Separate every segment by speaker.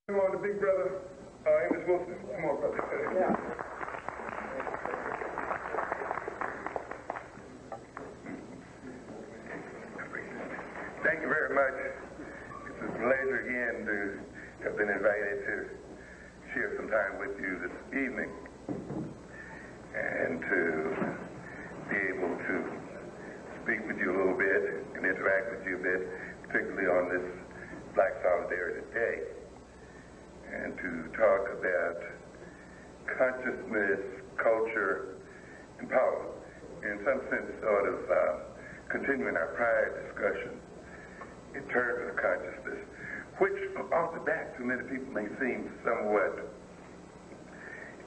Speaker 1: Come on, the big brother, Amos Wilson. Come on, brother.
Speaker 2: Yeah.
Speaker 1: Thank you very much. It's a pleasure again to have been invited to share some time with you this evening and to be able to speak with you a little bit and interact with you a bit, particularly on this Black Solidarity Day, and to talk about consciousness, culture, and power. In some sense, sort of continuing our prior discussion in terms of consciousness, which off the bat to many people may seem somewhat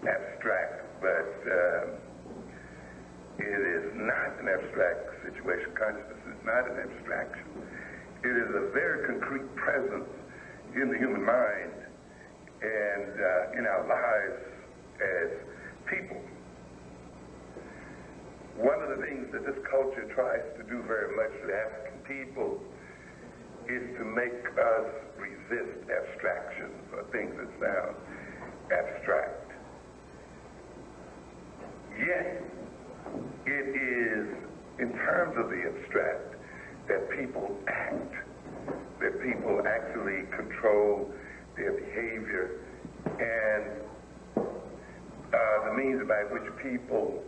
Speaker 1: abstract, but it is not an abstract situation. Consciousness is not an abstraction. It is a very concrete presence in the human mind and in our lives as people. One of the things that this culture tries to do very much to African people is to make us resist abstractions or things that sound abstract. Yet, it is in terms of the abstract that people act, that people actually control their behavior, and the means by which people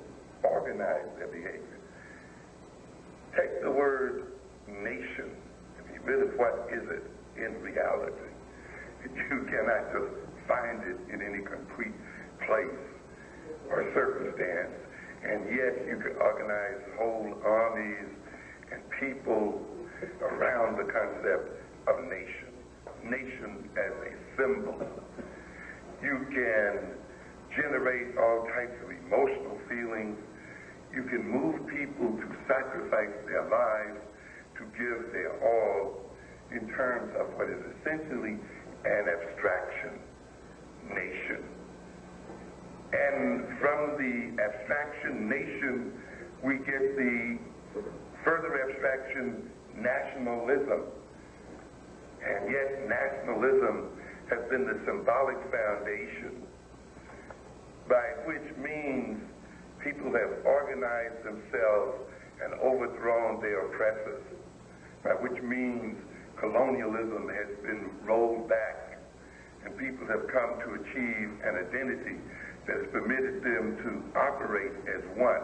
Speaker 1: organize their behavior. Take the word nation. Really, what is it in reality? You cannot just find it in any concrete place or circumstance, and yet you could organize whole armies and people around the concept of nation. Nation as a symbol. You can generate all types of emotional feelings. You can move people to sacrifice their lives, to give their all in terms of what is essentially an abstraction, nation. And from the abstraction nation, we get the further abstraction nationalism. And yet nationalism has been the symbolic foundation by which means people have organized themselves and overthrown their oppressors, by which means colonialism has been rolled back and people have come to achieve an identity that has permitted them to operate as one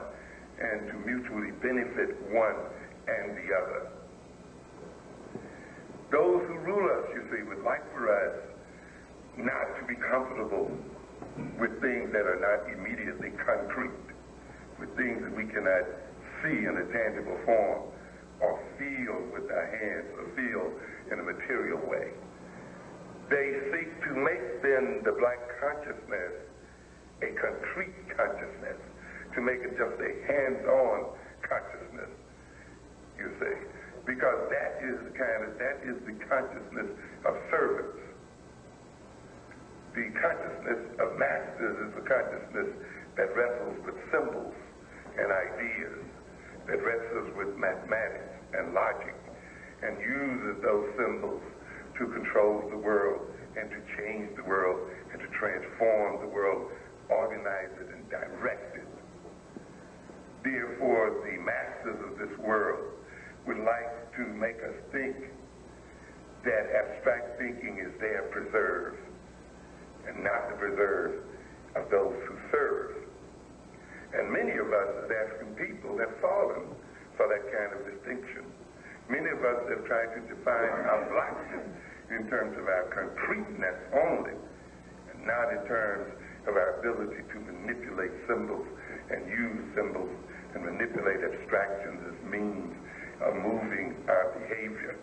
Speaker 1: and to mutually benefit one and the other. Those who rule us, you see, would like for us not to be comfortable with things that are not immediately concrete, with things that we cannot see in a tangible form or feel with our hands or feel in a material way. They seek to make then the black consciousness a concrete consciousness, to make it just a hands-on consciousness, you see. Because that is the consciousness of servants. The consciousness of masters is the consciousness that wrestles with symbols and ideas, that wrestles with mathematics and logic, and uses those symbols to control the world and to change the world and to transform the world, organize it and direct it. Therefore, the masters of this world would like to make us think that abstract thinking is their preserve and not the preserve of those who serve. And many of us as African people have fallen for that kind of distinction. Many of us have tried to define our blackness in terms of our concreteness only, and not in terms of our ability to manipulate symbols and use symbols and manipulate abstractions as means of moving our behavior.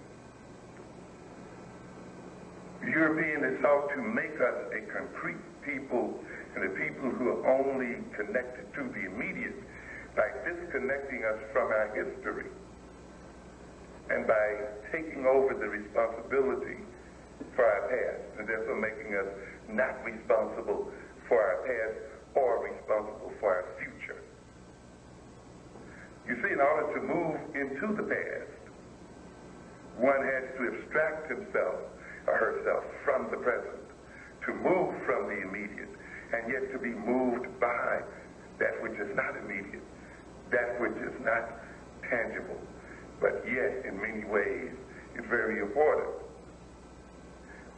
Speaker 1: The European has sought to make us a concrete people and a people who are only connected to the immediate by disconnecting us from our history and by taking over the responsibility for our past, and therefore making us not responsible for our past or responsible for our future. You see, in order to move into the past, one has to abstract himself or herself from the present. to move from the immediate, and yet to be moved by that which is not immediate, that which is not tangible, but yet in many ways is very important.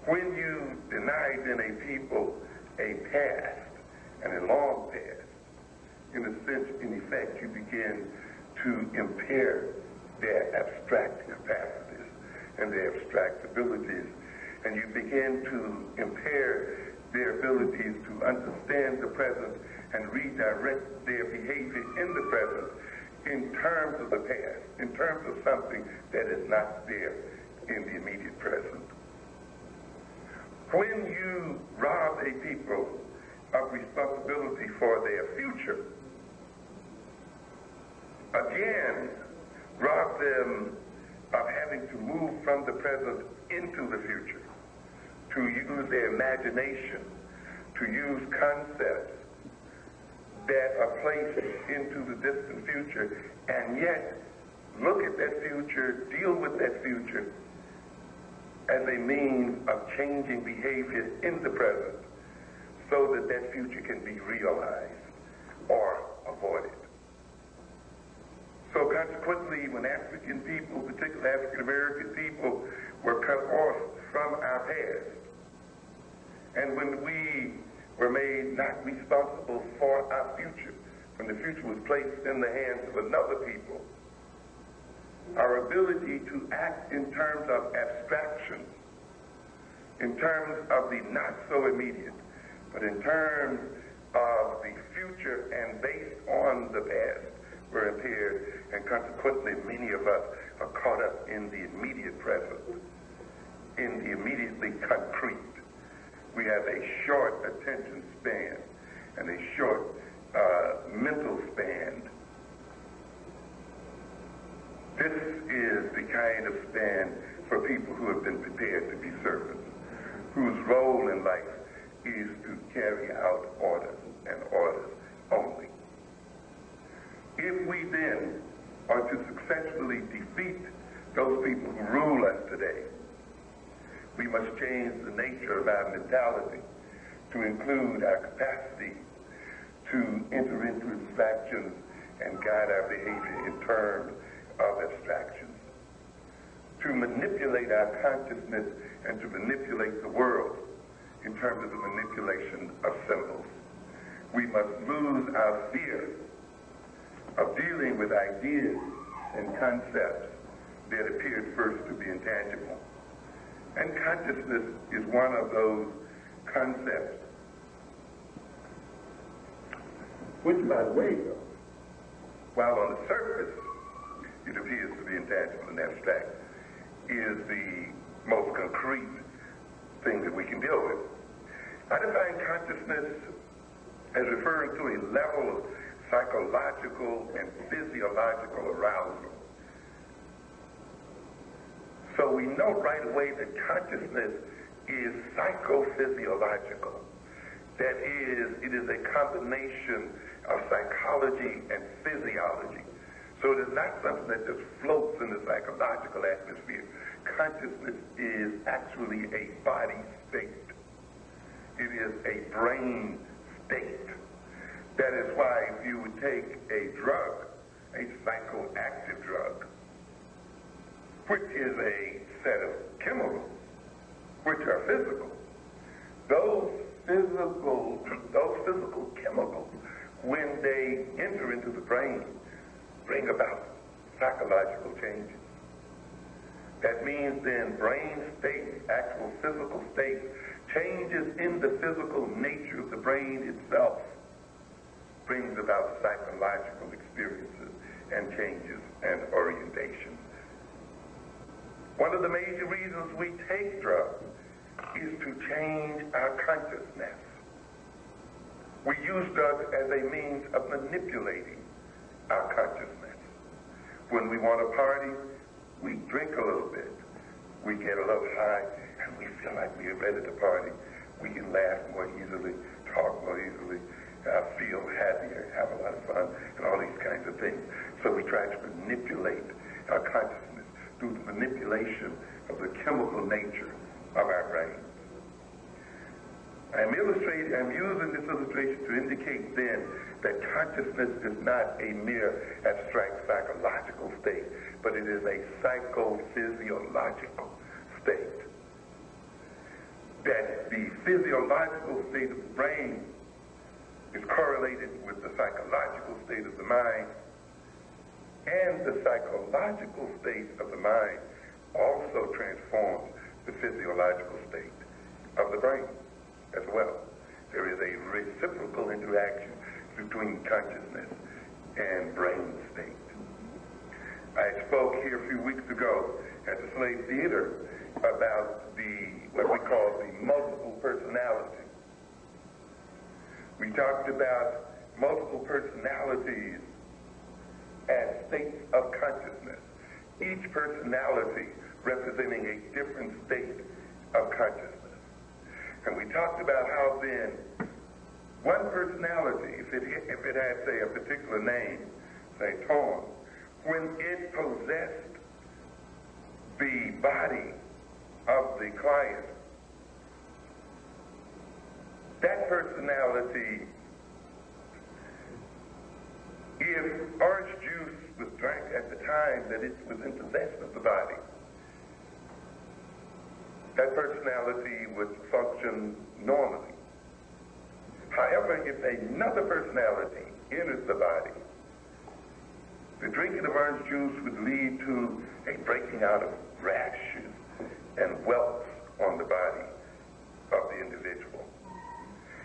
Speaker 1: When you deny then a people a past and a long past, in a sense, in effect, you begin to impair their abstract capacities and their abstract abilities, and you begin to impair their abilities to understand the present and redirect their behavior in the present in terms of the past, in terms of something that is not there in the immediate present. When you rob a people of responsibility for their future, again, rob them of having to move from the present into the future, to use their imagination, to use concepts that are placed into the distant future, and yet look at that future, deal with that future as a means of changing behavior in the present so that that future can be realized or avoided. So consequently, when African people, particularly African American people, were cut off from our past, and when we were made not responsible for our future, when the future was placed in the hands of another people, our ability to act in terms of abstraction, in terms of the not so immediate, but in terms of the future and based on the past, were impaired, and consequently many of us are caught up in the immediate present, in the immediately concrete. We have a short attention span and a short mental span. This is the kind of span for people who have been prepared to be servants, whose role in life is to carry out orders and orders only. If we then are to successfully defeat those people who rule us today, we must change the nature of our mentality to include our capacity to enter into abstractions and guide our behavior in terms of abstractions, to manipulate our consciousness and to manipulate the world in terms of the manipulation of symbols. We must lose our fear of dealing with ideas and concepts that appeared first to be intangible. And consciousness is one of those concepts, which, by the way, while on the surface it appears to be intangible and abstract, is the most concrete thing that we can deal with. I define consciousness as referring to a level of psychological and physiological arousal. So we know right away that consciousness is psychophysiological. That is, it is a combination of psychology and physiology. So it is not something that just floats in the psychological atmosphere. Consciousness is actually a body state. It is a brain state. That is why if you would take a drug, a psychoactive drug, which is a set of chemicals, which are physical, those physical chemicals, when they enter into the brain, bring about psychological changes. That means then brain state, actual physical state, changes in the physical nature of the brain itself, brings about psychological experiences and changes and orientation. One of the major reasons we take drugs is to change our consciousness. We use drugs as a means of manipulating our consciousness. When we want to party, we drink a little bit. We get a little high, and we feel like we are ready to party. We can laugh more easily, talk more easily, feel happier, have a lot of fun, and all these kinds of things. So we try to manipulate our consciousness through the manipulation of the chemical nature of our brains. I'm using this illustration to indicate then that consciousness is not a mere abstract psychological state, but it is a psychophysiological state. That the physiological state of the brain is correlated with the psychological state of the mind, and the psychological state of the mind also transforms the physiological state of the brain as well. There is a reciprocal interaction between consciousness and brain state. I spoke here a few weeks ago at the Slave Theater about what we call the multiple personality. We talked about multiple personalities as states of consciousness, each personality representing a different state of consciousness. And we talked about how then one personality, if it had, say, a particular name, say Tom, when it possessed the body of the client, that personality, if orange juice was drank at the time that it was in possession of the body, that personality would function normally. However, if another personality enters the body, the drinking of orange juice would lead to a breaking out of rashes and welts on the body of the individual.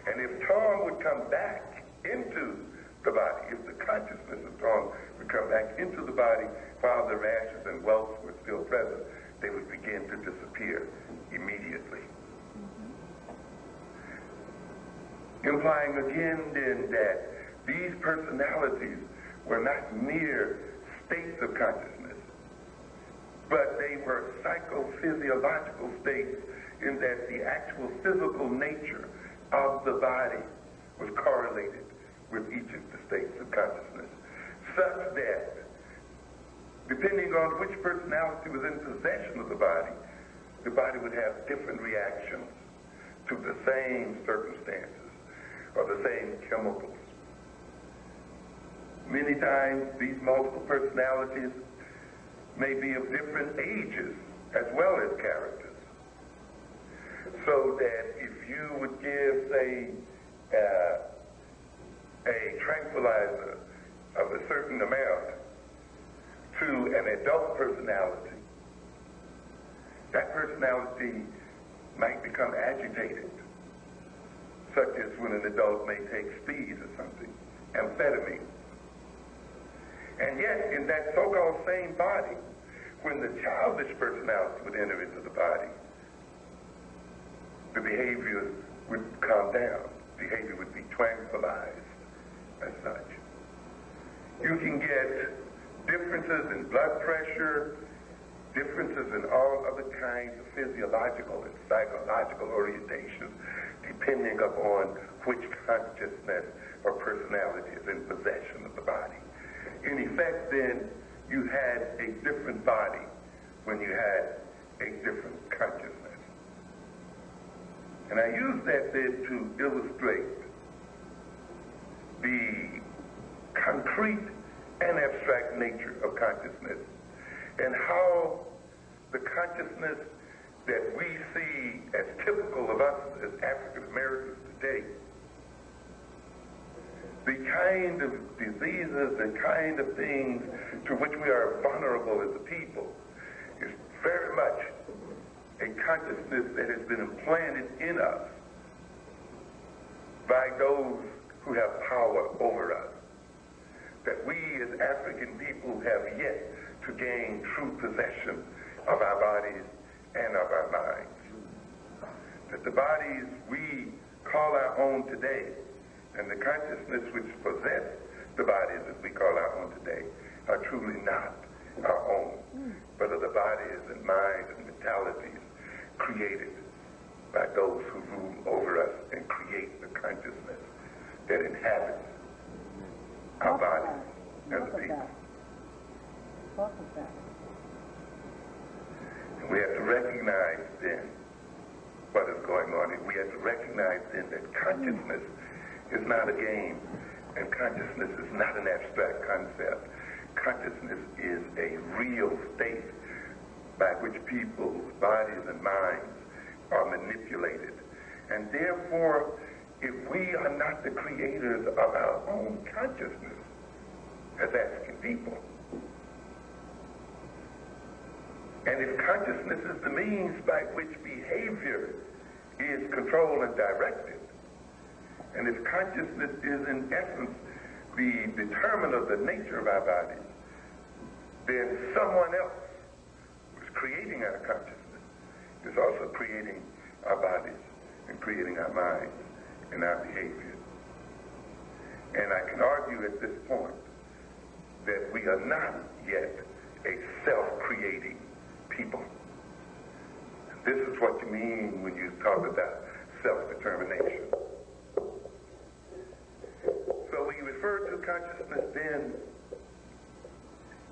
Speaker 1: And if Tom would come back into the body, if the consciousness of Tom would come back into the body while the rashes and welts were still present, they would begin to disappear immediately. Implying again then that these personalities were not mere states of consciousness, but they were psychophysiological states in that the actual physical nature of the body was correlated with each of the states of consciousness, such that depending on which personality was in possession of the body would have different reactions to the same circumstances or the same chemicals. Many times these multiple personalities may be of different ages as well as characters. So that if you would give, say, a tranquilizer of a certain amount to an adult personality, that personality might become agitated, such as when an adult may take speed or something, amphetamine. And yet, in that so-called same body, when the childish personality would enter into the body, the behavior would calm down. Behavior would be tranquilized as such. You can get differences in blood pressure, differences in all other kinds of physiological and psychological orientations, depending upon which consciousness or personality is in possession of the body. In effect, then, you had a different body when you had a different consciousness. And I use that then to illustrate the concrete and abstract nature of consciousness and how the consciousness that we see as typical of us as African Americans today, the kind of diseases and kind of things to which we are vulnerable as a people, is very much a consciousness that has been implanted in us by those who have power over us, that we as African people have yet to gain true possession of our bodies and of our minds. That the bodies we call our own today and the consciousness which possess the bodies that we call our own today are truly not our own, but are the bodies and minds and mentalities created by those who rule over us and create the consciousness that inhabits our bodies as a people. And we have to recognize then what is going on. We have to recognize then that consciousness is not a game, and consciousness is not an abstract concept. Consciousness is a real state by which people's bodies and minds are manipulated. And therefore, if we are not the creators of our own consciousness, as African people, and if consciousness is the means by which behavior is controlled and directed, and if consciousness is in essence the determinant of the nature of our bodies, then someone else who's creating our consciousness is also creating our bodies and creating our minds and our behavior. And I can argue at this point that we are not yet a self-creating people. This is what you mean when you talk about self-determination. So we refer to consciousness then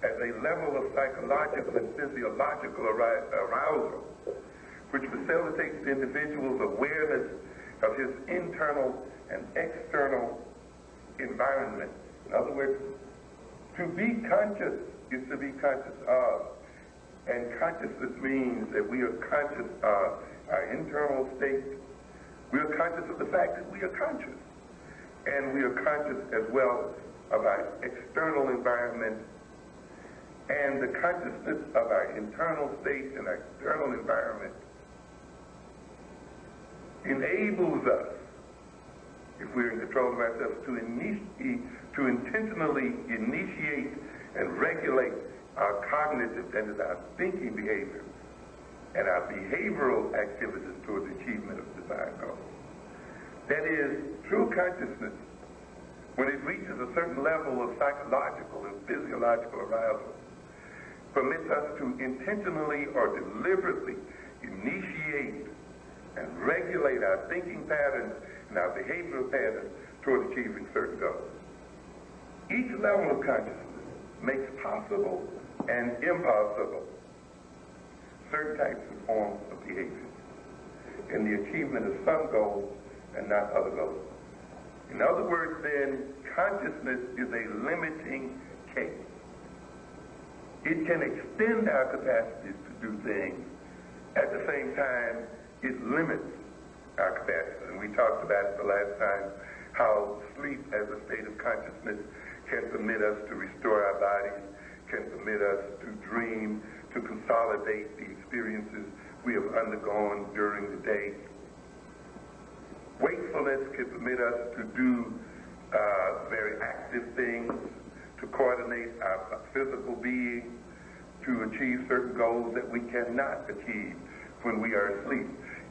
Speaker 1: as a level of psychological and physiological arousal which facilitates the individual's awareness of his internal and external environment. In other words, to be conscious is to be conscious of. And consciousness means that we are conscious of our internal state. We are conscious of the fact that we are conscious. And we are conscious as well of our external environment. And the consciousness of our internal state and our external environment enables us, if we're in control of ourselves, to intentionally initiate and regulate our cognitive, that is our thinking behavior, and our behavioral activities towards the achievement of desired goals. That is, true consciousness, when it reaches a certain level of psychological and physiological arousal, permits us to intentionally or deliberately initiate and regulate our thinking patterns and our behavioral patterns toward achieving certain goals. Each level of consciousness makes possible and impossible certain types and forms of behavior in the achievement of some goals and not other goals. In other words, then, consciousness is a limiting case. It can extend our capacities to do things. At the same time, it limits our capacities. And we talked about it the last time, how sleep as a state of consciousness can permit us to restore our bodies, can permit us to dream, to consolidate the experiences we have undergone during the day. Wakefulness can permit us to do very active things, to coordinate our physical being, to achieve certain goals that we cannot achieve when we are asleep.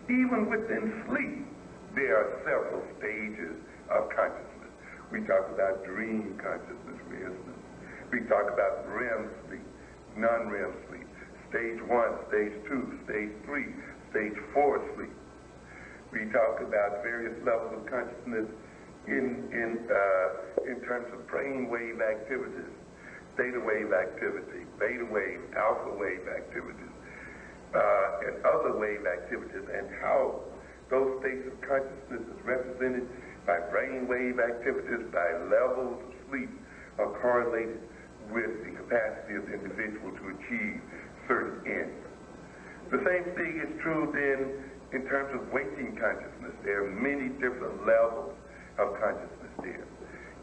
Speaker 1: Even within sleep, there are several stages of consciousness. We talk about dream consciousness, for instance. We talk about REM sleep, non-REM sleep, stage 1, stage 2, stage 3, stage 4 sleep. We talk about various levels of consciousness in terms of brain wave activities, theta wave activity, beta wave, alpha wave activities, and other wave activities, and how those states of consciousness is represented by brain wave activities, by levels of sleep, are correlated with the capacity of the individual to achieve certain ends. The same thing is true then in terms of waking consciousness. There are many different levels of consciousness there.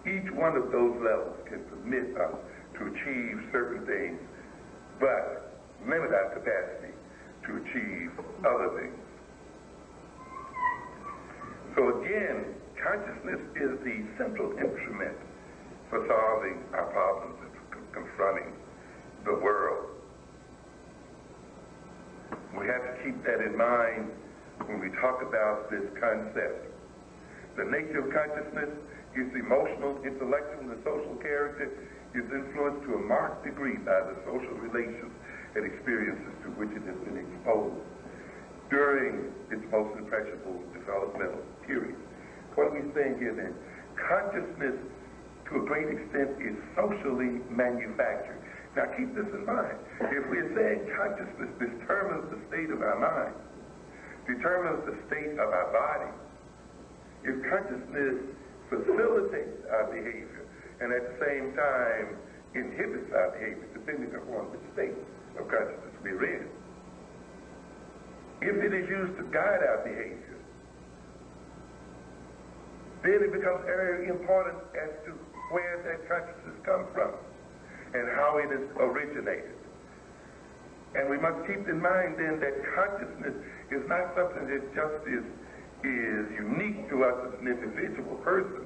Speaker 1: Each one of those levels can permit us to achieve certain things, but limit our capacity to achieve other things. So again, consciousness is the central instrument for solving our problems and confronting the world. We have to keep that in mind when we talk about this concept. The nature of consciousness is emotional, intellectual, and social character is influenced to a marked degree by the social relations and experiences to which it has been exposed during its most impressionable developmental period. What are we saying here then? Consciousness, to a great extent, is socially manufactured. Now keep this in mind. If we're saying consciousness determines the state of our mind, determines the state of our body, consciousness facilitates our behavior and at the same time inhibits our behavior, depending upon the state of consciousness we're in. If it is used to guide our behavior, then it becomes very important as to where that consciousness comes from and how it is originated. And we must keep in mind then that consciousness is not something that just is unique to us as an individual person,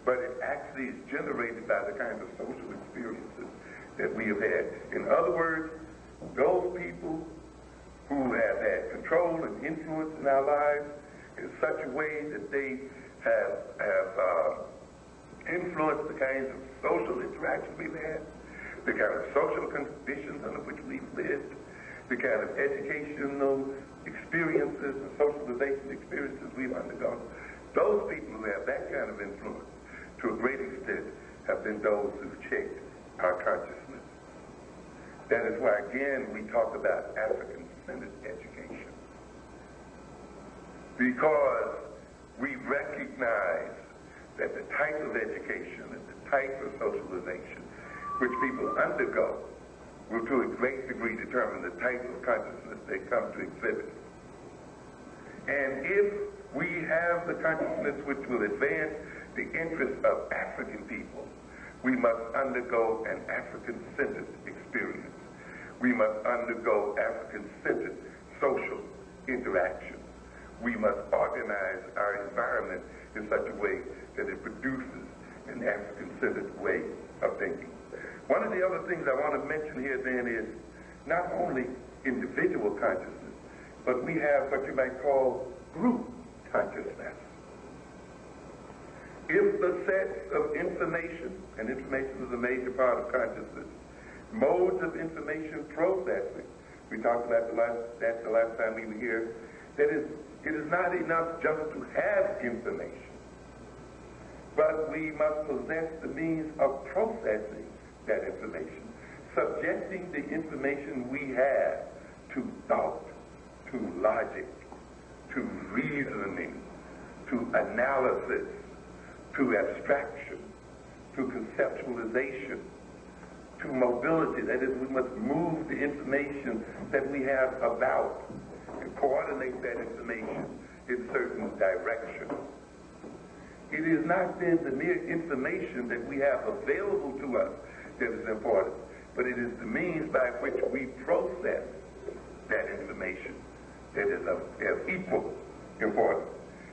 Speaker 1: but it actually is generated by the kinds of social experiences that we have had. In other words, those people who have had control and influence in our lives in such a way that they have influenced the kinds of social interactions we've had, the kind of social conditions under which we've lived, the kind of educational experiences and socialization experiences we've undergone. Those people who have that kind of influence, to a great extent, have been those who've checked our consciousness. That is why, again, we talk about African-centered education. Because we recognize that the type of education and the type of socialization which people undergo will to a great degree determine the type of consciousness they come to exhibit. And if we have the consciousness which will advance the interests of African people, we must undergo an African-centered experience. We must undergo African-centered social interaction. We must organize our environment in such a way that it produces an African-centered way of thinking. One of the other things I want to mention here then is not only individual consciousness, but we have what you might call group consciousness. If the sets of information, and information is a major part of consciousness, modes of information processing, we talked about that the last time we were here, that it is not enough just to have information, but we must possess the means of processing that information, subjecting the information we have to thought, to logic, to reasoning, to analysis, to abstraction, to conceptualization, to mobility. That is, we must move the information that we have about and coordinate that information in certain directions. It is not then the mere information that we have available to us that is important, but it is the means by which we process that information that is of equal importance.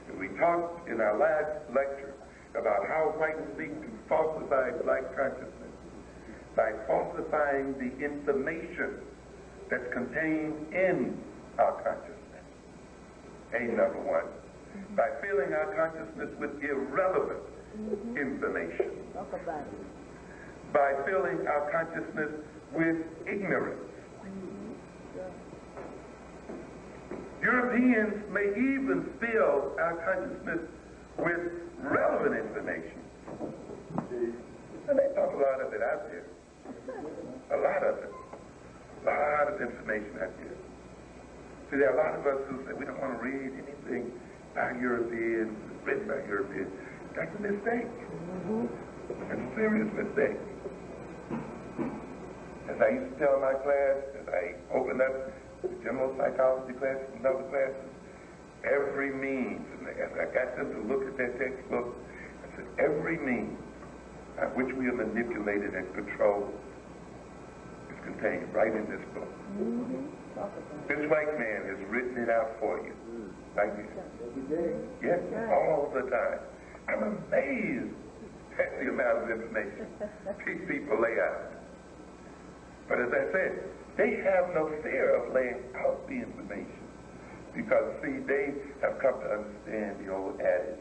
Speaker 1: And we talked in our last lecture about how whites seek to falsify black consciousness by falsifying the information that's contained in our consciousness. A number one. By filling our consciousness with irrelevant information. By filling our consciousness with ignorance. Europeans may even fill our consciousness with relevant information. And they talk a lot of it out there. A lot of it. A lot of information out there. See, there are a lot of us who say we don't want to read anything by Europeans, written by Europeans. That's a mistake. That's a serious mistake. As I used to tell my class, as I opened up the general psychology class and other classes, every means, and as I got them to look at that textbook, I said, every means by which we are manipulated and controlled is contained right in this book. This white man has written it out for you. Like this. Yes, all the time. I'm amazed at the amount of information these people lay out. But as I said, they have no fear of laying out the information. Because, see, they have come to understand the old adage.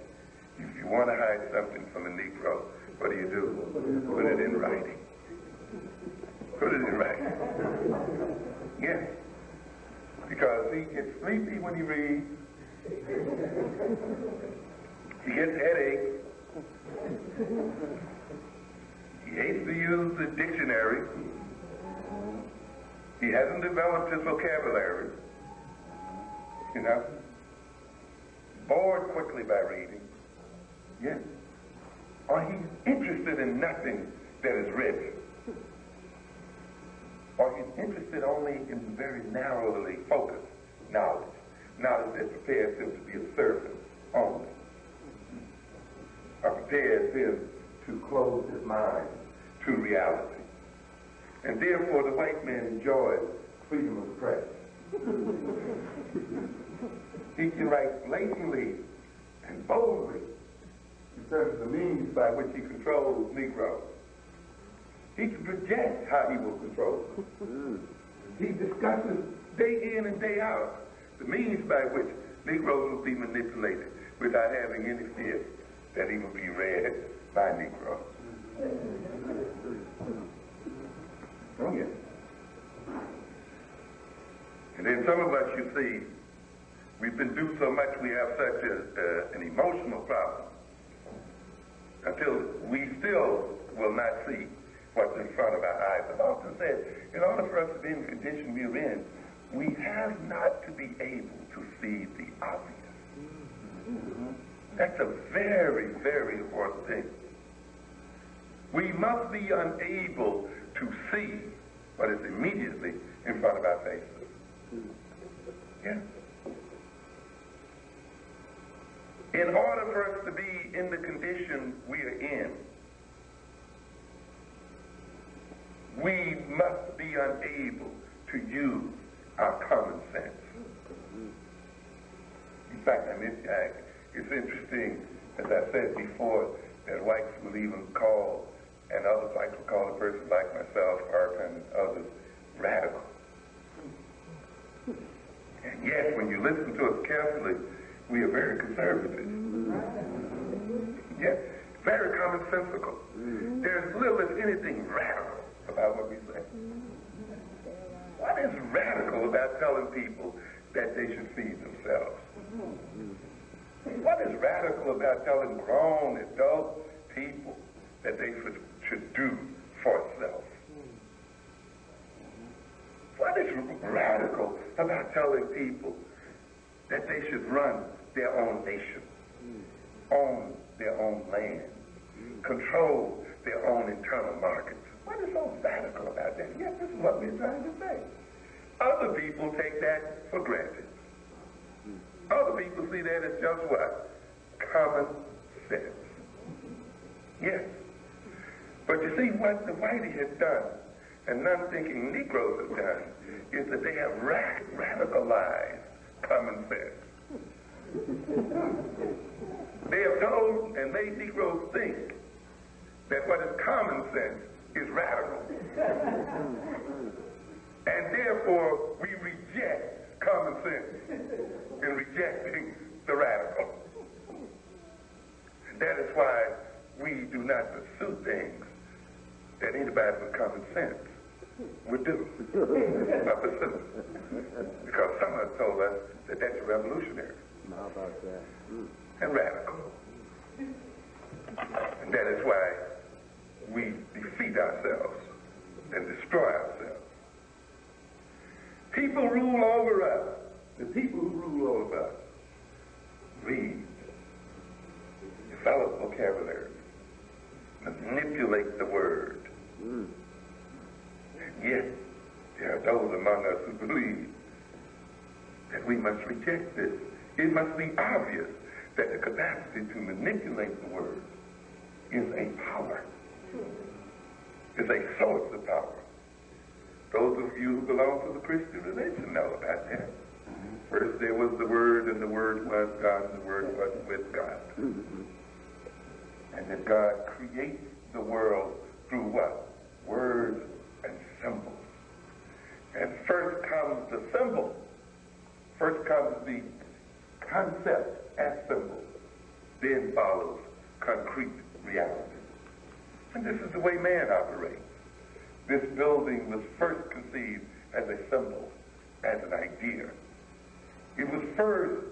Speaker 1: If you want to hide something from a Negro, what do? Put it in writing. Put it in writing. Yes. Because he gets sleepy when he reads. He gets headaches. He hates to use the dictionary. He hasn't developed his vocabulary. You know? Bored quickly by reading. Yes. Or he's interested in nothing that is written. Or he's interested only in very narrowly focused knowledge. Knowledge that prepares him to be a servant only. Or prepares him to close his mind to reality. And therefore the white man enjoys freedom of the press. He can write blatantly and boldly in terms of the means by which he controls Negroes. He can project how he will control them. He discusses day in and day out the means by which Negroes will be manipulated without having any fear that he will be read by Negroes. Oh, yes. And then some of us, you see, we've been through so much, we have such an emotional problem until we still will not see what's in front of our eyes. The author said, in order for us to be in the condition we're in, we have not to be able to see the obvious. That's a very, very important thing. We must be unable to see what is immediately in front of our faces. Yeah. In order for us to be in the condition we are in, we must be unable to use our common sense. In fact, it's interesting, as I said before, that whites will even call, and other whites will call a person like myself, Farrakhan, and others, radical. And yet, when you listen to us carefully, we are very conservative. Yes, very commonsensical. There's little, if anything, radical about what we say. What is radical about telling people that they should feed themselves? What is radical about telling grown, adult people that they should do for self? What is radical about telling people that they should run their own nation, own their own land, control their own internal markets? What is so radical about that? Yes, this is what we're trying to say. Other people take that for granted. Other people see that as just what? Common sense. Yes. But you see, what the whitey has done, and non-thinking Negroes have done, is that they have radicalized common sense. They have told and made Negroes think that what is common sense is radical. And therefore, we reject common sense in rejecting the radical. And that is why we do not pursue things that anybody with common sense would do. Not pursue. Because someone told us that that's revolutionary. How about that? And radical. And that is why we defeat ourselves and destroy ourselves. People rule over us. The people who rule over us read, develop vocabulary, manipulate the word. And yet, there are those among us who believe that we must reject this. It must be obvious that the capacity to manipulate the word is a power, is a source of power. Those of you who belong to the Christian religion know about that. First there was the Word, and the Word was God, and the Word was with God. And that God creates the world through what? Words and symbols. And first comes the symbol. First comes the concept as symbol. Then follows concrete reality. And this is the way man operates. This building was first conceived as a symbol, as an idea. It was first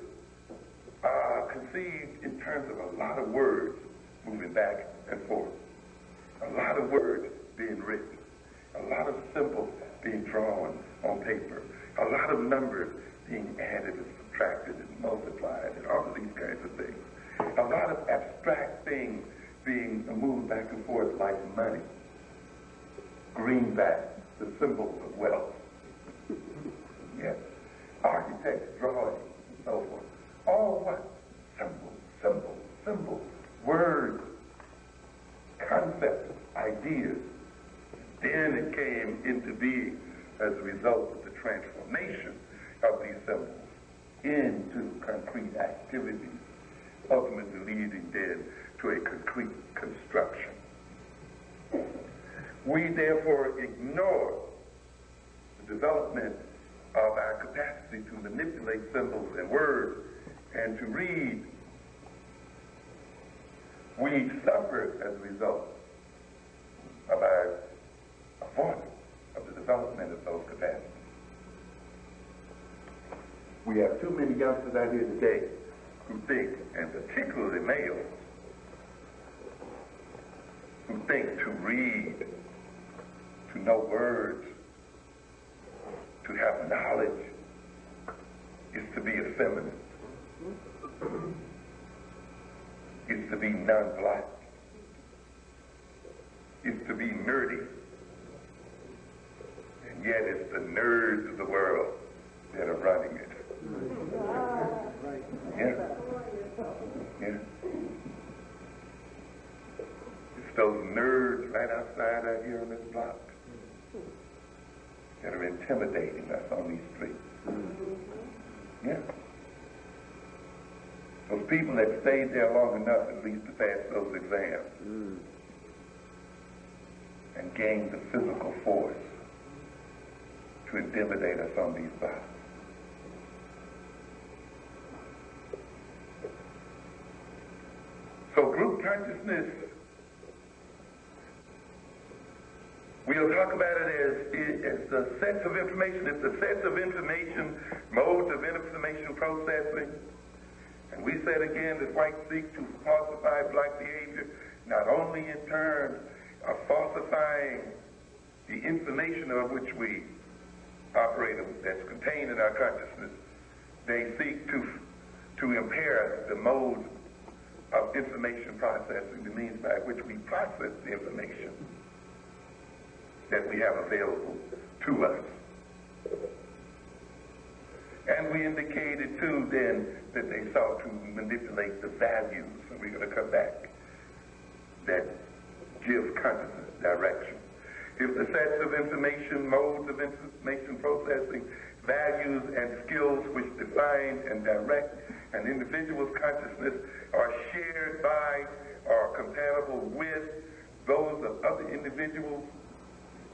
Speaker 1: conceived in terms of a lot of words moving back and forth. A lot of words being written. A lot of symbols being drawn on paper. A lot of numbers being added and subtracted and multiplied and all of these kinds of things. A lot of abstract things being moved back and forth like money. Greenback, the symbol of wealth. Yes. Architects, drawing, and so forth. All what? Symbol, words, concepts, ideas. Then it came into being as a result of the transformation of these symbols into concrete activities, ultimately leading then to a concrete construction. We therefore ignore the development of our capacity to manipulate symbols and words and to read. We suffer as a result of our avoidance of the development of those capacities. We have too many youngsters out here today who think, and particularly males, who think to read, to know words, to have knowledge is to be effeminate, is to be non-black, is to be nerdy. And yet it's the nerds of the world that are running it. Yeah. Yeah. It's those nerds right outside out here on this block that are intimidating us on these streets. Yeah. Those people that stayed there long enough at least to pass those exams and gain the physical force to intimidate us on these blocks. So group consciousness, we'll talk about it as the sets of information. It's the sets of information, modes of information processing. And we said again that whites seek to falsify black behavior, not only in terms of falsifying the information of which we operate, that's contained in our consciousness. They seek to impair the mode of information processing, the means by which we process the information that we have available to us. And we indicated too then that they sought to manipulate the values, and we're going to come back, that give consciousness direction. If the sets of information, modes of information processing, values and skills which define and direct an individual's consciousness are shared by or compatible with those of other individuals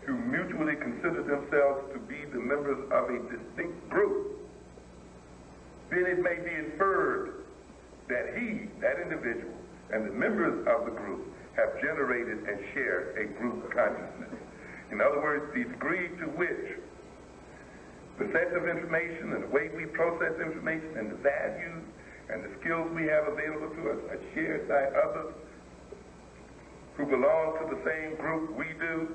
Speaker 1: who mutually consider themselves to be the members of a distinct group, then it may be inferred that he, that individual, and the members of the group have generated and shared a group consciousness. In other words, the degree to which the sets of information and the way we process information and the values and the skills we have available to us are shared by others who belong to the same group we do,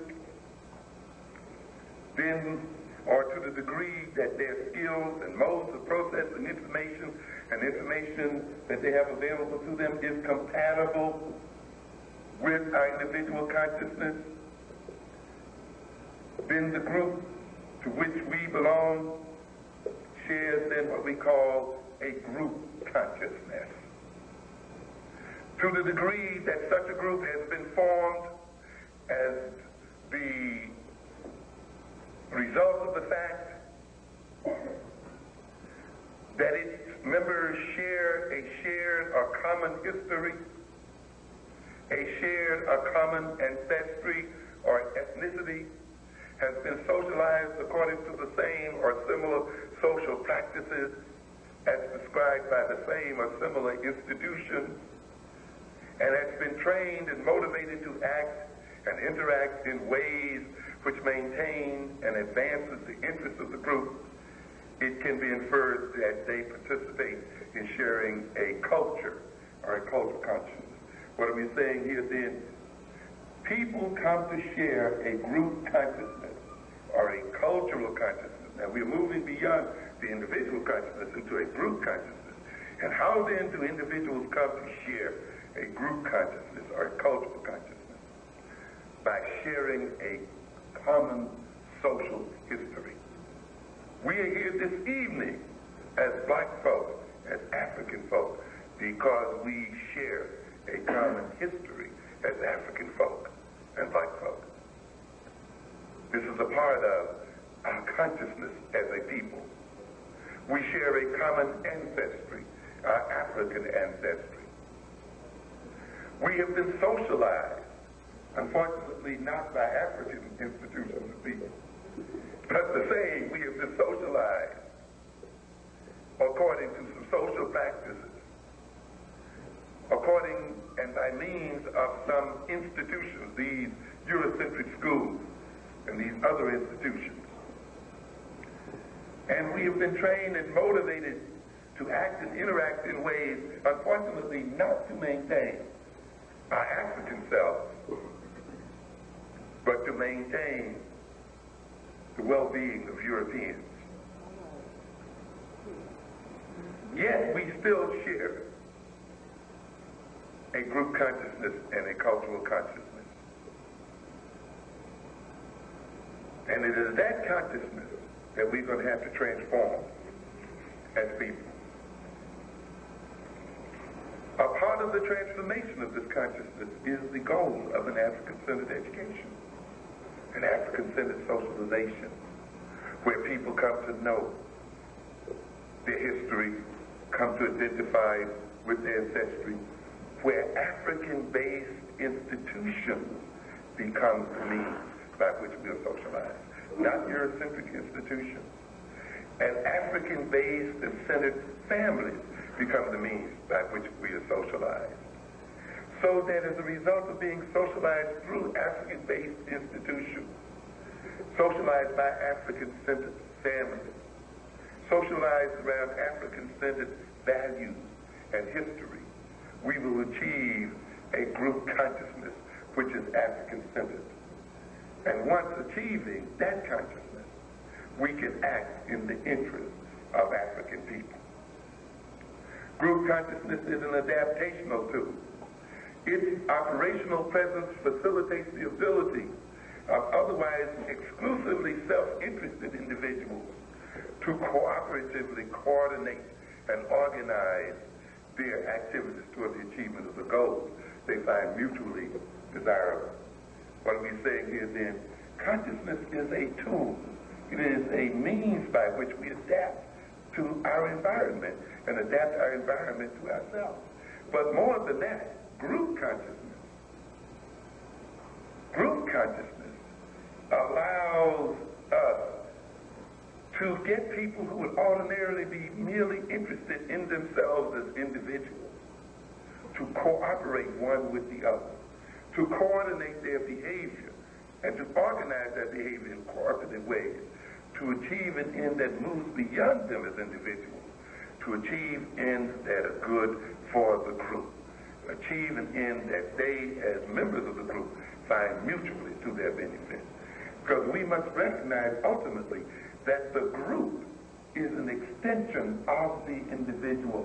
Speaker 1: then, or to the degree that their skills and modes of processing information and information that they have available to them is compatible with our individual consciousness, then the group to which we belong shares then what we call a group consciousness. To the degree that such a group has been formed as the result of the fact that its members share a shared or common history, a shared or common ancestry or ethnicity, has been socialized according to the same or similar social practices as prescribed by the same or similar institutions, and has been trained and motivated to act and interact in ways which maintain and advances the interests of the group, it can be inferred that they participate in sharing a culture or a cultural consciousness. What are we saying here then? People come to share a group consciousness or a cultural consciousness. Now we're moving beyond the individual consciousness into a group consciousness. And how then do individuals come to share a group consciousness or a cultural consciousness by sharing a common social history. We are here this evening as black folk, as African folk, because we share a common history as African folk and black folk. This is a part of our consciousness as a people. We share a common ancestry, our African ancestry. We have been socialized, unfortunately not by African institutions of people, but the same, we have been socialized according to some social practices, according and by means of some institutions, these Eurocentric schools and these other institutions. And we have been trained and motivated to act and interact in ways, unfortunately, not to maintain our African self, but to maintain the well-being of Europeans. Yet we still share a group consciousness and a cultural consciousness. And it is that consciousness that we're going to have to transform as people. A part of the transformation of this consciousness is the goal of an African-centered education, an African-centered socialization, where people come to know their history, come to identify with their ancestry, where African-based institutions become the means by which we are socialized, not Eurocentric institutions. And African-based and centered families become the means by which we are socialized. So that as a result of being socialized through African-based institutions, socialized by African-centered families, socialized around African-centered values and history, we will achieve a group consciousness which is African-centered. And once achieving that consciousness, we can act in the interest of African people. Group consciousness is an adaptational tool. Its operational presence facilitates the ability of otherwise exclusively self-interested individuals to cooperatively coordinate and organize their activities toward the achievement of the goals they find mutually desirable. What are we saying here then? Consciousness is a tool. It is a means by which we adapt to our environment and adapt our environment to ourselves. But more than that, group consciousness allows us to get people who would ordinarily be merely interested in themselves as individuals to cooperate one with the other, to coordinate their behavior and to organize that behavior in cooperative ways, to achieve an end that moves beyond them as individuals, to achieve ends that are good for the group, achieve an end that they as members of the group find mutually to their benefit. Because we must recognize ultimately that the group is an extension of the individual.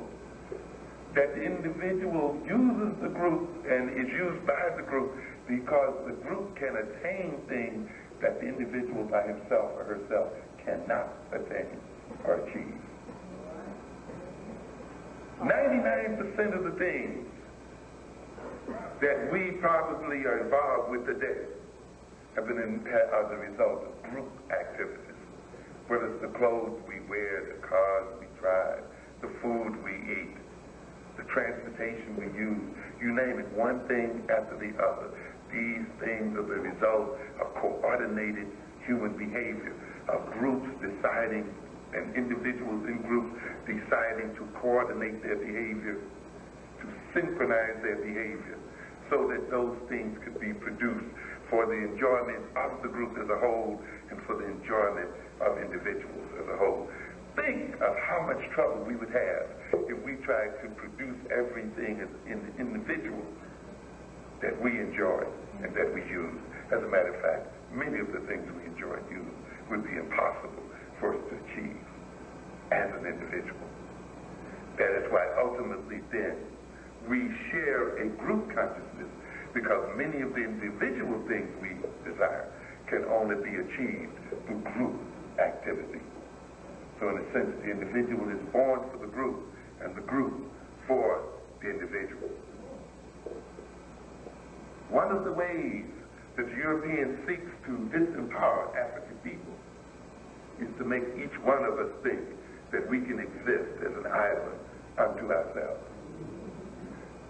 Speaker 1: That the individual uses the group and is used by the group because the group can attain things that the individual by himself or herself cannot attain or achieve. 99% of the things that we probably are involved with today have been as a result of group activities. Whether it's the clothes we wear, the cars we drive, the food we eat, the transportation we use, you name it, one thing after the other. These things are the result of coordinated human behavior, of groups deciding and individuals in groups deciding to coordinate their behavior, to synchronize their behavior, so that those things could be produced for the enjoyment of the group as a whole and for the enjoyment of individuals as a whole. Think of how much trouble we would have if we tried to produce everything as in the individual that we enjoy and that we use. As a matter of fact, many of the things we enjoy and use would be impossible for us to achieve as an individual. That is why ultimately then we share a group consciousness, because many of the individual things we desire can only be achieved through group activity. So in a sense, the individual is born for the group, and the group for the individual. One of the ways that the European seeks to disempower African people is to make each one of us think that we can exist as an island unto ourselves,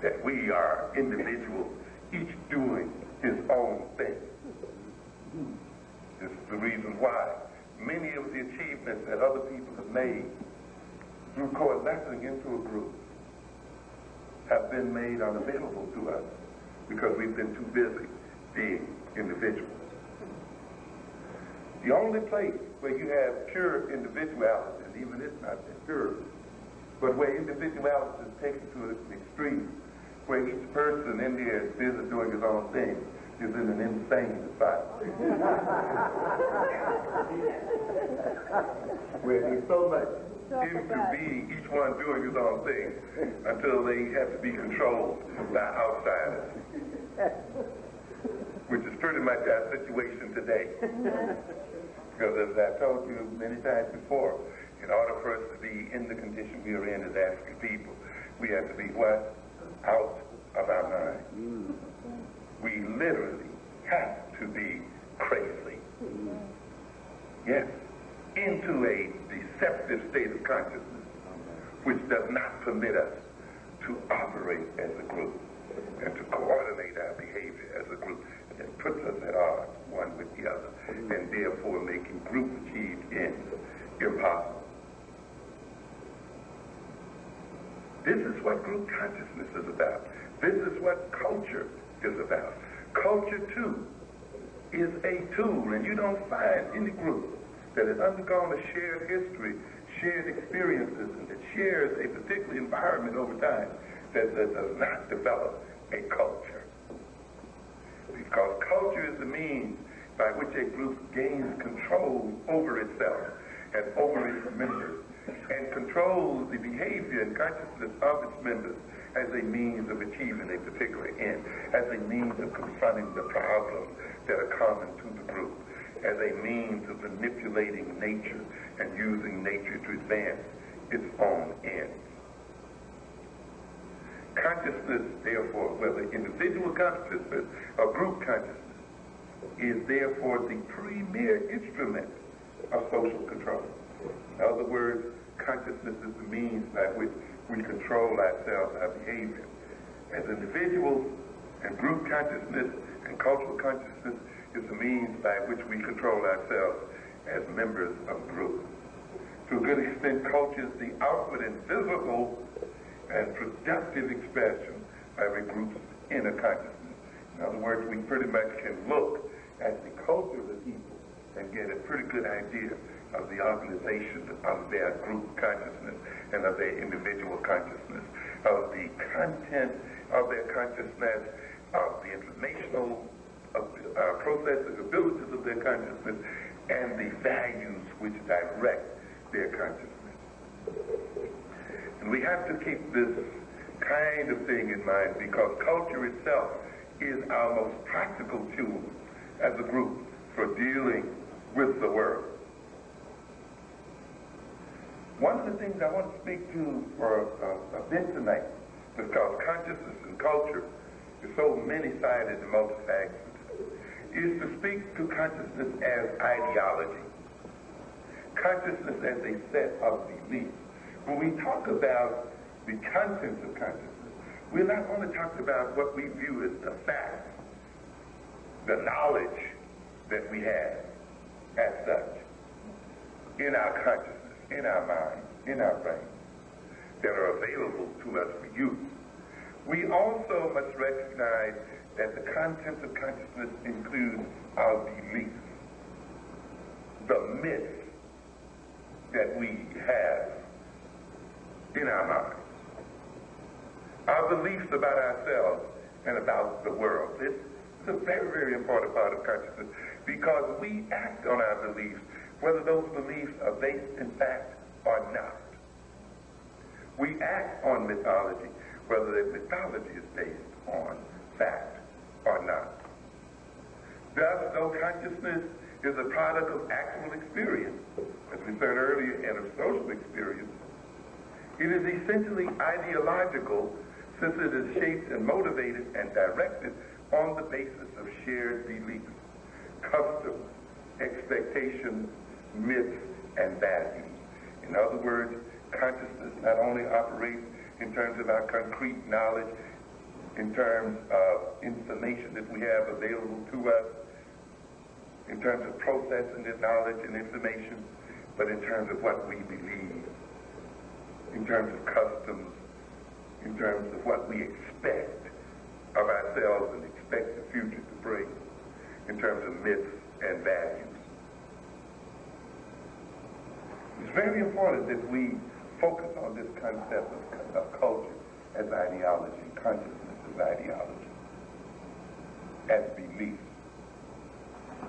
Speaker 1: that we are individuals, each doing his own thing. This is the reason why many of the achievements that other people have made through coalescing into a group have been made unavailable to us because we've been too busy being individuals. The only place where you have pure individuality, and even it's not that pure, but where individuality is taken to an extreme, where each person in there is busy doing his own thing, is in an insane asylum. Where there's so much into being each one doing his own thing until they have to be controlled by outsiders, which is pretty much our situation today. Because as I've told you many times before, in order for us to be in the condition we are in as African people, we have to be what? Out of our mind. We literally have to be crazy. Yes, into a deceptive state of consciousness, which does not permit us to operate as a group and to coordinate our behavior as a group, and it puts us at odds one with the other, and therefore making group achieved ends impossible. This is what group consciousness is about. This is what culture is about. Culture, too, is a tool, and you don't find any group that has undergone a shared history, shared experiences, and that shares a particular environment over time that does not develop a culture. Because culture is the means by which a group gains control over itself and over its members, and controls the behavior and consciousness of its members as a means of achieving a particular end, as a means of confronting the problems that are common to the group, as a means of manipulating nature and using nature to advance its own ends. Consciousness, therefore, whether individual consciousness or group consciousness, is therefore the premier instrument of social control. In other words, consciousness is the means by which we control ourselves, our behavior. As individuals, and group consciousness and cultural consciousness is the means by which we control ourselves as members of groups. To a good extent, culture is the outward and visible and productive expression of a group's inner consciousness. In other words, we pretty much can look at the culture of the people and get a pretty good idea of the organization of their group consciousness and of their individual consciousness, of the content of their consciousness, of the informational processing abilities of their consciousness, and the values which direct their consciousness. And we have to keep this kind of thing in mind, because culture itself is our most practical tool as a group for dealing with the world. One of the things I want to speak to for a bit tonight, because consciousness and culture is so many-sided and multifaceted, is to speak to consciousness as ideology, consciousness as a set of beliefs. When we talk about the contents of consciousness, we're not only talking about what we view as the facts, the knowledge that we have as such in our consciousness, in our mind, in our brain, that are available to us for use. We also must recognize that the contents of consciousness include our beliefs, the myths that we have in our minds, our beliefs about ourselves and about the world. This is a very, very important part of consciousness, because we act on our beliefs, whether those beliefs are based in fact or not. We act on mythology. whether their mythology is based on fact or not. Thus, though consciousness is a product of actual experience, as we said earlier, and of social experience, it is essentially ideological, since it is shaped and motivated and directed on the basis of shared beliefs, customs, expectations, myths, and values. In other words, consciousness not only operates in terms of our concrete knowledge, in terms of information that we have available to us, in terms of processing the knowledge and information, but in terms of what we believe, in terms of customs, in terms of what we expect of ourselves and expect the future to bring, in terms of myths and values. It's very important that we focus on this concept of culture as ideology, consciousness as ideology, as belief.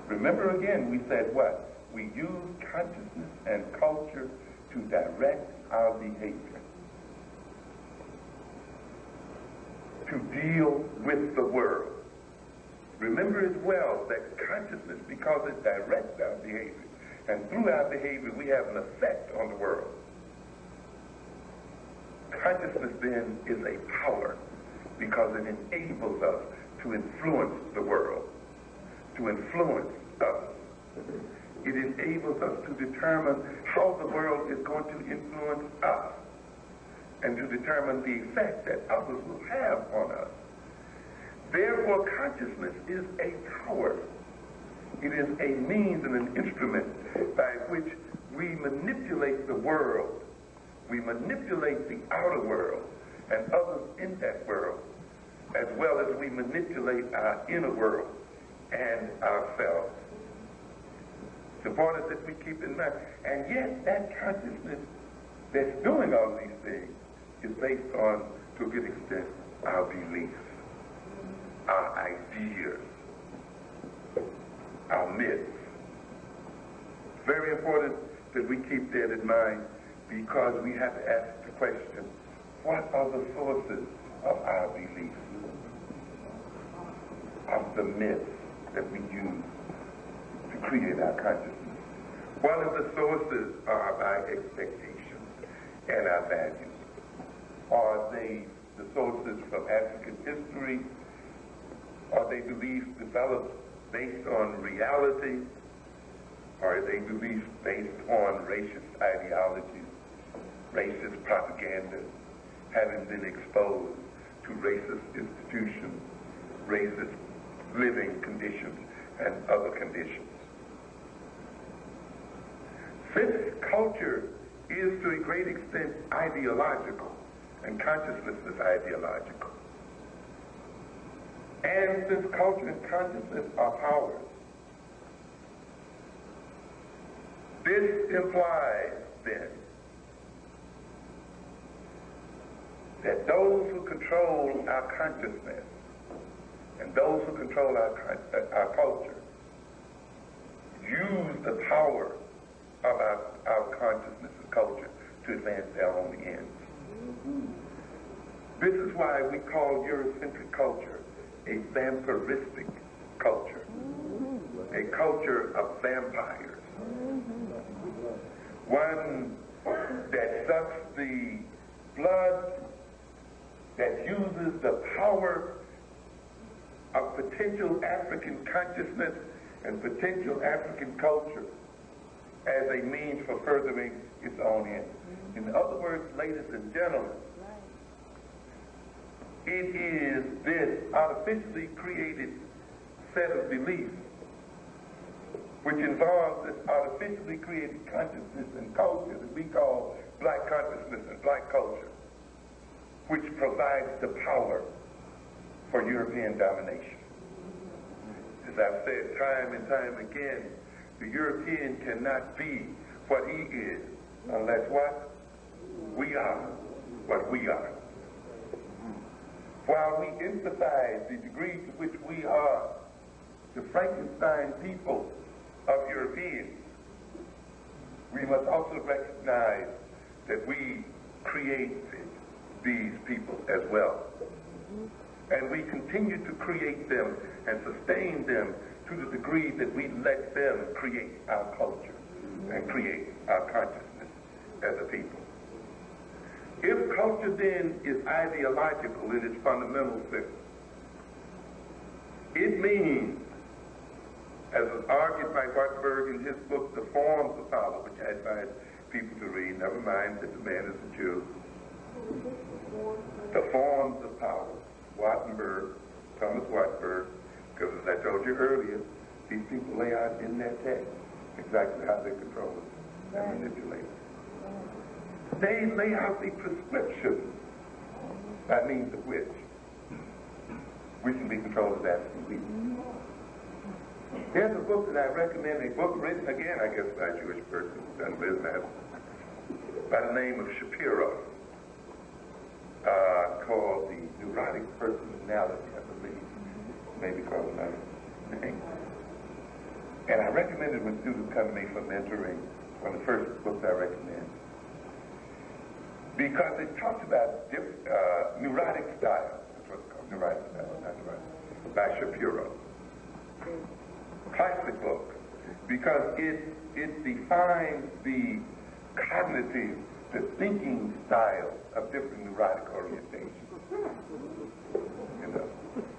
Speaker 1: Remember again, we said what? We use consciousness and culture to direct our behavior, to deal with the world. Remember as well that consciousness, because it directs our behavior, and through our behavior we have an effect on the world. Consciousness then is a power because it enables us to influence the world, to influence us. It enables us to determine how the world is going to influence us and to determine the effect that others will have on us. Therefore, consciousness is a power. It is a means and an instrument by which we manipulate the world. We manipulate the outer world and others in that world, as well as we manipulate our inner world and ourselves. It's important that we keep in mind. And yet, that consciousness that's doing all these things is based on, to a good extent, our beliefs, our ideas, our myths. It's very important that we keep that in mind, because we have to ask the question, what are the sources of our beliefs, of the myths that we use to create our consciousness? What are the sources of our expectations and our values? Are they the sources from African history? Are they beliefs developed based on reality? Or are they beliefs based on racist ideologies, racist propaganda, having been exposed to racist institutions, racist living conditions, and other conditions? Since culture is to a great extent ideological, and consciousness is ideological, and since culture and consciousness are powers, this implies, then, that those who control our consciousness and those who control our culture use the power of our consciousness and culture to advance their own ends. This is why we call Eurocentric culture a vampiristic culture, a culture of vampires, one that sucks the blood, that uses the power of potential African consciousness and potential African culture as a means for furthering its own ends. In other words, ladies and gentlemen, it is this artificially created set of beliefs, which involves this artificially created consciousness and culture that we call black consciousness and black culture, which provides the power for European domination. As I've said time and time again, the European cannot be what he is unless what? We are what we are. While we emphasize the degree to which we are the Frankenstein people of Europeans, we must also recognize that we create these people as well. And we continue to create them and sustain them to the degree that we let them create our culture and create our consciousness as a people. If culture then is ideological in its fundamental sense, it means, as was argued by Wartburg in his book, The Forms of Power, which I advise people to read, never mind that the man is a Jew. The Forms of Power, Thomas Wartburg, because as I told you earlier, these people lay out in their text exactly how they control it and manipulate it. They lay out the prescription by means of which we can be controlled as absolute people. There's a book that I recommend, a book written again, I guess, by a Jewish person who's done business, by the name of Shapiro, called The Neurotic Personality, I believe. Maybe called another name. And I recommend it when students come to me for mentoring, one of the first books I recommend, because it talks about neurotic style. That's what it's called, neurotic style, not neurotic, by Shapiro. Classic book, because it defines the cognitive, the thinking style of different neurotic orientations. You know,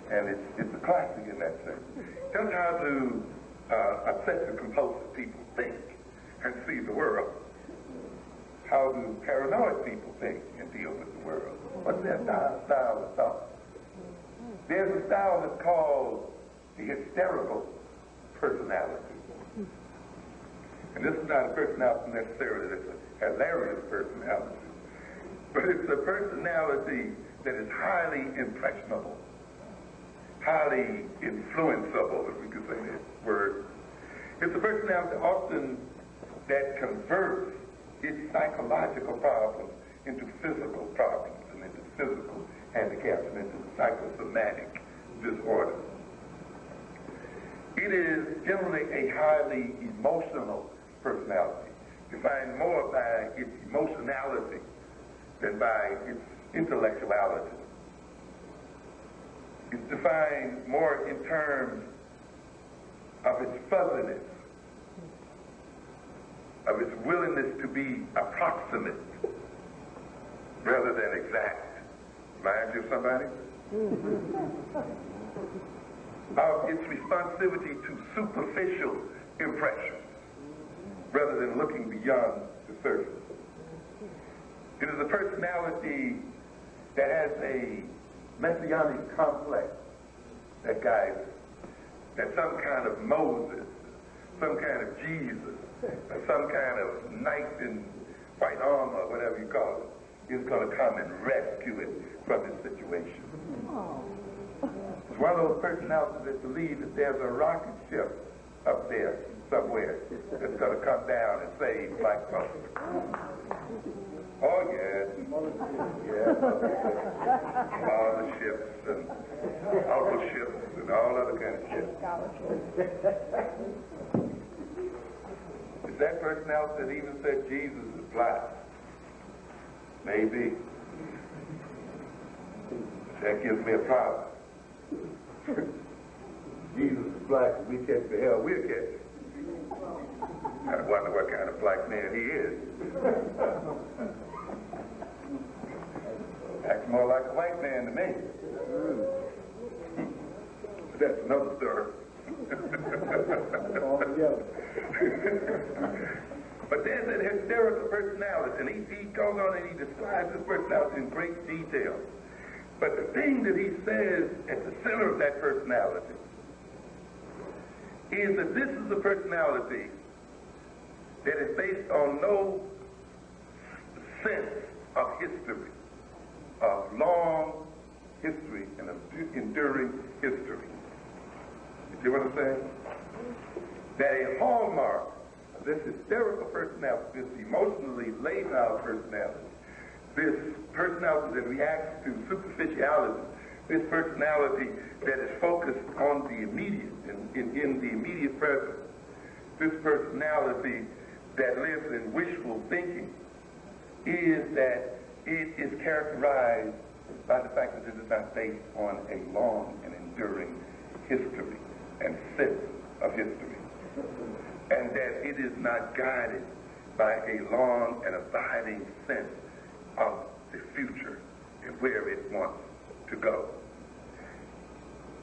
Speaker 1: and it's a classic in that sense. It tells how to obsessive compulsive people think and see the world. How do paranoid people think and deal with the world? What's their style of thought? There's a style that's called the hysterical personality. And this is not a personality necessarily that's a hilarious personality, but it's a personality that is highly impressionable, highly influenceable, if we could say that word. It's a personality often that converts its psychological problems into physical problems and into physical handicaps and into psychosomatic disorders. It is generally a highly emotional personality, defined more by its emotionality than by its intellectuality. It's defined more in terms of its fuzziness, of its willingness to be approximate rather than exact. Reminds you of somebody? Of its responsivity to superficial impressions rather than looking beyond the surface. It is a personality that has a messianic complex that guides it, that some kind of Moses, some kind of Jesus, or some kind of knight in white armor, whatever you call it, is going to come and rescue it from this situation. It's one of those personalities that believe that there's a rocket ship up there somewhere that's going to come down and save black folks. Oh, yes. Yeah. All the ships and auto ships and all other kind of ships. Is that personality that even said Jesus is black? Maybe. That gives me a problem. Jesus is black, and we catch the hell we'll catch. I wonder what kind of black man he is. Acts more like a white man to me. But that's another story. But there's that hysterical personality, and he goes on and he describes his personality in great detail. But the thing that he says at the center of that personality is that this is a personality that is based on no sense of history, of long history and of enduring history. You see what I'm saying? That a hallmark of this hysterical personality, this emotionally laid out personality, this personality that reacts to superficiality, this personality that is focused on the immediate, in the immediate present, this personality that lives in wishful thinking, is that it is characterized by the fact that it is not based on a long and enduring history and sense of history, and that it is not guided by a long and abiding sense of the future and where it wants to go.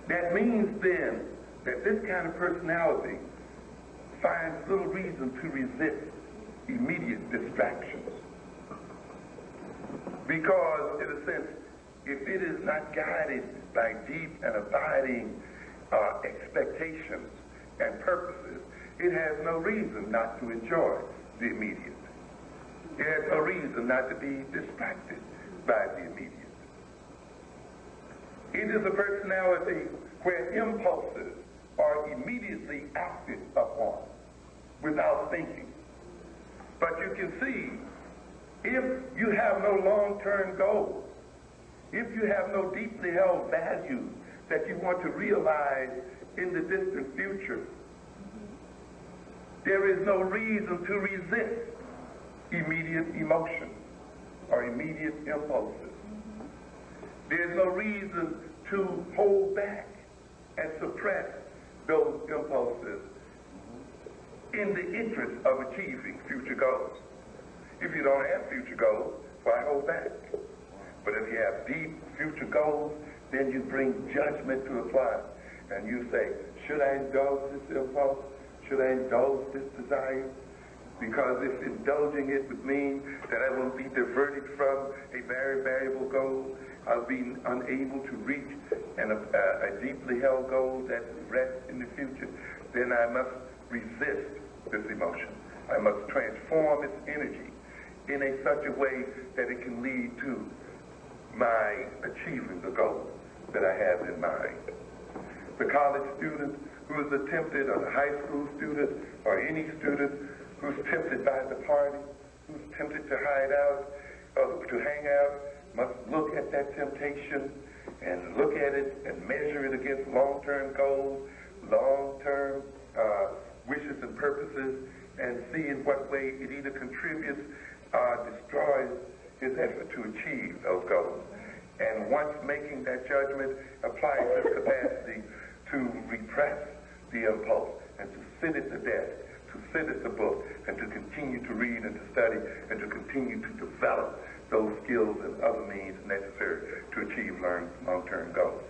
Speaker 1: That means then that this kind of personality finds little reason to resist immediate distractions. Because, in a sense, if it is not guided by deep and abiding expectations and purposes, it has no reason not to enjoy the immediate. It has no reason not to be distracted by the immediate. It is a personality where impulses are immediately acted upon without thinking. But you can see, if you have no long-term goals, if you have no deeply held values that you want to realize in the distant future, there is no reason to resist immediate emotion or immediate impulses. There's no reason to hold back and suppress those impulses in the interest of achieving future goals. If you don't have future goals, why hold back? But if you have deep future goals, then you bring judgment to apply. And you say, should I indulge this impulse? Should I indulge this desire? Because if indulging it would mean that I will be diverted from a very valuable goal, I'll be unable to reach a deeply held goal that rests in the future, then I must resist this emotion. I must transform its energy in such a way that it can lead to my achieving the goal that I have in mind. The college student who is tempted, or the high school student, or any student who's tempted by the party, who's tempted to hide out, or to hang out, must look at that temptation and look at it and measure it against long-term goals, long-term wishes and purposes, and see in what way it either contributes or destroys his effort to achieve those goals. And once making that judgment, applies his capacity to repress the impulse and to sit at the desk, to sit at the book, and to continue to read and to study, and to continue to develop those skills and other means necessary to achieve long-term goals.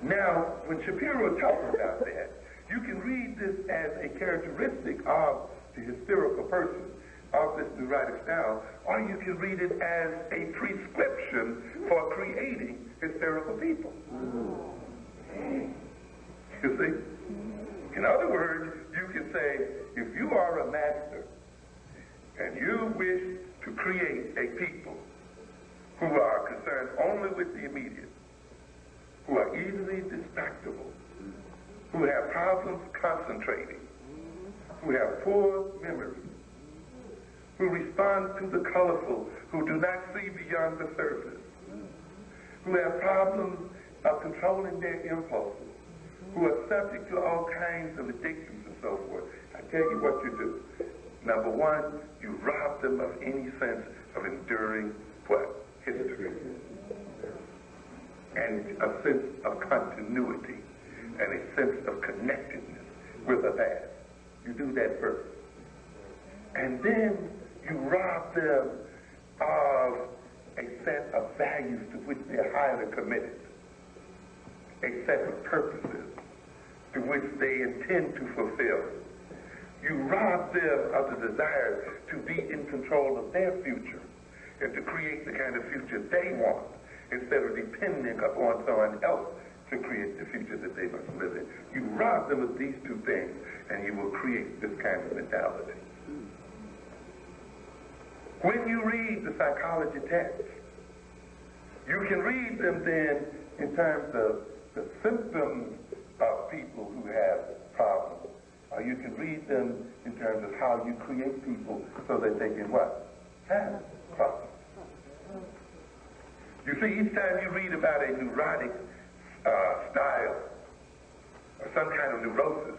Speaker 1: Now, when Shapiro talks about that, you can read this as a characteristic of the hysterical person, of this neurotic style, or you can read it as a prescription for creating hysterical people. You see? In other words, you can say, if you are a master and you wish to create a people who are concerned only with the immediate, who are easily distractible, who have problems concentrating, who have poor memory, who respond to the colorful, who do not see beyond the surface, who have problems of controlling their impulses, who are subject to all kinds of addictions and so forth. I tell you what you do. Number one, you rob them of any sense of enduring what? History. And a sense of continuity and a sense of connectedness with the past. You do that first. And then you rob them of a set of values to which they're highly committed, a set of purposes to which they intend to fulfill. You rob them of the desire to be in control of their future and to create the kind of future they want instead of depending upon someone else to create the future that they must live in. You rob them of these two things and you will create this kind of mentality. When you read the psychology texts, you can read them then in terms of the symptoms of people who have problems. Or you can read them in terms of how you create people so that they can what? Have problems. You see, each time you read about a neurotic style or some kind of neurosis,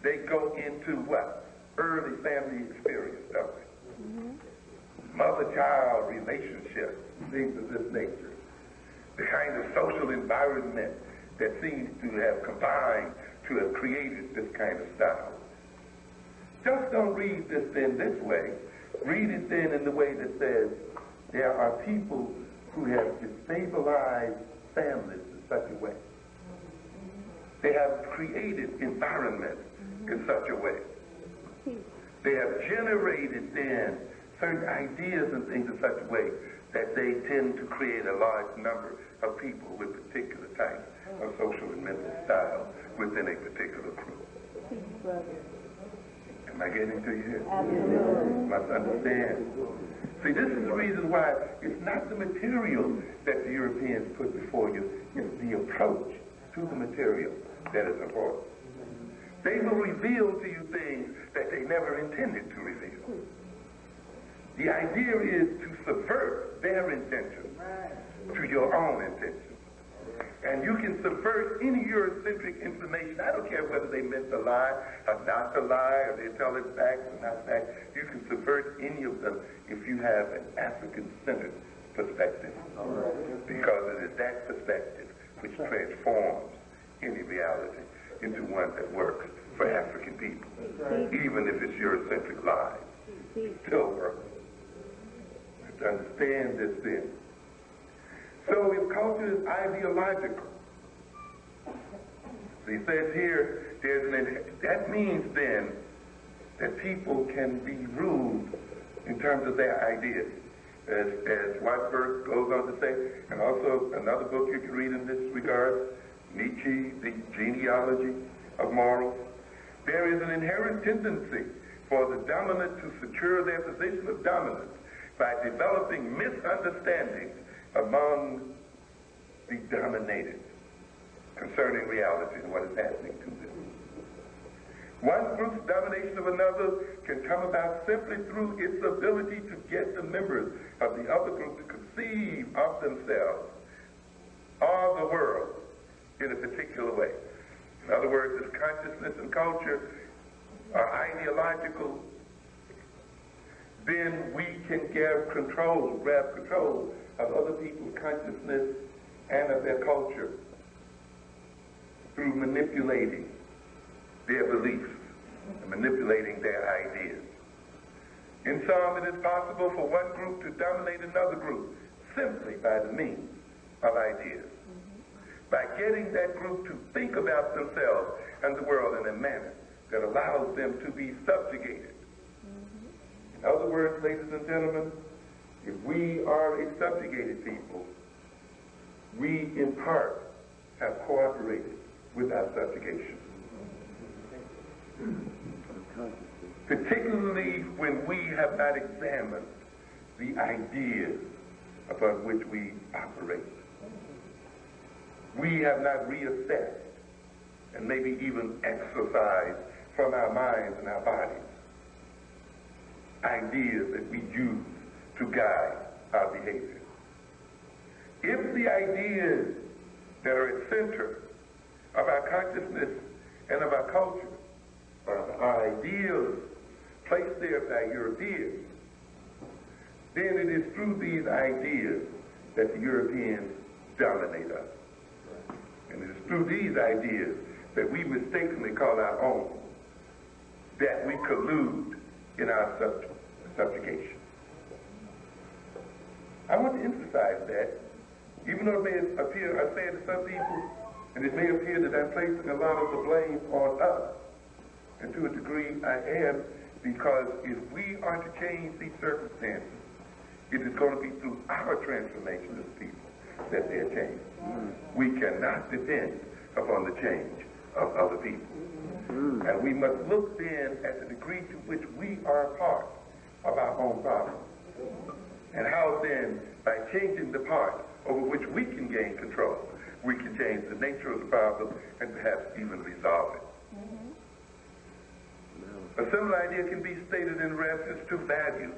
Speaker 1: they go into what? Early family experience, don't they? mother-child relationships, things of this nature, the kind of social environment that seems to have combined to have created this kind of style. Just don't read this then this way. Read it then in the way that says there are people who have destabilized families in such a way. They have created environments in such a way. They have generated then certain ideas and things in such a way that they tend to create a large number of people with particular types of social and mental style within a particular group. Am I getting to you here? You must understand. See, this is the reason why it's not the material that the Europeans put before you, it's the approach to the material that is important. They will reveal to you things that they never intended to reveal. The idea is to subvert their intentions to your own intentions. And you can subvert any Eurocentric information. I don't care whether they meant to lie or not to lie, or they tell it facts or not facts. You can subvert any of them if you have an African-centered perspective. Because it is that perspective which transforms any reality into one that works for African people. Even if it's Eurocentric lies, it still works. To understand this then. So if culture is ideological, so he says here, that means then that people can be ruled in terms of their ideas. As Wattsburg goes on to say, and also another book you can read in this regard, Nietzsche, The Genealogy of Morals, there is an inherent tendency for the dominant to secure their position of dominance by developing misunderstandings among the dominated concerning reality and what is happening to them. One group's domination of another can come about simply through its ability to get the members of the other group to conceive of themselves or the world in a particular way. In other words, if consciousness and culture are ideological, then we can grab control of other people's consciousness and of their culture through manipulating their beliefs and manipulating their ideas. In some, it is possible for one group to dominate another group simply by the means of ideas, by getting that group to think about themselves and the world in a manner that allows them to be subjugated. In other words, ladies and gentlemen, if we are a subjugated people, we in part have cooperated with our subjugation. Particularly when we have not examined the ideas upon which we operate. We have not reassessed and maybe even exorcised from our minds and our bodies ideas that we use to guide our behavior. If the ideas that are at center of our consciousness and of our culture are ideals placed there by Europeans, then it is through these ideas that the Europeans dominate us. And it is through these ideas that we mistakenly call our own, that we collude in our subjugation. I want to emphasize that, even though it may appear, I say to some people, and it may appear that I'm placing a lot of the blame on us, and to a degree I am, because if we are to change these circumstances, it is going to be through our transformation as people that they're changed. We cannot depend upon the change of other people. And we must look then at the degree to which we are a part of our own problem. And how then, by changing the part over which we can gain control, we can change the nature of the problem and perhaps even resolve it. A similar idea can be stated in reference to values.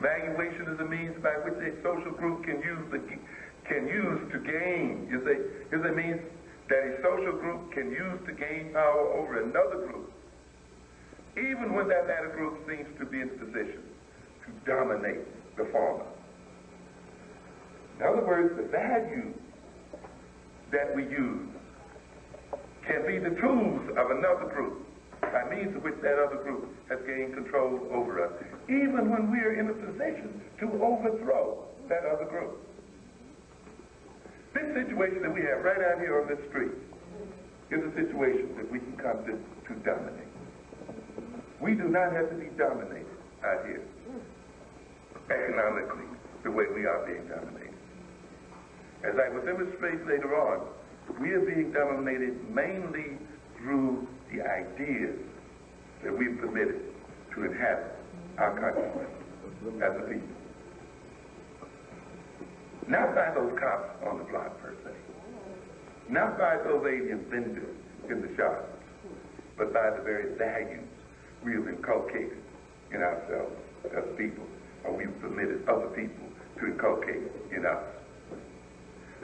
Speaker 1: Valuation is a means by which a social group can use to gain. Is a means that a social group can use to gain power over another group, even when that latter group seems to be in a position to dominate the former. In other words, the values that we use can be the tools of another group by means of which that other group has gained control over us, even when we're in a position to overthrow that other group. This situation that we have right out here on this street is a situation that we can come to dominate. We do not have to be dominated out here economically the way we are being dominated. As I will demonstrate later on, we are being dominated mainly through the ideas that we've permitted to inhabit our consciousness as a people. Not by those cops on the block, per se. Not by those alien vendors in the shops, but by the very values we have inculcated in ourselves as people, or we've permitted other people to inculcate in us.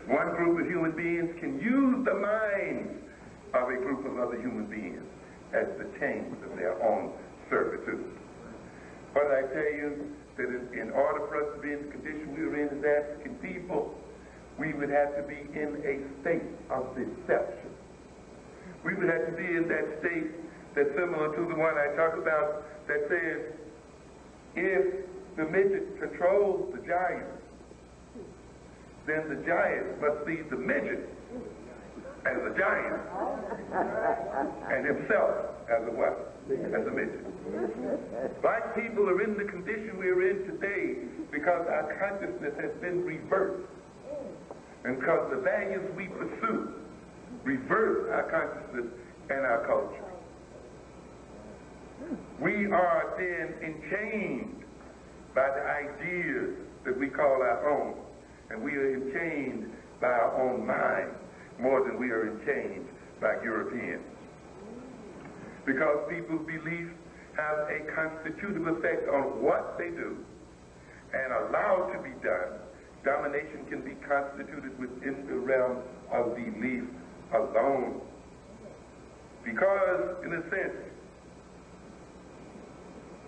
Speaker 1: One group of human beings can use the minds of a group of other human beings as the chains of their own servitude. But I tell you that in order for us to be in the condition we are in as African people, we would have to be in a state of deception. We would have to be in that state that's similar to the one I talked about that says, if the midget controls the giant, then the giant must see the midget as a giant and himself as a what? As a midget. Black people are in the condition we are in today because our consciousness has been reversed. And because the values we pursue reverse our consciousness and our culture. We are then enchained by the ideas that we call our own. And we are enchained by our own mind more than we are enchained by Europeans. Because people's beliefs have a constitutive effect on what they do and allowed to be done, domination can be constituted within the realm of belief alone. Because, in a sense,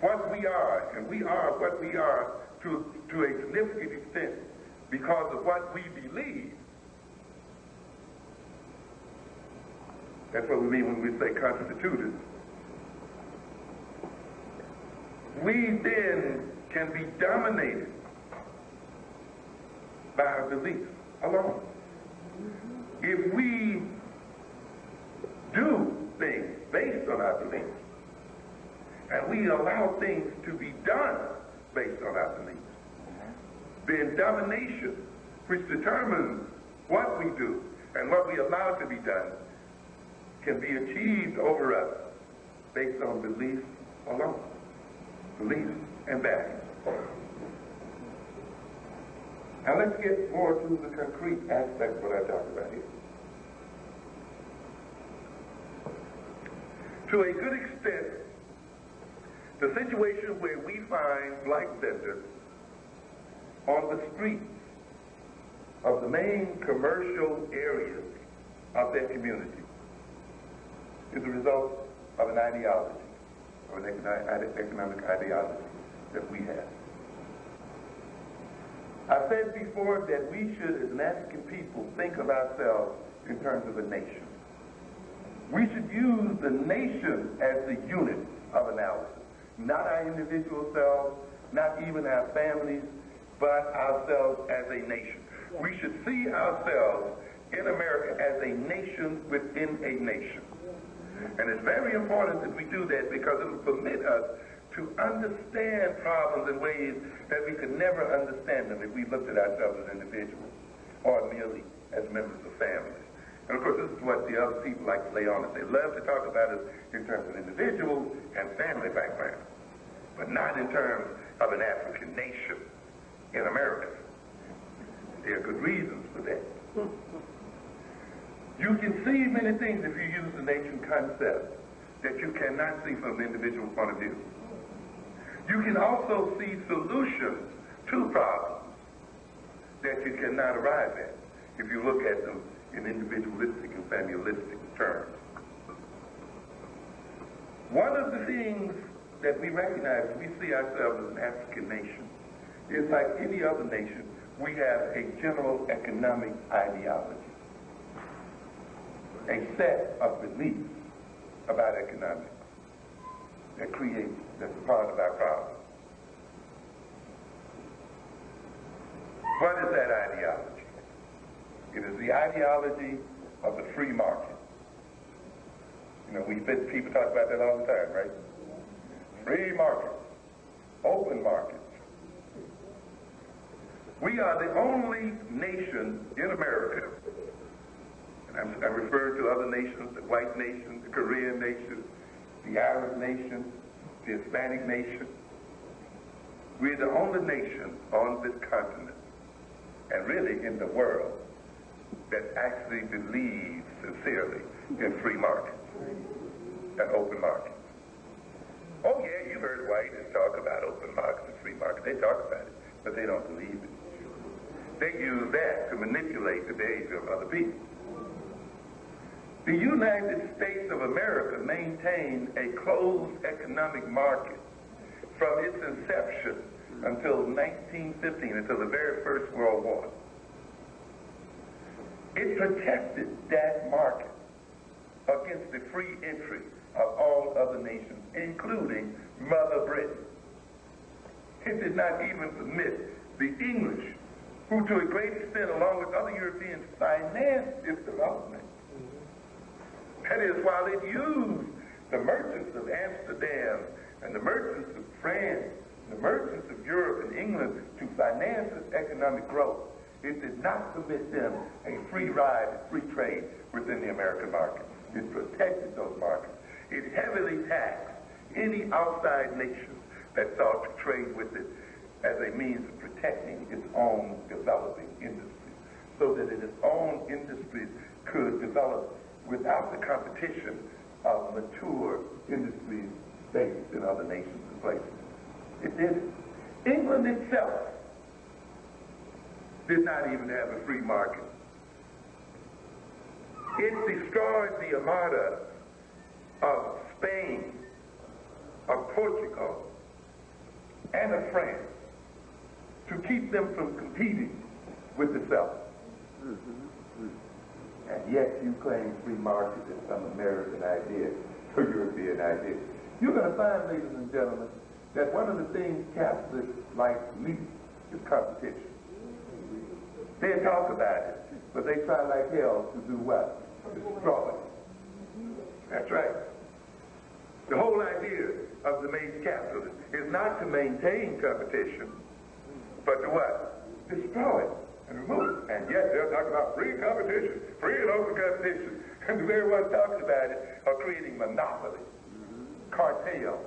Speaker 1: what we are, and we are what we are to a significant extent because of what we believe. That's what we mean when we say constituted. We then can be dominated by our beliefs alone. If we do things based on our beliefs, and we allow things to be done based on our beliefs, then domination, which determines what we do and what we allow to be done, can be achieved over us based on beliefs alone. Beliefs and values. Now let's get more to the concrete aspect of what I talked about here. To a good extent, the situation where we find black vendors on the streets of the main commercial areas of their community is a result of an ideology, or an economic ideology that we have. I said before that we should, as an African people, think of ourselves in terms of a nation. We should use the nation as the unit of analysis. Not our individual selves, not even our families, but ourselves as a nation. Yeah. We should see ourselves in America as a nation within a nation. Yeah. And it's very important that we do that because it will permit us to understand problems in ways that we could never understand them if we looked at ourselves as individuals or merely as members of families. And of course, this is what the other people like to lay on us. They love to talk about us in terms of individual and family background, but not in terms of an African nation in America. There are good reasons for that. You can see many things if you use the nation concept that you cannot see from the individual point of view. You can also see solutions to problems that you cannot arrive at if you look at them in individualistic and familialistic terms. One of the things that we recognize when we see ourselves as an African nation is like any other nation, we have a general economic ideology, a set of beliefs about economics that's a part of our problem. What is that ideology? It is the ideology of the free market. You know, people talk about that all the time, right? Free market, open market. We are the only nation in America, and I'm referring to other nations, the white nation, the Korean nation, the Arab nation, the Hispanic nation. We're the only nation on this continent, and really in the world, that actually believes sincerely in free markets and open markets. Oh yeah, you've heard whites talk about open markets and free markets. They talk about it, but they don't believe it. They use that to manipulate the behavior of other people. The United States of America maintained a closed economic market from its inception until 1915, until the very First World War. It protected that market against the free entry of all other nations, including Mother Britain. It did not even permit the English, who to a great extent, along with other Europeans, financed its development. That is, while it used the merchants of Amsterdam and the merchants of France, the merchants of Europe and England to finance its economic growth, it did not permit them a free ride, free trade within the American market. It protected those markets. It heavily taxed any outside nation that sought to trade with it as a means of protecting its own developing industries, so that its own industries could develop without the competition of mature industries based in other nations and places. It did it. England itself did not even have a free market. It destroyed the armada of Spain, of Portugal, and of France to keep them from competing with itself. And yet you claim free market is some American idea or European idea. You're going to find, ladies and gentlemen, that one of the things capitalists like least is competition. They talk about it, but they try like hell to do what? Destroy it. That's right. The whole idea of the major capitalist is not to maintain competition, but to what? Destroy it and remove it. And yet they're talking about free competition, free and open competition. And the very ones talking about it are creating monopoly, cartel,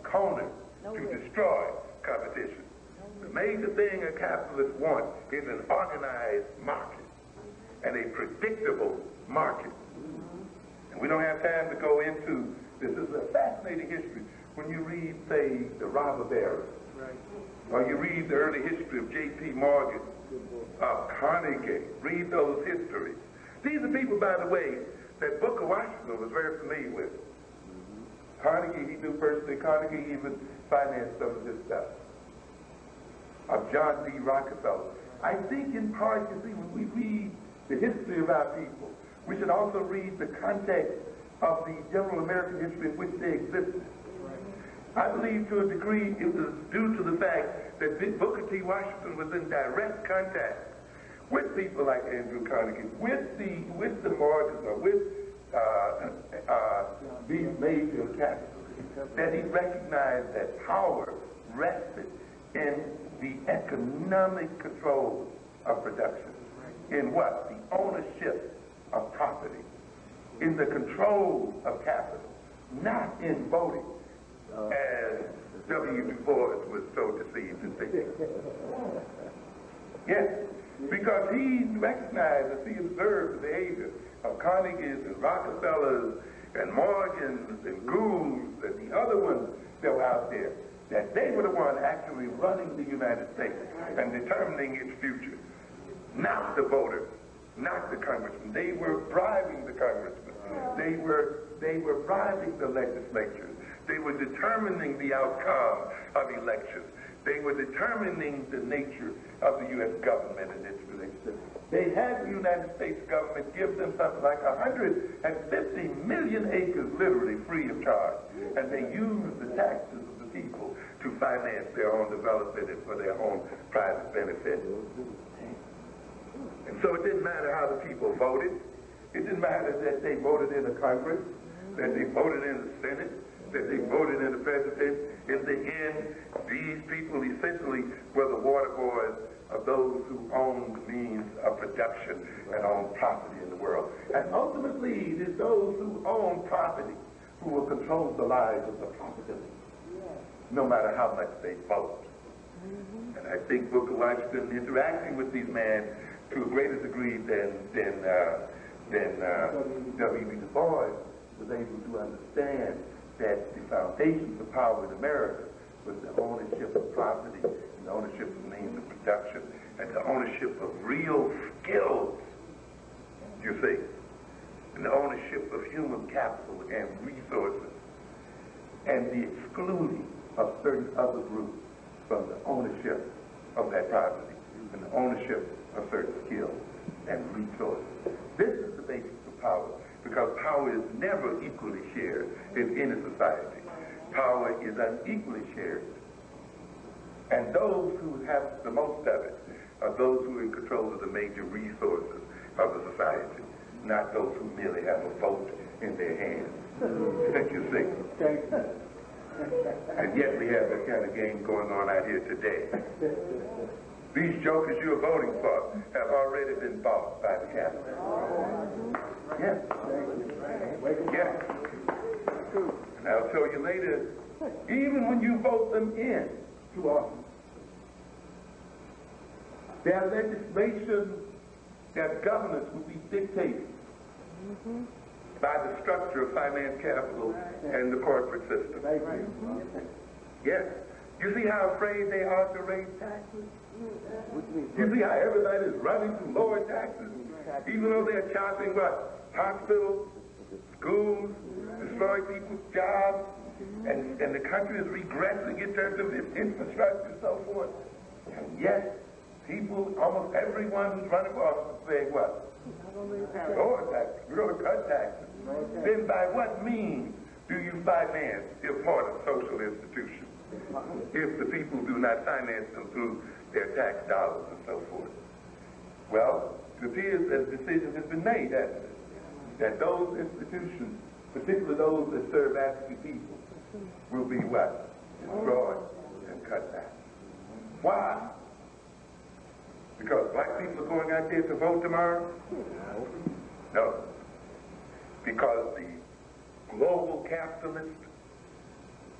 Speaker 1: corners to destroy competition. The major thing a capitalist wants is an organized market and a predictable market. And we don't have time to go into this. This is a fascinating history. When you read, say, the robber barons, or you read the early history of J.P. Morgan, of Carnegie, read those histories. These are people, by the way, that Booker Washington was very familiar with. Carnegie, he knew personally. Carnegie even financed some of his stuff. Of John D. Rockefeller. I think in part, you see, when we read the history of our people, we should also read the context of the general American history in which they existed. I believe to a degree it was due to the fact that Booker T. Washington was in direct contact with people like Andrew Carnegie, with the Morgans, or with these major capitalists, that he recognized that power rested in the economic control of production. In what? The ownership of property. In the control of capital. Not in voting, as W. Du Bois was so deceived in thinking. Yes, because he recognized, as he observed the behavior of Carnegie's and Rockefellers and Morgans and Goulds and the other ones that were out there, that they were the ones actually running the United States and determining its future. Not the voters, not the congressmen. They were bribing the congressmen. They were bribing the legislatures. They were determining the outcome of elections. They were determining the nature of the U.S. government and its relationship. They had the United States government give them something like 150 million acres literally free of charge. And they used the taxes of the people to finance their own development and for their own private benefit. And so it didn't matter how the people voted. It didn't matter that they voted in the Congress, that they voted in the Senate, that they voted in the president. In the end, these people essentially were the water boys of those who own the means of production and own property in the world. And ultimately, it is those who own property who will control the lives of the property, no matter how much they vote. And I think Booker Washington, interacting with these men to a greater degree than W.B. Du Bois, was able to understand that the foundations of power in America was the ownership of property, and the ownership of means of production, and the ownership of real skills, you see, and the ownership of human capital and resources, and the excluding of certain other groups from the ownership of that property, and the ownership of certain skills and resources. This is the basis of power, because power is never equally shared in any society. Power is unequally shared. And those who have the most of it are those who are in control of the major resources of the society, not those who merely have a vote in their hands. You see? And yet we have that kind of game going on out here today. These jokers you're voting for have already been bought by the capitalists. Yes. Yes. And I'll tell you later, even when you vote them in to office, their legislation, their governance will be dictated by the structure of finance capital and the corporate system. Yes. You see how afraid they are to raise taxes? You see how everybody is running to lower taxes, even though they're chopping what? Hospitals, schools, destroying people's jobs, and the country is regressing in terms of its infrastructure and so forth. And yet, people, almost everyone who's running for office is saying what? Lower taxes, we're going to cut taxes. Then by what means do you finance the important social institutions if the people do not finance them through their tax dollars and so forth? Well, it appears that a decision has been made, hasn't it? That those institutions, particularly those that serve African people, will be what? Destroyed and cut back. Why? Because black people are going out there to vote tomorrow? No. Because the global capitalists,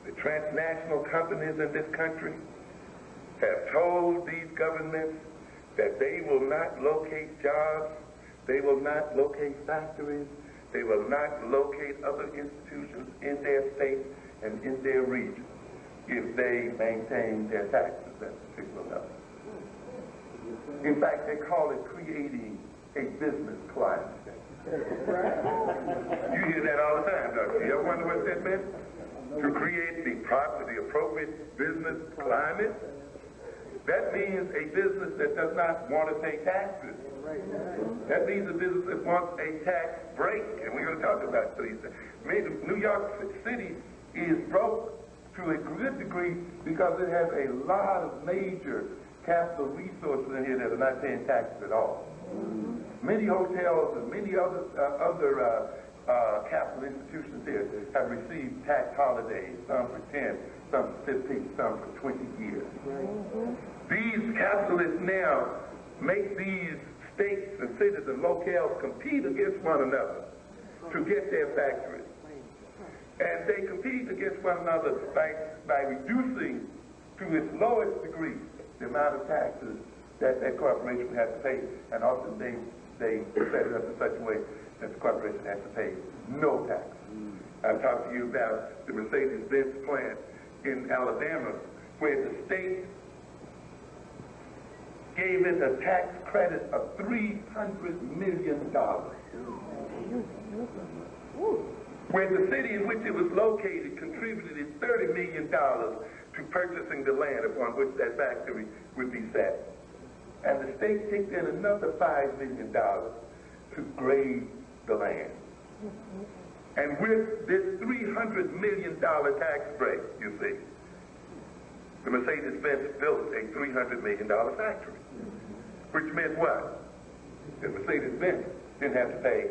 Speaker 1: the transnational companies in this country have told these governments that they will not locate jobs, they will not locate factories, they will not locate other institutions in their state and in their region if they maintain their taxes at a particular level. In fact, they call it creating a business climate. You hear that all the time, don't you? You ever wonder what that meant? To create the appropriate business climate? That means a business that does not want to pay taxes. That means a business that wants a tax break, and we're going to talk about these things. New York City is broke to a good degree because it has a lot of major capital resources in here that are not paying taxes at all. Many hotels and many other capital institutions here have received tax holidays, some for 10, some for 15, some for 20 years. These capitalists now make these states and cities and locales compete against one another to get their factories. And they compete against one another by reducing to its lowest degree the amount of taxes that that corporation has to pay. And often they set it up in such a way that the corporation has to pay no tax. I've talked to you about the Mercedes-Benz plant in Alabama, where the state gave it a tax credit of $300 million. Where the city in which it was located contributed $30 million to purchasing the land upon which that factory would be set. And the state kicked in another $5 million to grade the land. And with this $300 million tax break, you see, the Mercedes-Benz built a $300 million factory, which meant what? The Mercedes-Benz didn't have to pay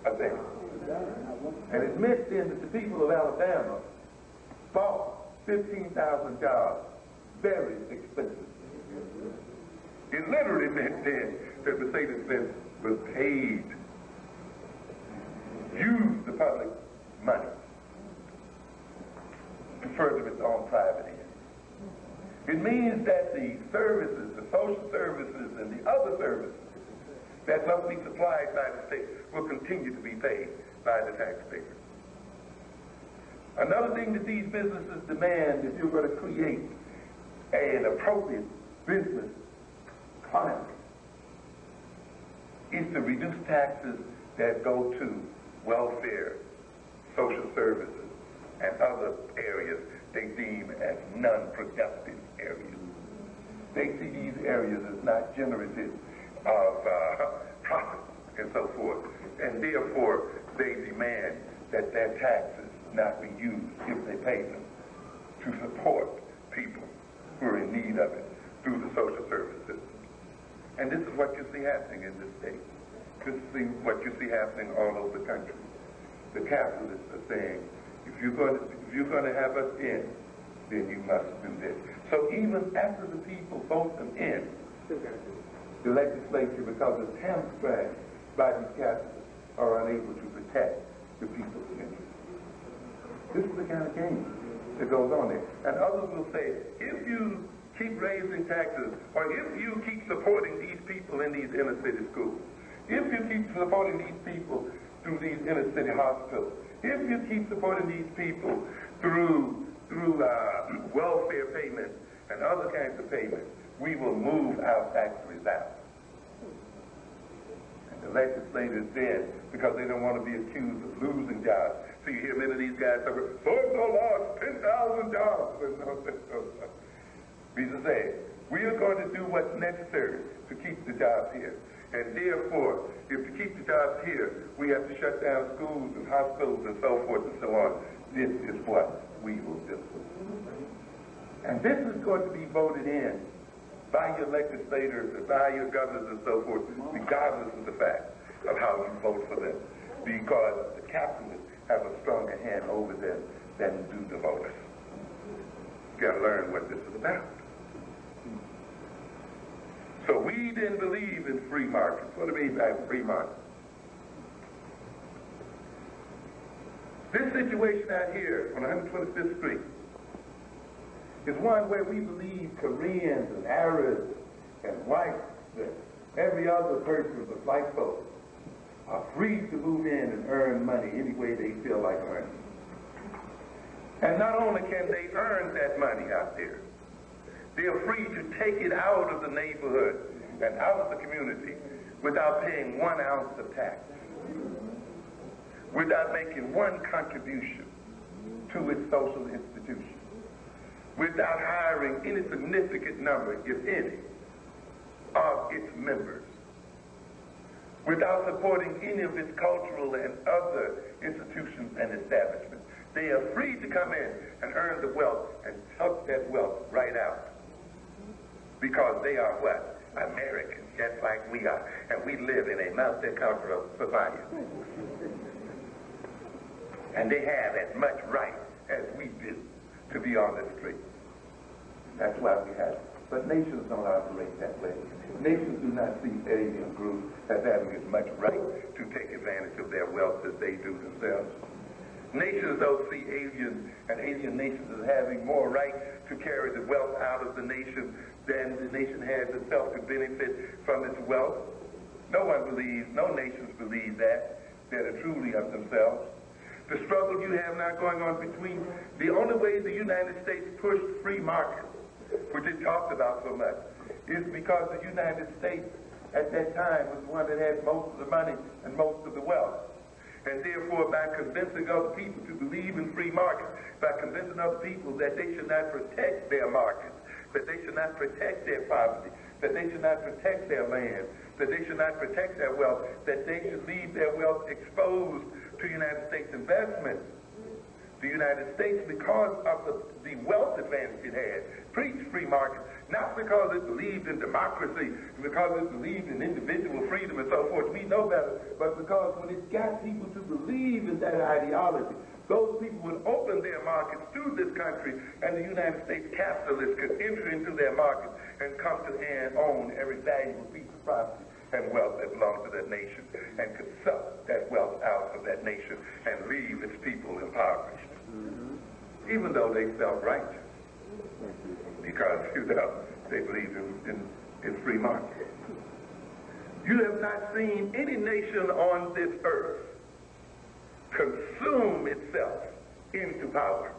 Speaker 1: a thing. And it meant then that the people of Alabama bought 15,000 jobs very expensive. It literally meant then that Mercedes-Benz was paid, used the public money to further its own private end. It means that the services, the social services and the other services that must be supplied by the state will continue to be paid by the taxpayer. Another thing that these businesses demand, if you're going to create an appropriate business climate, is to reduce taxes that go to welfare, social services, and other areas they deem as non-productive areas. They see these areas as not generative of profit and so forth, and therefore they demand that their taxes not be used, if they pay them, to support people who are in need of it through the social service system. And this is what you see happening in this state. This is what you see happening all over the country. The capitalists are saying, if you're going to have us in, then you must do this. So even after the people vote them in, the legislature, because it's hamstrung by these capitalists, are unable to protect the people's interests. This is the kind of game that goes on there. And others will say, if you keep raising taxes, or if you keep supporting these people in these inner city schools, if you keep supporting these people through these inner city hospitals, if you keep supporting these people through welfare payments and other kinds of payments, we will move our factories out. And the legislators did, because they don't want to be accused of losing jobs. So you hear many of these guys say, so lost 10,000 jobs. These are saying, we are going to do what's necessary to keep the jobs here. And therefore, if to keep the jobs here, we have to shut down schools and hospitals and so forth and so on. This is what we will do. And this is going to be voted in by your legislators, by your governors and so forth, regardless of the fact of how you vote for them. Because the capitalists have a stronger hand over them than do the voters. You got to learn what this is about. So we didn't believe in free markets. What do I mean by free markets? This situation out here on 125th Street is one where we believe Koreans and Arabs and whites and every other person but white folks are free to move in and earn money any way they feel like earning. And not only can they earn that money out there, they are free to take it out of the neighborhood and out of the community without paying 1 ounce of tax, without making one contribution to its social institution, without hiring any significant number, if any, of its members, without supporting any of its cultural and other institutions and establishments. They are free to come in and earn the wealth and tuck that wealth right out. Because they are what? Americans, just like we are. And we live in a multicultural society. And they have as much right as we do to be on the street. That's why we have it. But nations don't operate that way. Nations do not see alien groups as having as much right to take advantage of their wealth as they do themselves. Nations don't see alien nations as having more right to carry the wealth out of the nation than the nation has itself to benefit from its wealth. No nations believe that are truly of themselves. The struggle you have now going on between, the only way the United States pushed free markets, which it talked about so much, is because the United States at that time was the one that had most of the money and most of the wealth. And therefore therefore, by convincing other people to believe in free markets, by convincing other people that they should not protect their markets, that they should not protect their property, that they should not protect their land, that they should not protect their wealth, that they should leave their wealth exposed to United States investments. The United States, because of the wealth advantage it had, preached free markets, not because it believed in democracy, because it believed in individual freedom and so forth. We know better, but because when it got people to believe in that ideology, those people would open their markets to this country, and the United States capitalists could enter into their markets and come to and own every valuable piece of property and wealth that belongs to that nation, and could suck that wealth out of that nation and leave its people impoverished. Even though they felt righteous, because they believed in free market. You have not seen any nation on this earth consume itself into power,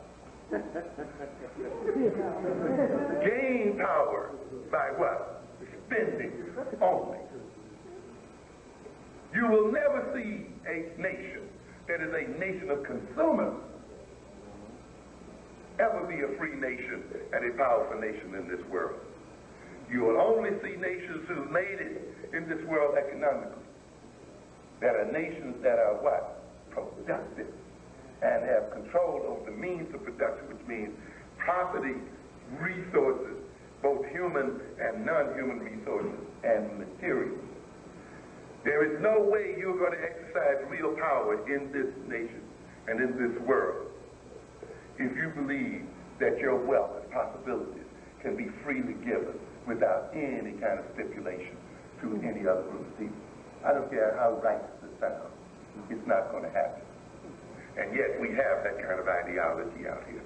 Speaker 1: gain power by what? Spending only. You will never see a nation that is a nation of consumers ever be a free nation and a powerful nation in this world. You will only see nations who made it in this world economically, that are nations that are what? Productive, and have control over the means of production, which means property, resources, both human and non-human resources, and materials. There is no way you're going to exercise real power in this nation and in this world if you believe that your wealth and possibilities can be freely given without any kind of stipulation to any other group of people. I don't care how righteous it sounds, it's not going to happen. And yet we have that kind of ideology out here.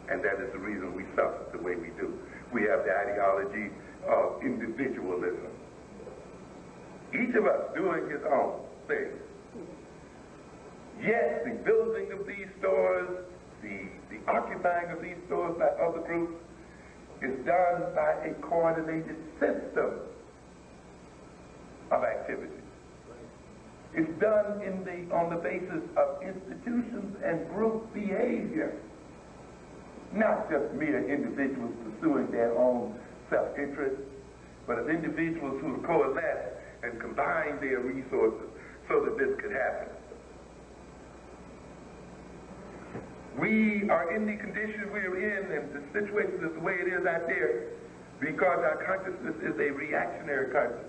Speaker 1: And that is the reason we suffer the way we do. We have the ideology of individualism. Each of us doing his own thing. Yes, the building of these stores, the occupying of these stores by other groups is done by a coordinated system of activity. It's done on the basis of institutions and group behavior, not just mere individuals pursuing their own self-interest, but of individuals who have coalesced and combined their resources so that this could happen. We are in the condition we are in, and the situation is the way it is out there, because our consciousness is a reactionary consciousness.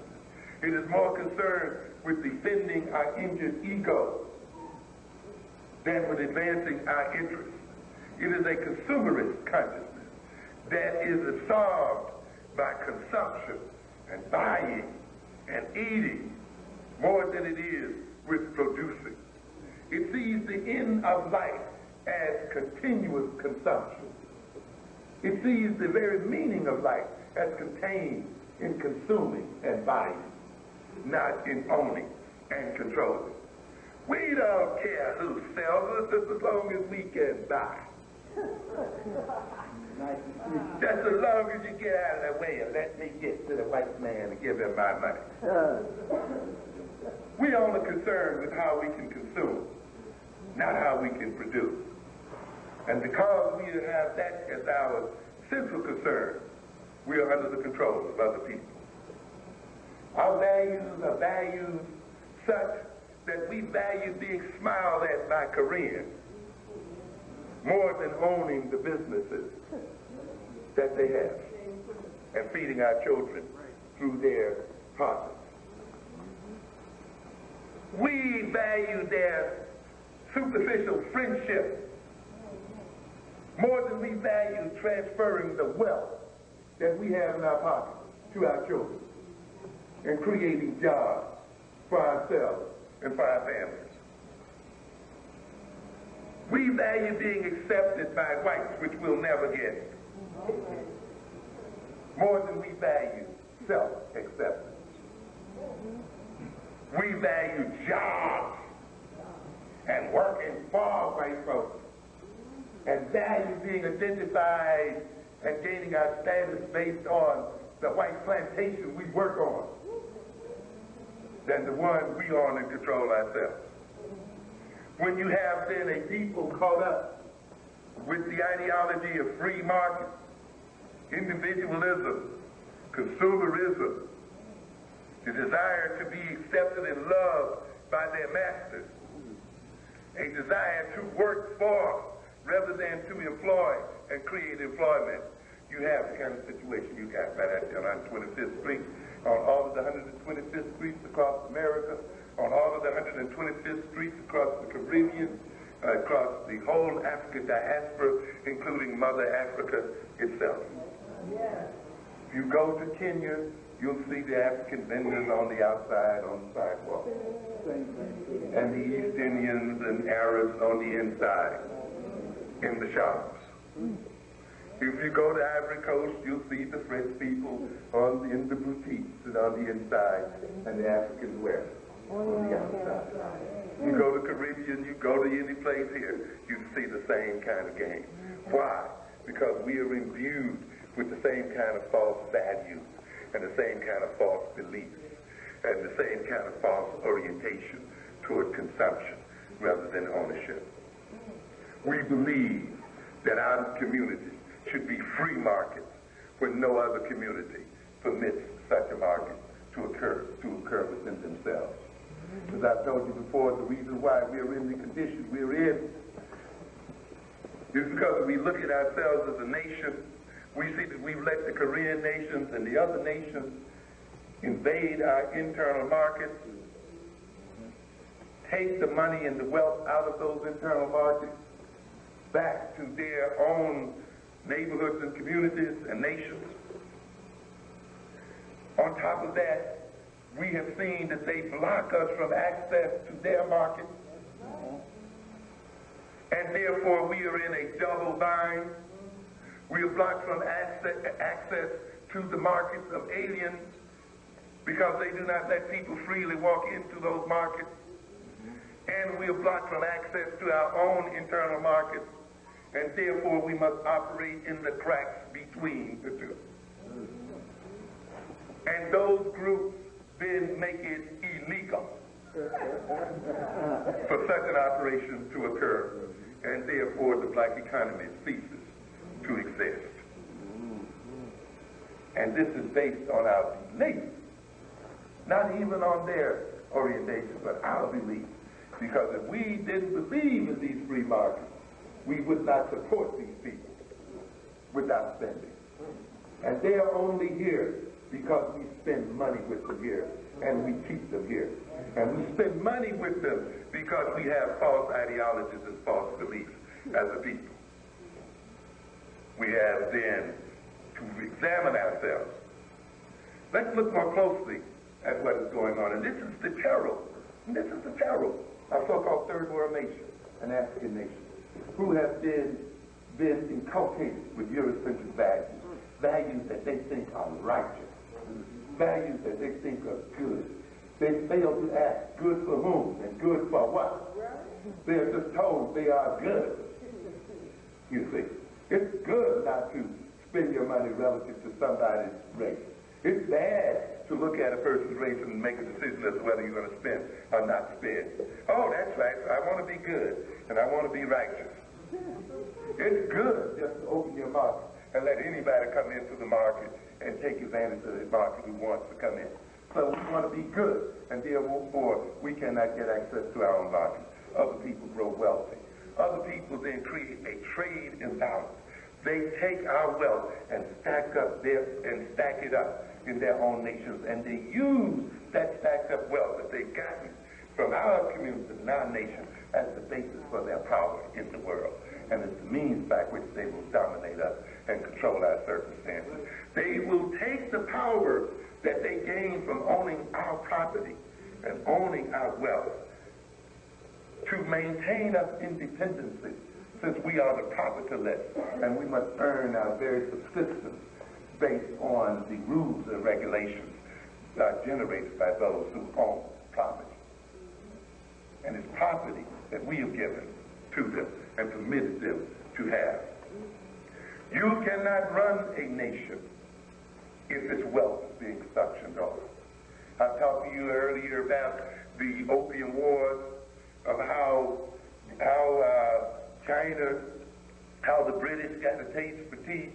Speaker 1: It is more concerned with defending our injured ego than with advancing our interests. It is a consumerist consciousness that is absorbed by consumption and buying and eating more than it is with producing. It sees the end of life as continuous consumption. It sees the very meaning of life as contained in consuming and buying, not in owning and controlling. We don't care who sells us just as long as we can buy. Just as long as you get out of the way and let me get to the white man and give him my money. We're only concerned with how we can consume, not how we can produce. And because we have that as our central concern, we are under the control of other people. Our values are values such that we value being smiled at by Koreans more than owning the businesses that they have and feeding our children through their profits. We value their superficial friendship more than we value transferring the wealth that we have in our pockets to our children and creating jobs for ourselves and for our families. We value being accepted by whites, which we'll never get, more than we value self-acceptance. We value jobs and working for white folks and value being identified and gaining our status based on the white plantation we work on than the one we own and control ourselves. When you have then a people caught up with the ideology of free market, individualism, consumerism, the desire to be accepted and loved by their masters, a desire to work for rather than to employ and create employment, you have the kind of situation you got right out there on 125th Street, on all of the 125th streets across America, on all of the 125th streets across the Caribbean, across the whole African diaspora, including Mother Africa itself. Yeah. If you go to Kenya, you'll see the African vendors on the outside, on the sidewalk, and the East Indians and Arabs on the inside, in the shops. If you go to Ivory Coast, you'll see the French people in the boutiques and on the inside, and the African West on the outside. You go to Caribbean, you go to any place here, you see the same kind of game. Why? Because we are imbued with the same kind of false values and the same kind of false beliefs and the same kind of false orientation toward consumption rather than ownership. We believe that our community should be free markets when no other community permits such a market to occur within themselves. As I've told you before, the reason why we're in the condition we're in is because we look at ourselves as a nation. We see that we've let the Korean nations and the other nations invade our internal markets, take the money and the wealth out of those internal markets back to their own neighborhoods and communities and nations. On top of that, we have seen that they block us from access to their markets, and therefore we are in a double bind. We are blocked from access to the markets of aliens because they do not let people freely walk into those markets, and we are blocked from access to our own internal markets, and therefore we must operate in the cracks between the two. And those groups then make it illegal for such an operation to occur, and therefore the black economy ceases to exist. And this is based on our belief, not even on their orientation, but our belief. Because if we didn't believe in these free markets, we would not support these people without spending. And they are only here because we spend money with them here, and we keep them here. And we spend money with them because we have false ideologies and false beliefs as a people. We have then to examine ourselves. Let's look more closely at what is going on. And this is the peril. And this is the peril of so-called third world nations and African nations who have been inculcated with Eurocentric values, values that they think are righteous, values that they think are good. They fail to ask good for whom and good for what. They're just told they are good. You see, it's good not to spend your money relative to somebody's race. It's bad to look at a person's race and make a decision as to whether you're going to spend or not spend. Oh, that's right. I want to be good and I want to be righteous. It's good just to open your mouth and let anybody come into the market and take advantage of the market who wants to come in. So we want to be good, and therefore we cannot get access to our own market. Other people grow wealthy. Other people then create a trade imbalance. They take our wealth and stack it up in their own nations, and they use that stacked up wealth that they've gotten from our community and our nation as the basis for their power in the world, and it's the means by which they will dominate us and control our circumstances. They will take the power that they gain from owning our property and owning our wealth to maintain us independency, since we are the propertyless, and we must earn our very subsistence based on the rules and regulations generated by those who own property. And it's property that we have given to them and permitted them to have. You cannot run a nation if its wealth is being suctioned off. I talked to you earlier about the opium wars, of how China, how the British got a taste for tea,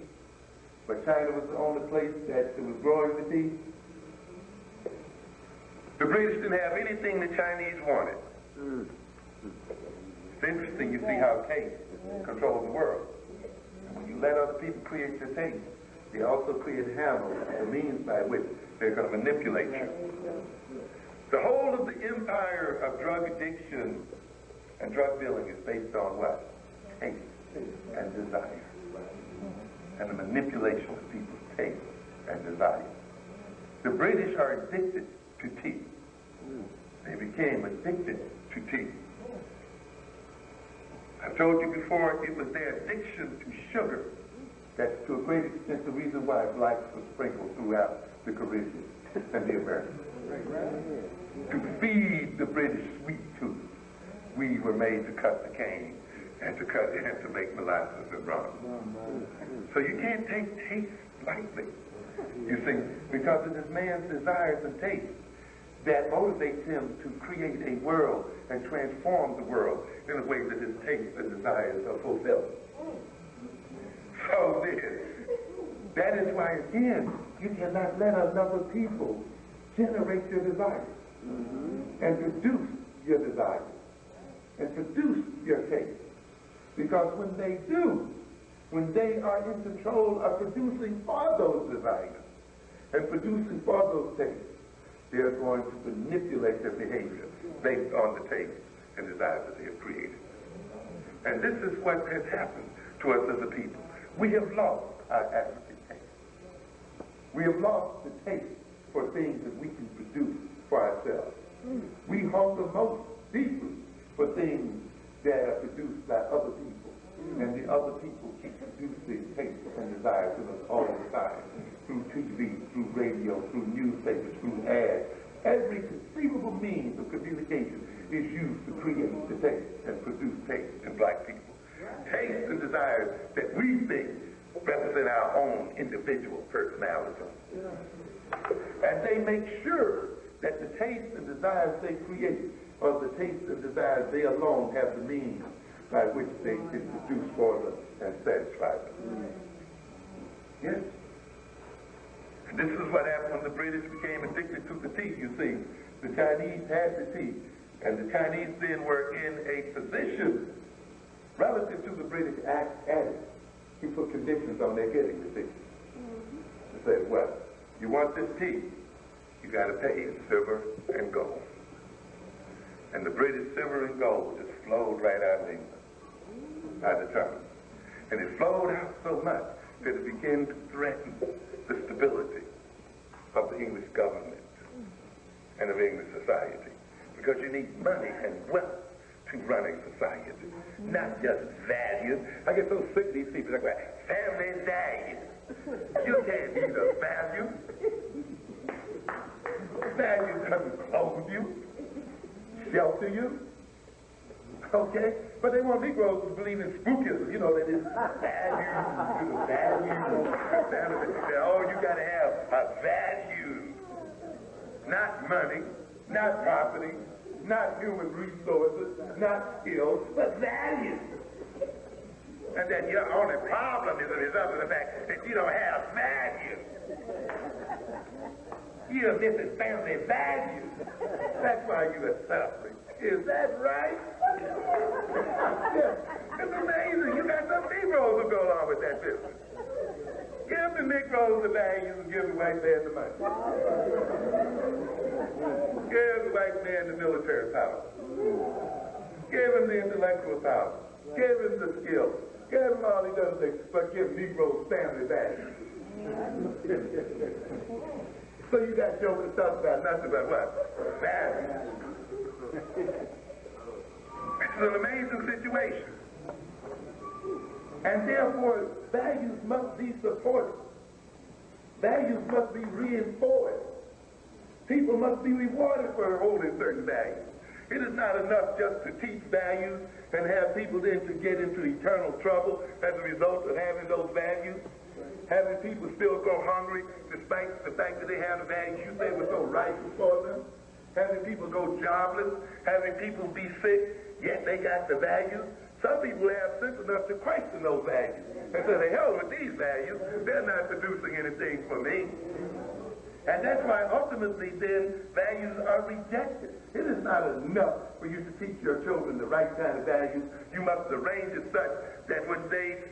Speaker 1: but China was the only place that was growing the tea. The British didn't have anything the Chinese wanted. It's interesting, you see how taste controls the world. And when you let other people create your taste, they also create handles, the means by which they're going to manipulate you. The whole of the empire of drug addiction and drug dealing is based on what? Taste and desire. And the manipulation of people's taste and desire. The British are addicted to tea. They became addicted to tea. I've told you before, it was their addiction to sugar that's to a great extent the reason why blacks were sprinkled throughout the Caribbean and the Americas. To feed the British sweet tooth, we were made to cut the cane and to make molasses and rum. So you can't take taste lightly, you see, because it is man's desires and tastes that motivates him to create a world and transform the world in a way that his tastes and desires are fulfilled. So that is why, again, you cannot let another people generate your desires and produce your desires and produce your taste. Because when they do, when they are in control of producing for those desires and producing for those tastes, they are going to manipulate their behavior based on the tastes and desires that they have created. And this is what has happened to us as a people. We have lost our African taste. We have lost the taste for things that we can produce for ourselves. We hunger most deeply for things that are produced by other people. And the other people keep producing tastes and desires in us all the time. Through TV, through radio, through newspapers, through ads. Every conceivable means of communication is used to create the taste and produce taste in black people. Tastes and desires that we think represent our own individual personality. And they make sure that the tastes and desires they create are the tastes and desires they alone have the means by which they can produce for them and satisfy them. Yes? And this is what happened when the British became addicted to the tea. You see, the Chinese had the tea, and the Chinese then were in a position relative to the British added to put conditions on their getting the tea. They said, well, you want this tea, you got to pay in silver and gold. And the British silver and gold just flowed right out of England by the ton. And it flowed out so much that it began to threaten the stability of the English government and of English society. Because you need money and wealth to run a society, not just value. I get so sick of these people like that. Family value. You can't need a value. Value doesn't clothe you, shelter you. Okay? But they want Negroes to believe in spookism, you know, that it's value. Oh, you got to have a value. Not money, not property, not human resources, not skills, but value. And then your only problem is a result of the fact that you don't have value. You're missing family value. That's why you are suffering. Is that right? Yeah. It's amazing. You got some Negroes who go along with that business. Give the Negroes the values and give the white man the money. Give the white man the military power. Give him the intellectual power. Give him the skills. Give him all these other things, but give Negroes family values. So you got jokers talking about nothing but what? Values. It's an amazing situation. And therefore, values must be supported. Values must be reinforced. People must be rewarded for holding certain values. It is not enough just to teach values and have people then to get into eternal trouble as a result of having those values. Having people still go hungry despite the fact that they have the values you say were so rightful for them. Having people go jobless. Having people be sick, yet they got the values. Some people have sense enough to question those values and say, the hell with these values, they're not producing anything for me. And that's why ultimately then values are rejected. It is not enough for you to teach your children the right kind of values. You must arrange it such that when they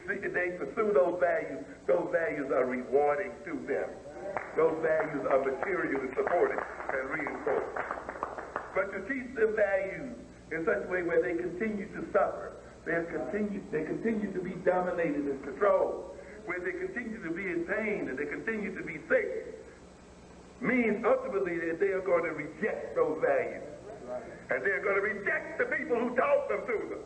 Speaker 1: pursue those values are rewarding to them. Those values are materially supported and reinforced. But to teach them values in such a way where they continue to suffer, they continue to be dominated and controlled, where they continue to be in pain and they continue to be sick, means ultimately that they are going to reject those values. And they're going to reject the people who taught them to them.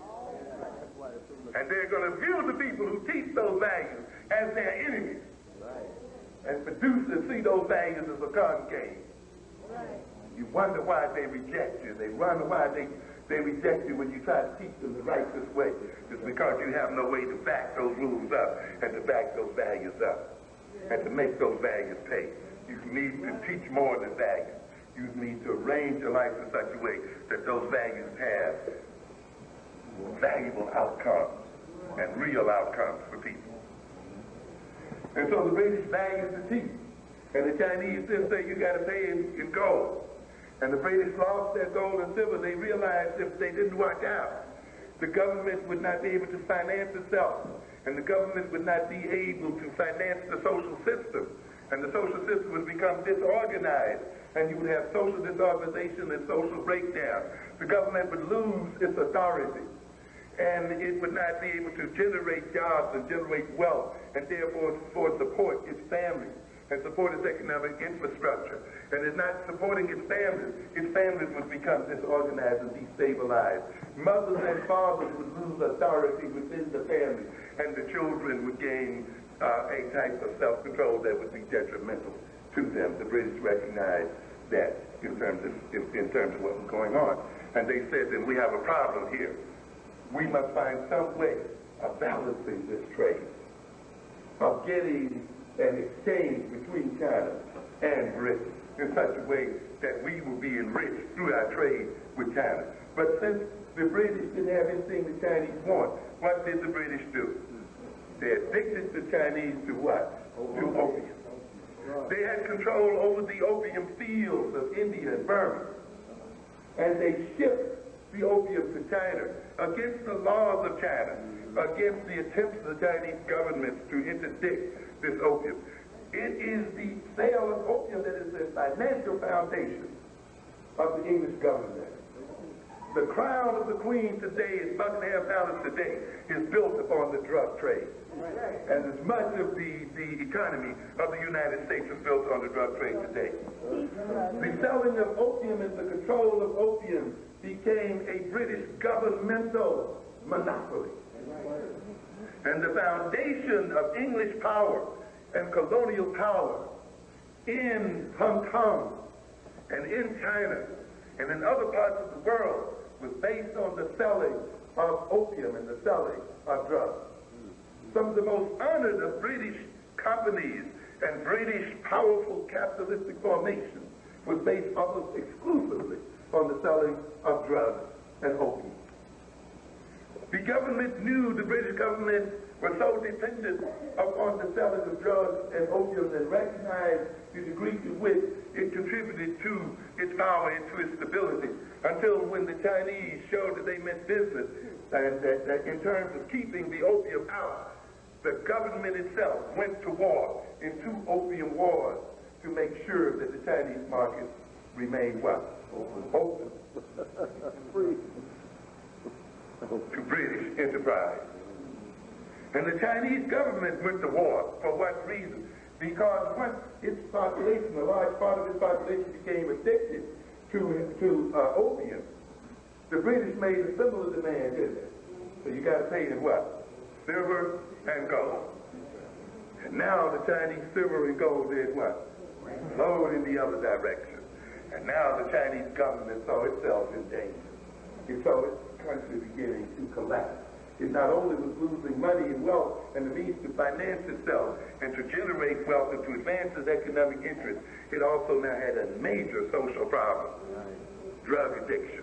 Speaker 1: And they're going to view the people who teach those values as their enemies. And produce and see those values as a cotton game. You wonder why they reject you. They wonder why they reject you when you try to teach them the righteous way. It's because you have no way to back those rules up and to back those values up and to make those values pay. You need to teach more than values. You need to arrange your life in such a way that those values have valuable outcomes and real outcomes for people. And so the British values the teach. And the Chinese then say you got to pay in gold. And the British lost their gold and silver. They realized if they didn't watch out, the government would not be able to finance itself. And the government would not be able to finance the social system. And the social system would become disorganized, and you would have social disorganization and social breakdown. The government would lose its authority, and it would not be able to generate jobs and generate wealth, and therefore support its families and support its economic infrastructure. And it's not supporting its families would become disorganized and destabilized. Mothers and fathers would lose authority within the family, and the children would gain a type of self-control that would be detrimental to them. The British recognized that in terms of what was going on. And they said that we have a problem here. We must find some way of balancing this trade, of getting an exchange between China and Britain in such a way that we will be enriched through our trade with China. But since the British didn't have anything the Chinese want, what did the British do? They addicted the Chinese to what? To opium. They had control over the opium fields of India and Burma. And they shipped the opium to China against the laws of China, against the attempts of the Chinese government to interdict this opium. It is the sale of opium that is the financial foundation of the English government. The crown of the Queen today, in Buckingham Palace today, is built upon the drug trade. And as much of the economy of the United States is built on the drug trade today. The selling of opium and the control of opium became a British governmental monopoly. And the foundation of English power and colonial power in Hong Kong and in China and in other parts of the world was based on the selling of opium and the selling of drugs. Some of the most honored of British companies and British powerful capitalistic formations was based almost exclusively on the selling of drugs and opium. The government knew, the British government was so dependent upon the selling of drugs and opium and recognized the degree to which it contributed to its power and to its stability, until when the Chinese showed that they meant business and that in terms of keeping the opium out, the government itself went to war in 2 opium wars to make sure that the Chinese market remained what? Open. Free. To British enterprise. And the Chinese government went to war. For what reason? Because once its population, a large part of its population became addicted to opium, the British made a similar demand, didn't they? So you got to pay in what? Silver and gold. And now the Chinese silver and gold did what? Flowed in the other direction. And now the Chinese government saw itself in danger. It saw its country beginning to collapse. It not only was losing money and wealth and the means to finance itself and to generate wealth and to advance its economic interests, it also now had a major social problem, drug addiction.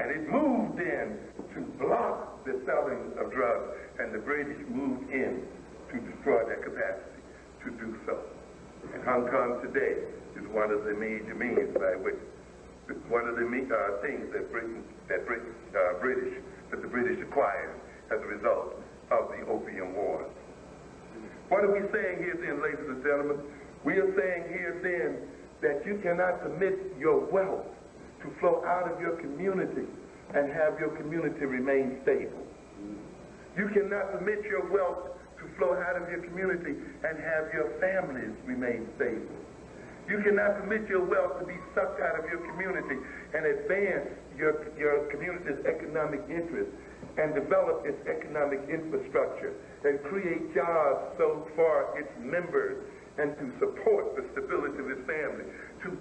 Speaker 1: And it moved in to block the selling of drugs, and the British moved in to destroy that capacity to do so. And Hong Kong today is one of the major means by which, one of the things that the British acquired as a result of the Opium Wars. What are we saying here then, ladies and gentlemen? We are saying here then that you cannot permit your wealth to flow out of your community and have your community remain stable. You cannot permit your wealth to flow out of your community and have your families remain stable. You cannot permit your wealth to be sucked out of your community and advance your community's economic interests and develop its economic infrastructure and create jobs so for its members and to support the stability of its family, to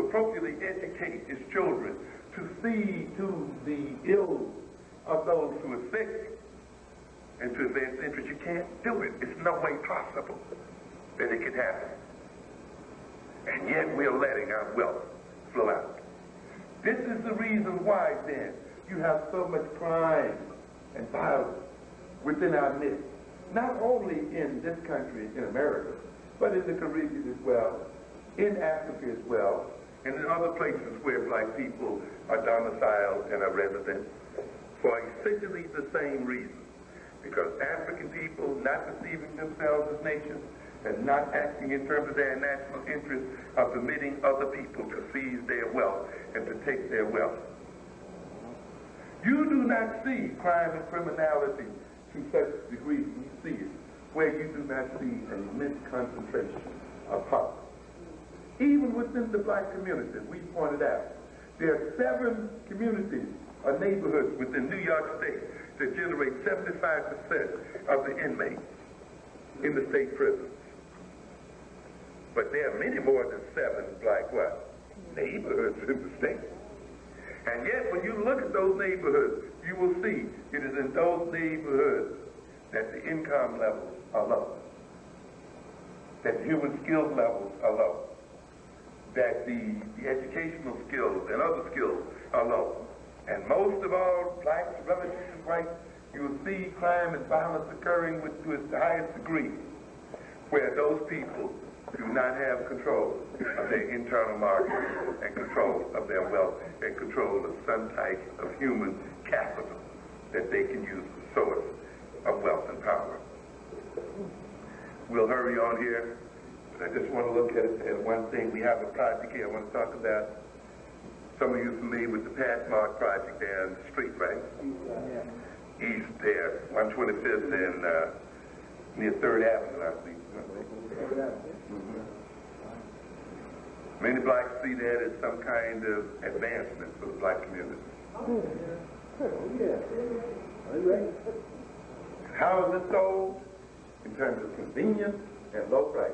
Speaker 1: appropriately educate its children, to see to the ills of those who are sick, and to advance interest. You can't do it. It's no way possible that it can happen. And yet we are letting our wealth flow out. This is the reason why, then, you have so much crime and violence within our midst, not only in this country, in America, but in the Caribbean as well, in Africa as well, and in other places where black people are domiciled and are resident, for essentially the same reason. Because African people not perceiving themselves as nations and not acting in terms of their national interests are permitting other people to seize their wealth and to take their wealth. You do not see crime and criminality to such a degree we see it, where you do not see an immense concentration of poverty. Even within the black community, we pointed out, there are 7 communities or neighborhoods within New York State that generate 75% of the inmates in the state prisons. But there are many more than 7 black neighborhoods in the state. And yet, when you look at those neighborhoods, you will see it is in those neighborhoods that the income levels are low, that the human skills levels are low, that the educational skills and other skills are low. And most of all, blacks relative to whites, you will see crime and violence occurring to its highest degree, where those people do not have control of their internal market and control of their wealth and control of some type of human capital that they can use as a source of wealth and power. We'll hurry on here, but I just want to look at one thing. We have a project here I want to talk about. Some of you are familiar with the Pathmark project there on the street, right? East there, 125th and near 3rd Avenue, I believe. Many blacks see that as some kind of advancement for the black community. How is it sold? In terms of convenience and low price.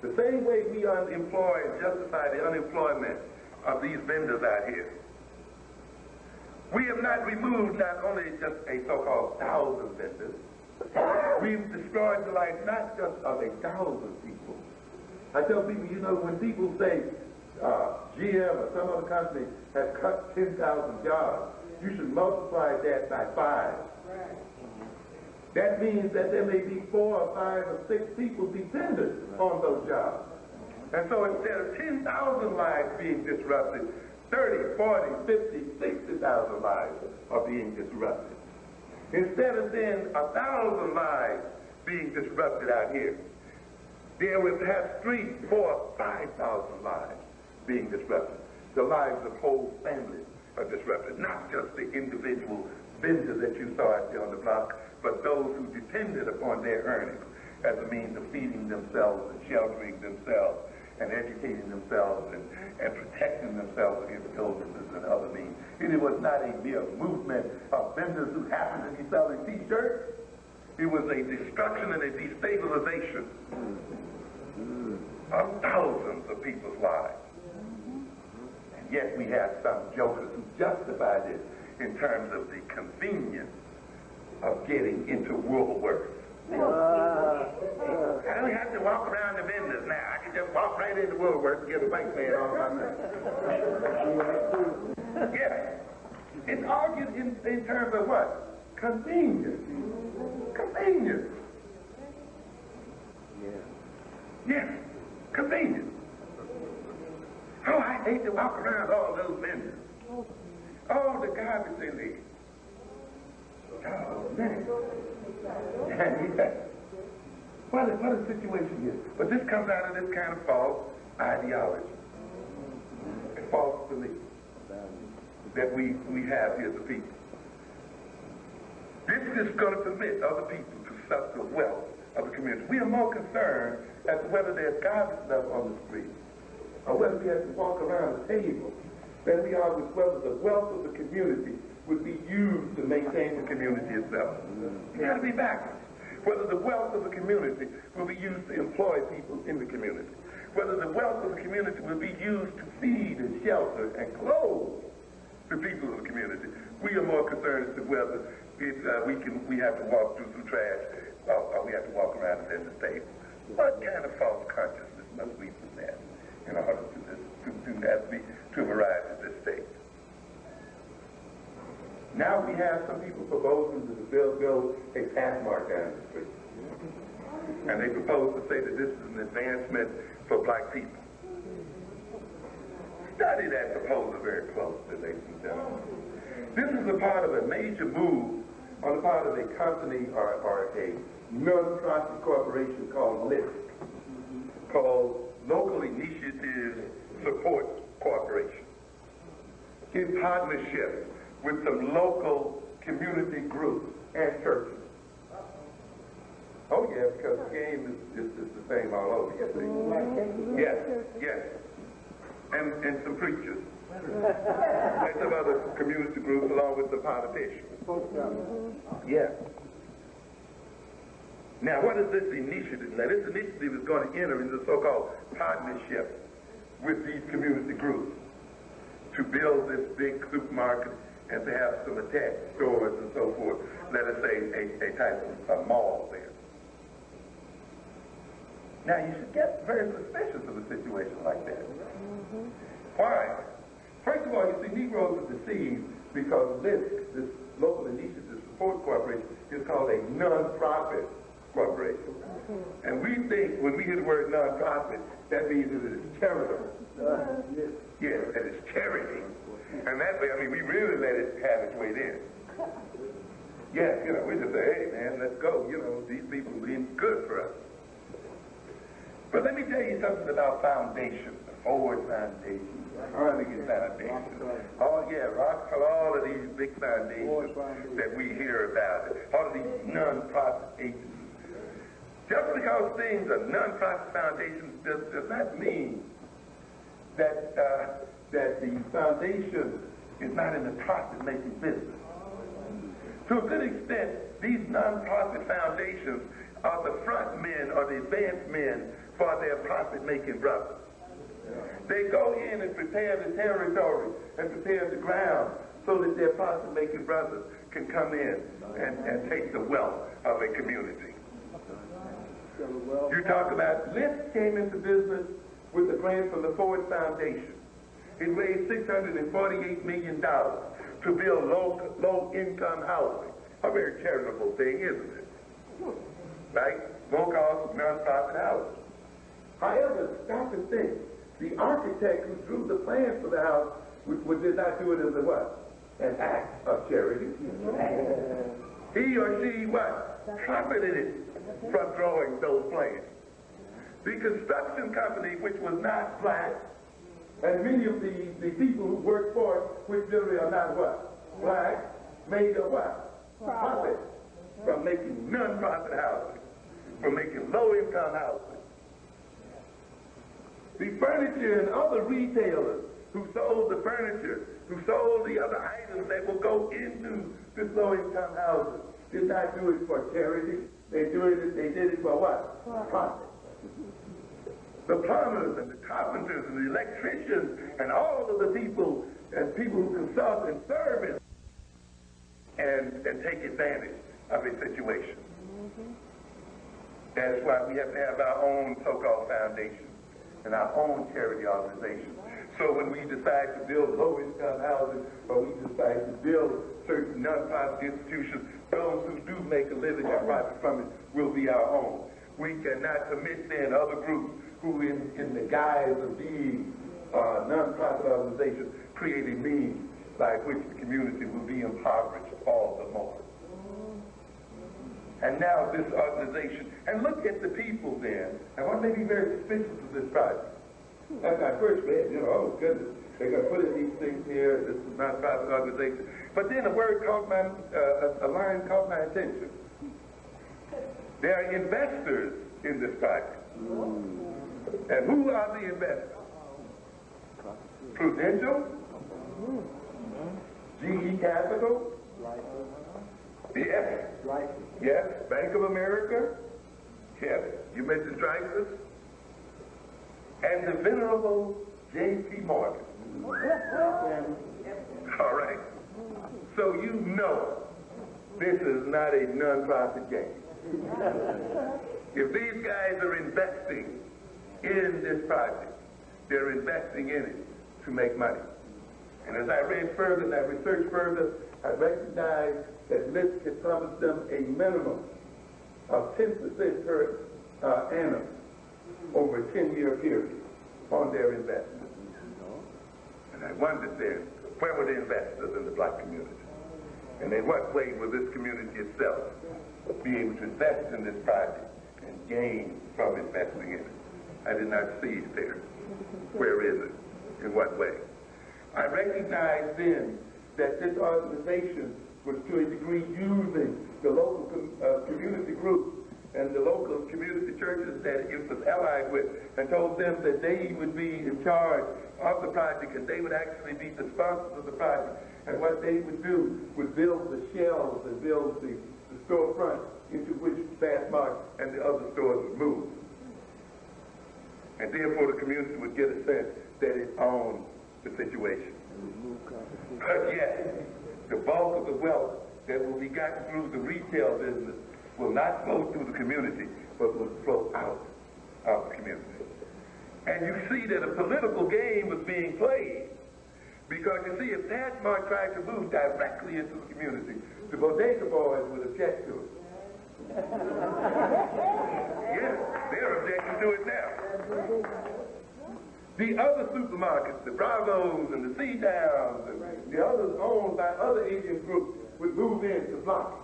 Speaker 1: The same way we unemploy and justify the unemployment of these vendors out here. We have not removed not only just a so-called 1,000 vendors, we've destroyed the life not just of 1,000 people. I tell people, you know, when people say GM or some other company has cut 10,000 jobs, you should multiply that by 5. Right. That means that there may be 4 or 5 or 6 people dependent on those jobs. And so instead of 10,000 lives being disrupted, 30, 40, 50, 60,000 lives are being disrupted. Instead of then 1,000 lives being disrupted out here, there will perhaps 3, 4, 5,000 lives being disrupted. The lives of whole families are disrupted, not just the individual vendor that you saw out there on the block, but those who depended upon their earnings as a means of feeding themselves and sheltering themselves and educating themselves and protecting themselves against illnesses and other means. It was not a mere movement of vendors who happened to be selling T-shirts. It was a destruction and a destabilization of thousands of people's lives. And yet we have some jokers who justify this in terms of the convenience of getting into Woolworths I don't have to walk around the vendors now. I can just walk right into Woolworth and get a bank man all my money. Yeah. It's argued in terms of what? Convenience. Convenience. Yes, convenience. Oh, I hate to walk around all those vendors. Oh, the garbage in there. Oh, man. Yeah. What a situation is. But this comes out of this kind of false ideology. A false belief that we have here as a people. This is going to permit other people to suck the wealth of the community. We are more concerned as to whether there's garbage left on the street or whether we have to walk around the table than we are with whether the wealth of the community would be used to maintain the community itself. It's got to be backwards. Whether the wealth of the community will be used to employ people in the community. Whether the wealth of the community will be used to feed and shelter and clothe the people of the community. We are more concerned as to whether we have to walk through some trash or we have to walk around and in the table. What kind of false consciousness must we possess in order to arrive at this state? Now we have some people proposing to build a path mark down the street. And they propose to say that this is an advancement for black people. Study that proposal very closely, ladies and gentlemen. This is a part of a major move on the part of a company or a non-profit corporation called LISC, called Local Initiative Support Corporation, in partnership with some local community groups and churches. Oh yeah, because the game is the same all over, you see. Yes, yes. And some preachers. And some other community groups along with the politicians. Yeah. Now what is this initiative? Now this initiative is going to enter into the so-called partnership with these community groups to build this big supermarket and to have some attached stores and so forth. Let us say a type of mall there. Now you should get very suspicious of a situation like that. Why? First of all, you see, Negroes are deceived because this Local Initiative Support Corporation is called a non-profit corporation. And we think when we hear the word non-profit, that means that it is charitable. Yes, that it's charity. And that way, I mean, we really let it have its way there. Yes, you know, we just say, hey, man, let's go. You know, these people are being good for us. But let me tell you something about foundations, the Ford Foundation, the Carnegie Foundation. Oh, yeah, Rockefeller, all of these big foundations that we hear about, all of these non-profit agencies. Just because things are non-profit foundations does not mean that the foundation is not in the profit-making business. To a good extent, these non-profit foundations are the front men or the advanced men for their profit-making brothers. They go in and prepare the territory and prepare the ground so that their profit-making brothers can come in and take the wealth of a community. You talk about, Lyft came into business with a grant from the Ford Foundation. It raised $648 million to build low-income housing. A very charitable thing, isn't it? Right? Low-cost, non-profit housing. However, stop and think. The architect who drew the plans for the house did not do it as a what? An act of charity. He or she what? Profited it from drawing those plans. The construction company, which was not black, and many of the people who work for it, which generally are not what? Black, made a what? Profit from making non-profit housing, from making low-income housing. The furniture and other retailers who sold the furniture, who sold the other items that will go into this low-income housing, did not do it for charity. They did it for what? Profit. The plumbers and the carpenters and the electricians and all of the people and people who consult and service and take advantage of a situation. That is why we have to have our own so-called foundation and our own charity organization. So when we decide to build low-income housing, or we decide to build certain non-profit institutions, those who do make a living and profit from it will be our own. We cannot permit then other groups who, in the guise of being non-profit organizations, create a means by which the community will be impoverished all the more. And now this organization, and look at the people then, and one may be very suspicious of this project. That's my first read, oh goodness, they're going to put in these things here, this is not a private organization. But then a line caught my attention. There are investors in this project. And who are the investors? Prudential, GE Capital, yes, Bank of America, yes, you mentioned Dreyfus, and the venerable J.P. Morgan. All right. So you know this is not a non-profit game. If these guys are investing in this project, they're investing in it to make money. And as I read further and I researched further, I recognized that List had promised them a minimum of 10% per annum over a 10-year period on their investment. And I wondered then, where were the investors in the black community? And in what way will this community itself be able to invest in this project and gain from investing in it? I did not see it there. Where is it? In what way? I recognized then that this organization was to a degree using the local community groups and the local community churches that it was allied with, and told them that they would be in charge of the project and they would actually be the sponsors of the project. And what they would do would build the shelves and build the storefront into which Fastmark and the other stores would move. And therefore the community would get a sense that it owned the situation. But yet, the bulk of the wealth that will be gotten through the retail business will not flow through the community, but will flow out of the community. And you see that a political game was being played, because you see, if Fastmark tried to move directly into the community, the bodega boys would object to it. Yes, they're objecting to it now. The other supermarkets, the Bravos and the C-Downs and the others owned by other Asian groups would move in to block it.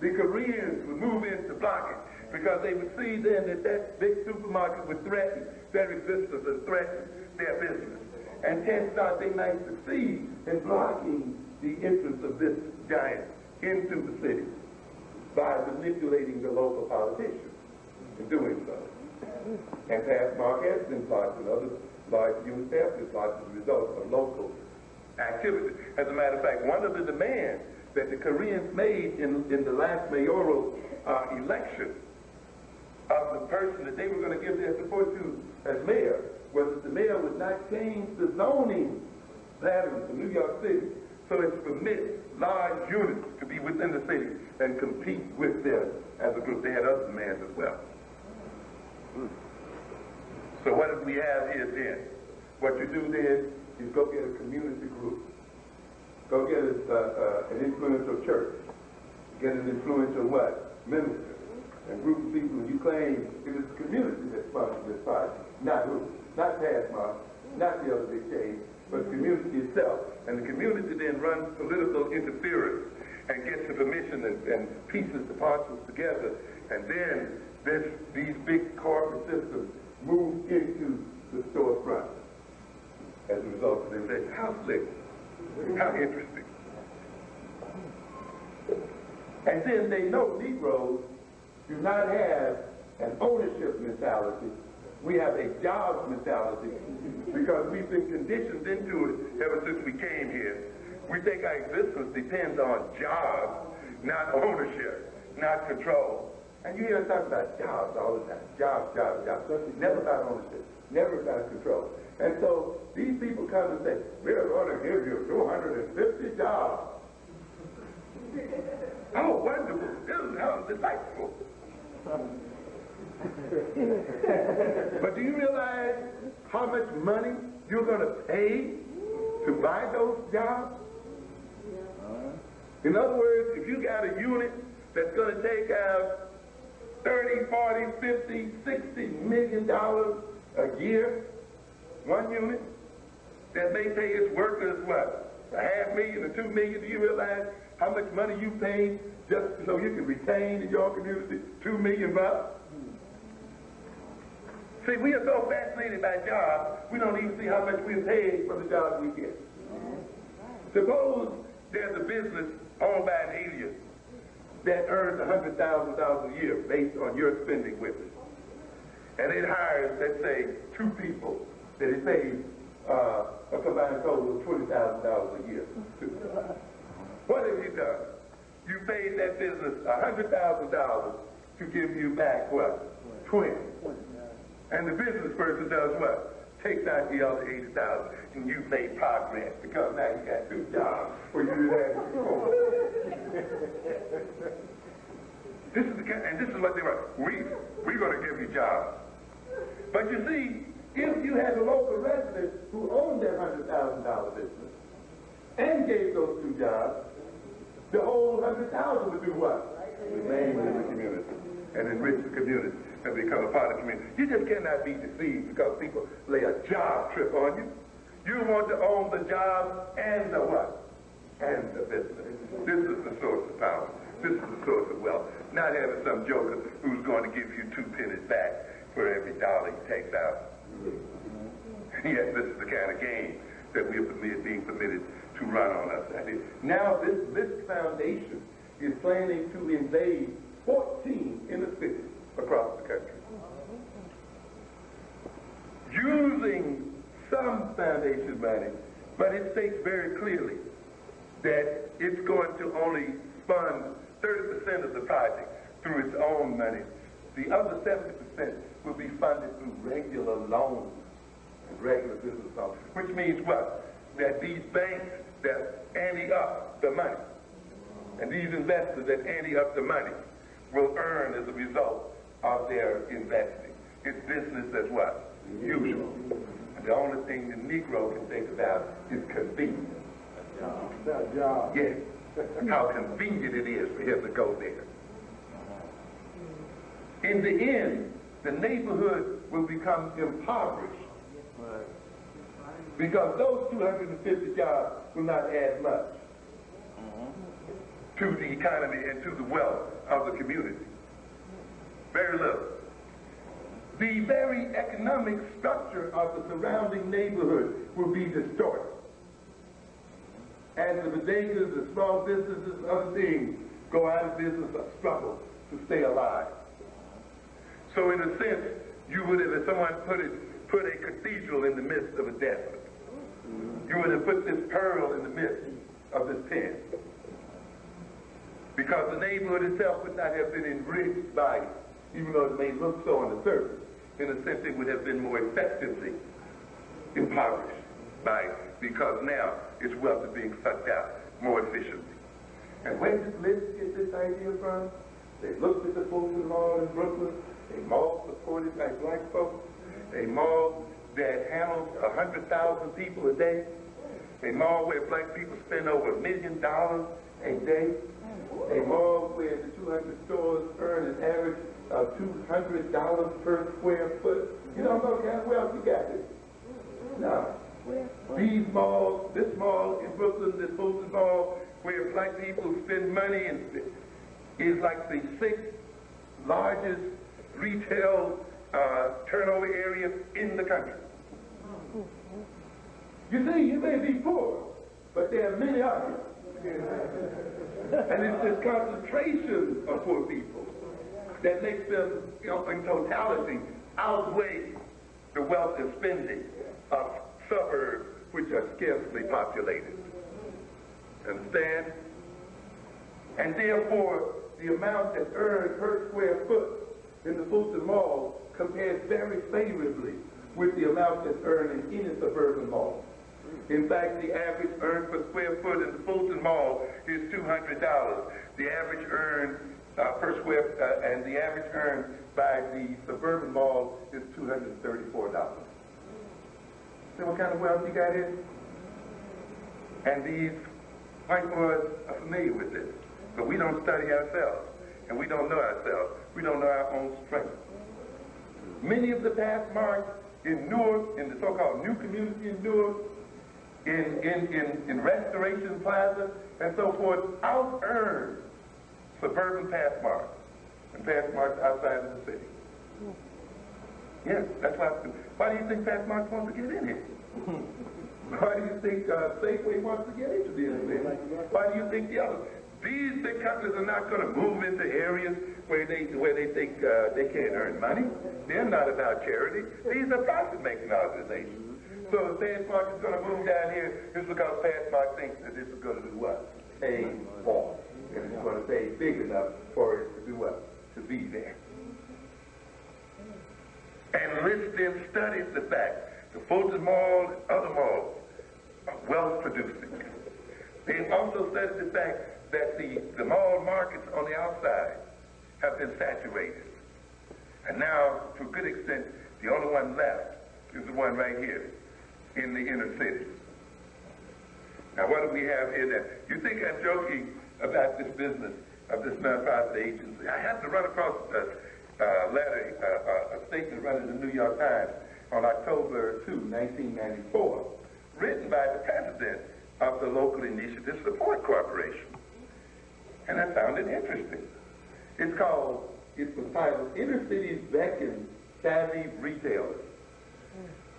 Speaker 1: The Koreans would move in to block it because they would see then that that big supermarket would threaten their existence and threaten their business. And hence they might succeed in blocking the entrance of this giant into the city by manipulating the local politicians in doing so. And Fastmark has been blocked, and other large units have been blocked as a result of local activity. As a matter of fact, one of the demands that the Koreans made in the last mayoral election of the person that they were going to give their support to as mayor was that the mayor would not change the zoning patterns in New York City so as to permit large units to be within the city and compete with them as a group. They had other demands as well. So what do we have here then? What you do then is go get a community group. Go get an influential church. Get an influential what? Minister. And group of people, you claim it is the community that sponsors this party. Not who? Not Fastmark, not the other big chain, but the community itself. And the community then runs political interference and gets the permission and pieces the parcels together. And then these big corporate systems move into the storefront as a result of the invasion. How slick. How interesting. And then they know Negroes do not have an ownership mentality. We have a jobs mentality because we've been conditioned into it ever since we came here. We think our existence depends on jobs, not ownership, not control. And you hear us talk about jobs all the time. Jobs, jobs, jobs. Never about ownership, never about control. And so these people come and say, we're going to give you 250 jobs. Oh, wonderful. This is how delightful.
Speaker 2: But do you realize how much money you're going to pay to buy those jobs? In other words, if you got a unit that's going to take out 30, 40, 50, 60 million dollars a year, one unit, that may pay its workers what? $500,000 or $2 million. Do you realize how much money you pay just so you can retain in your community $2 million bucks? See, we are so fascinated by jobs, we don't even see how much we're paid for the jobs we get. Suppose there's a business owned by an alien that earns $100,000 a year based on your spending with it. And it hires, let's say, 2 people that it pays a combined total of $20,000 a year. What have you done? You paid that business $100,000 to give you back what? 20. And the business person does what? Takes out the other 80,000, and you've made progress because now you got 2 jobs where you didn't have before. This is what they were. We're going to give you jobs. But you see, if you had a local resident who owned that $100,000 business and gave those 2 jobs, the whole $100,000 would do what? Remain in the community and enrich the community and become a part of the community. You just cannot be deceived because people lay a job trip on you. You want to own the job and the what? And the business. This is the source of power. This is the source of wealth. Not having some joker who's going to give you 2 pennies back for every dollar he takes out. Yes, this is the kind of game that we are being permitted to run on us. Now this foundation is planning to invade 14 inner cities across the country. Using some foundation money, but it states very clearly that it's going to only fund 30% of the project through its own money. The other 70% will be funded through regular loans and regular business loans, which means what? That these banks that ante up the money and these investors that ante up the money will earn as a result of their investing. It's business as what? Usual. And the only thing the Negro can think about is convenience.
Speaker 3: That job.
Speaker 2: Yes. How convenient it is for him to go there. In the end, the neighborhood will become impoverished because those 250 jobs will not add much to the economy and to the wealth of the community. Very little. The very economic structure of the surrounding neighborhood will be distorted. As the bodegas, the small businesses, and other things go out of business or struggle to stay alive. So in a sense, you would have, if someone put a cathedral in the midst of a desert, you would have put this pearl in the midst of this pen. Because the neighborhood itself would not have been enriched by it, even though it may look so on the surface. In a sense, it would have been more effectively impoverished by it, because now its wealth is being sucked out more efficiently. And where did Liz get this idea from? They looked at the Fulton Mall in Brooklyn, a mall supported by black folks, a mall that handles 100,000 people a day, a mall where black people spend over $1 million a day, a mall where the 200 stores earn an average of $200 per square foot. You don't know the kind of wealth you got there. No. These malls, this mall in Brooklyn, this Fulton Mall, where black people spend money, and is like the 6th largest retail turnover area in the country. You see, you may be poor, but there are many of you. And it's this concentration of poor people that makes them, in totality, outweigh the wealth and spending of suburbs which are scarcely populated. Understand? And therefore, the amount that's earned per square foot in the Fulton Mall compares very favorably with the amount that's earned in any suburban mall. In fact, the average earned per square foot in the Fulton Mall is $200. The average earned per square, and the average earned by the suburban mall is $234. See what kind of wealth you got here? And these white boys are familiar with this, but we don't study ourselves, and we don't know ourselves. We don't know our own strength. Many of the past marks in Newark, in the so-called new community in Newark, in Restoration Plaza, and so forth, out-earn suburban pass marks and pass marks outside of the city. Yes, that's why do you think pass marks wants to get in here? Why do you think Safeway wants to get into the city? Why do you think the others? These big companies are not going to move into areas where they think they can't earn money. They're not about charity. These are profit-making organizations. So if Passmark is going to move down here, it's because Passmark thinks that this is going to do what? Pay off. And it's going to pay big enough for it to do what? To be there. And List then studies the fact the Fulton Mall and other malls are wealth-producing. They also studied the fact that the mall markets on the outside have been saturated. And now, to a good extent, the only one left is the one right here in the inner city. Now, what do we have here now? You think I'm joking about this business of this nonprofit agency? I happened to run across a statement run in the New York Times on October 2, 1994, written by the president of the Local Initiative Support Corporation. And I found it interesting. It was titled Inner Cities Beckon Savvy Retailers.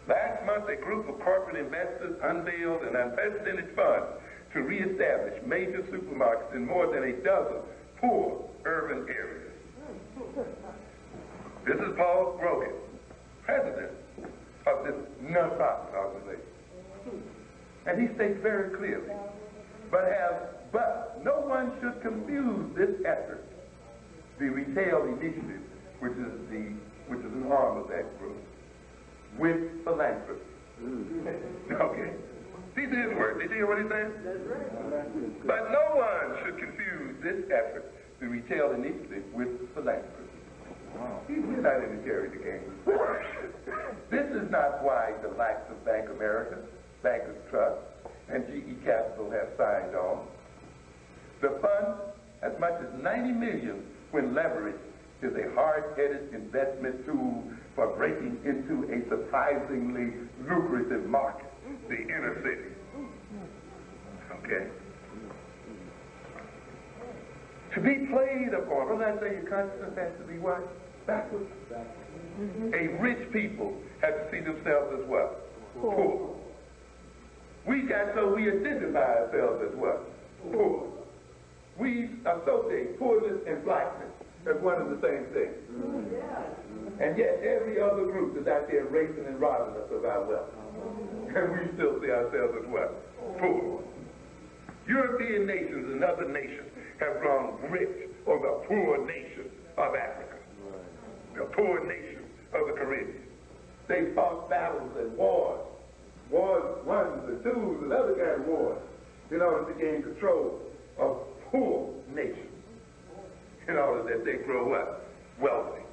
Speaker 2: Last month, a group of corporate investors unveiled an unprecedented fund to reestablish major supermarkets in more than a dozen poor urban areas. This is Paul Grogan, president of this nonprofit organization. And he states very clearly, but no one should confuse this effort, the retail initiative, which is an arm of that group, with philanthropy. Okay. These are his words. Did you hear what he said? But no one should confuse this effort, the retail initiative, with philanthropy. We're not in the charity game. This is not why the likes of Bank America, Bankers Trust, and GE Capital have signed on. The fund, as much as $90 million when leveraged, is a hard-headed investment tool for breaking into a surprisingly lucrative market, the inner city. Okay? To be played upon, what did I say? Your consciousness has to be what? Backwards. A rich people have to see themselves as what? Poor. We identify ourselves as what? Poor. We associate poorness and blackness as one and the same thing. And yet every other group is out there racing and robbing us of our wealth. And we still see ourselves as what? Poor. European nations and other nations have grown rich on the poor nation of Africa, the poor nation of the Caribbean. They fought battles and wars ones and twos and other kind of wars in order to gain control of poor nations, in order that they grow up wealthy.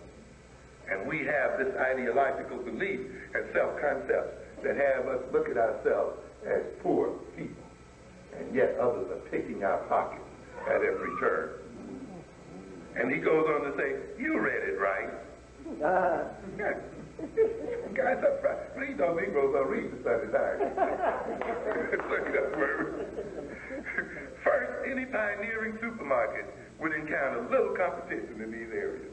Speaker 2: And we have this ideological belief and self-concepts that have us look at ourselves as poor people. And yet others are picking our pockets at every turn. And he goes on to say, you read it right. Yeah. Guys up front. Please don't Negroes don't read the Sunday Times. First, any pioneering supermarket would encounter little competition in these areas.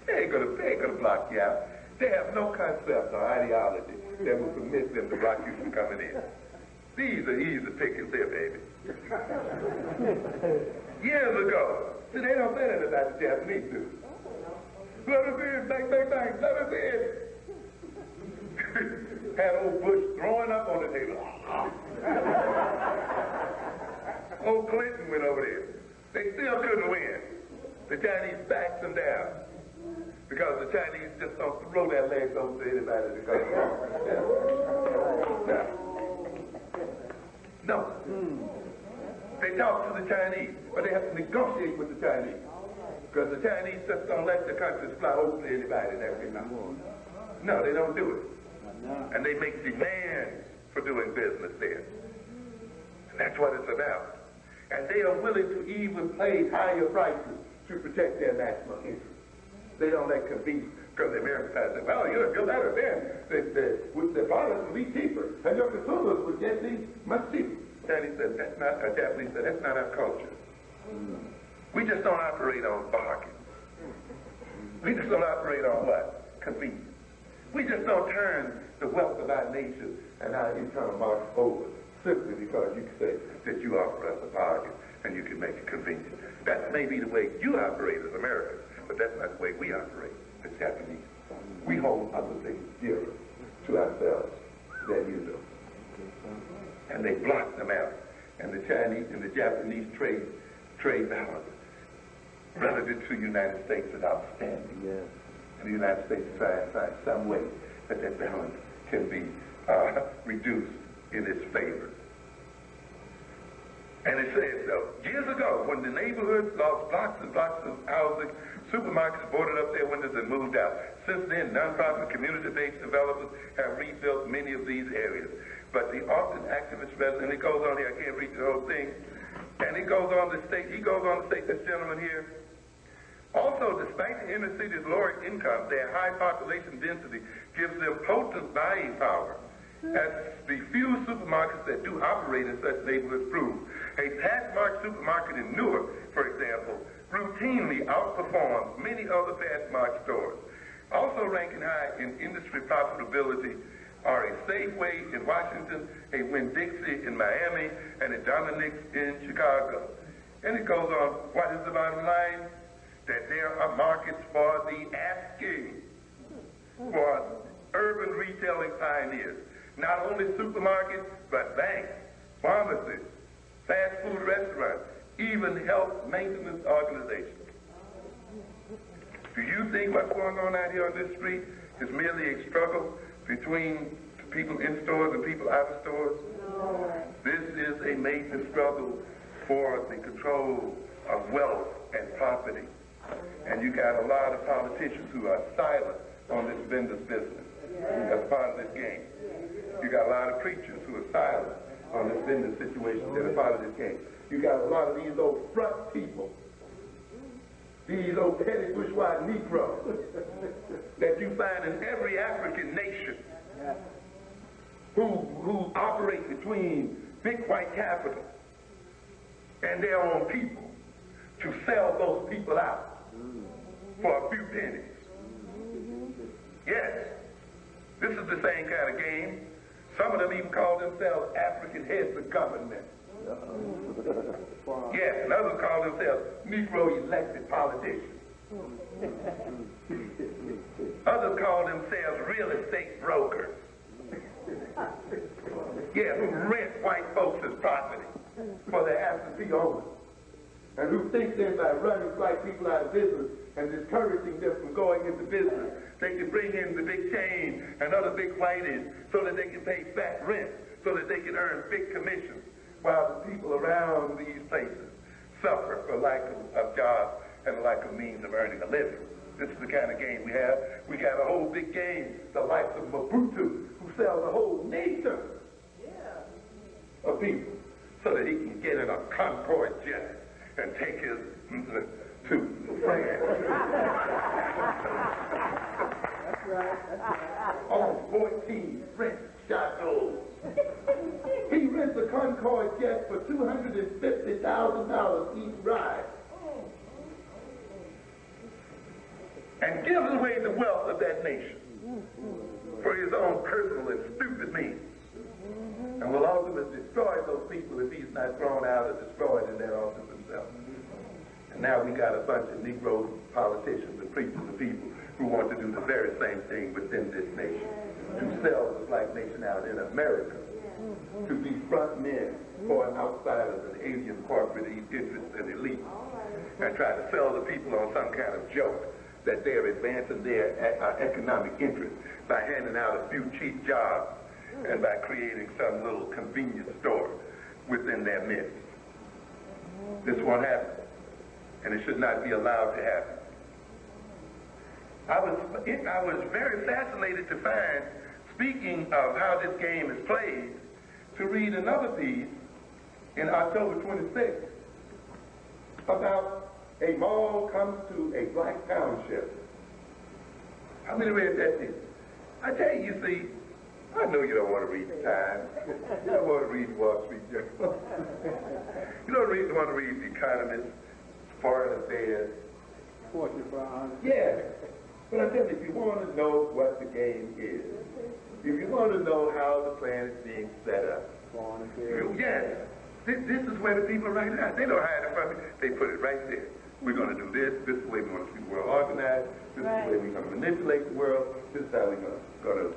Speaker 2: They ain't gonna block you out. They have no concept or ideology that will permit them to block you from coming in. These are easy pickings there, baby. Years ago, see, they don't say that about the Japanese do. Let us in, bang, bang, bang, let us in. Had old Bush throwing up on the table. Old Clinton went over there. They still couldn't win. The Chinese backed them down. Because the Chinese just don't throw their legs over to anybody that comes along. No. They talk to the Chinese, but they have to negotiate with the Chinese. Because the Chinese just don't let the countries fly over to anybody and everything. No, they don't do it. And they make demands for doing business there. And that's what it's about. And they are willing to even pay higher prices to protect their national interests. They don't let convenience, because the Americans say, well, you'll let us in. The products will be cheaper, and your consumers will get these much cheaper. Chinese said, that's not, Japanese said, that's not our culture. We just don't operate on bargain. We just don't operate on what? Convenience. We just don't turn the wealth of our nation and our internal market over simply because you can say that you offer us a bargain and you can make it convenient. That may be the way you operate as Americans, but that's not the way we operate as Japanese. We hold other things dearer to ourselves than you do. And they block them out. And the Chinese and the Japanese trade balance relative to the United States is outstanding. Yes. And the United States is trying to find some way that that balance can be reduced in its favor. And it says, years ago, when the neighborhoods lost blocks and blocks of housing, supermarkets boarded up their windows and moved out. Since then, nonprofit community-based developers have rebuilt many of these areas. But the often activist resident, and it goes on here, I can't read the whole thing, and it goes on to state, he goes on to state, this gentleman here, also, despite the inner city's lower income, their high population density gives them potent buying power. As the few supermarkets that do operate in such neighborhoods prove, a Pathmark supermarket in Newark, for example, routinely outperforms many other Pathmark stores. Also ranking high in industry profitability are a Safeway in Washington, a Winn-Dixie in Miami, and a Dominick's in Chicago. And it goes on, what is the bottom line? That there are markets for the asking for urban retailing pioneers. Not only supermarkets, but banks, pharmacies, fast food restaurants, even health maintenance organizations. Do you think what's going on out here on this street is merely a struggle between people in stores and people out of stores? No. This is a major struggle for the control of wealth and property. And you got a lot of politicians who are silent on this vendor's business. That's part of this game. You got a lot of preachers who are silent on this vendor situation that are part of this game. You got a lot of these old front people, these old petty bourgeois Negroes that you find in every African nation who operate between big white capital and their own people to sell those people out for a few pennies. Yes, this is the same kind of game. Some of them even call themselves African heads of government. Yes, and others call themselves Negro elected politicians. Others call themselves real estate brokers. Yes, who rent white folks' property for their absentee owners. And who think that by running black people out of business and discouraging them from going into business, they can bring in the big chain and other big whiteys so that they can pay fat rent, so that they can earn big commissions, while the people around these places suffer for lack of jobs and lack of means of earning a living. This is the kind of game we have. We got a whole big game, the likes of Mobutu, who sells a whole nation of people so that he can get in a Concorde jet and take his to France.
Speaker 3: That's right.
Speaker 2: On 14 French chateaux. He rents a Concorde jet for $250,000 each ride. And gives away the wealth of that nation for his own personal and stupid means. And will ultimately destroy those people if he's not thrown out or destroyed in that office himself. And now we got a bunch of Negro politicians and preachers and people who want to do the very same thing within this nation, to sell the black nation out in America, to be front men for outsiders and alien corporate interests and elites, and try to sell the people on some kind of joke that they're advancing their economic interests by handing out a few cheap jobs and by creating some little convenience store within their midst. This won't happen, and it should not be allowed to happen. I was very fascinated to find, speaking of how this game is played, to read another piece in October 26th about a mall comes to a black township. How many read that piece? I tell you, you see, I know you don't want to read the Times. You don't want to read the Wall Street Journal. You don't want to read The Economist, Foreign Affairs.
Speaker 3: Fortune for honor.
Speaker 2: Yeah. But I tell you, if you want to know what the game is, if you want to know how the plan is being set up, yes, this is where the people right now, they don't hide it from it. They put it right there. We're going to do this. This is the way we want to see the world organized. This is the way we're going to manipulate the world. This is how we're going to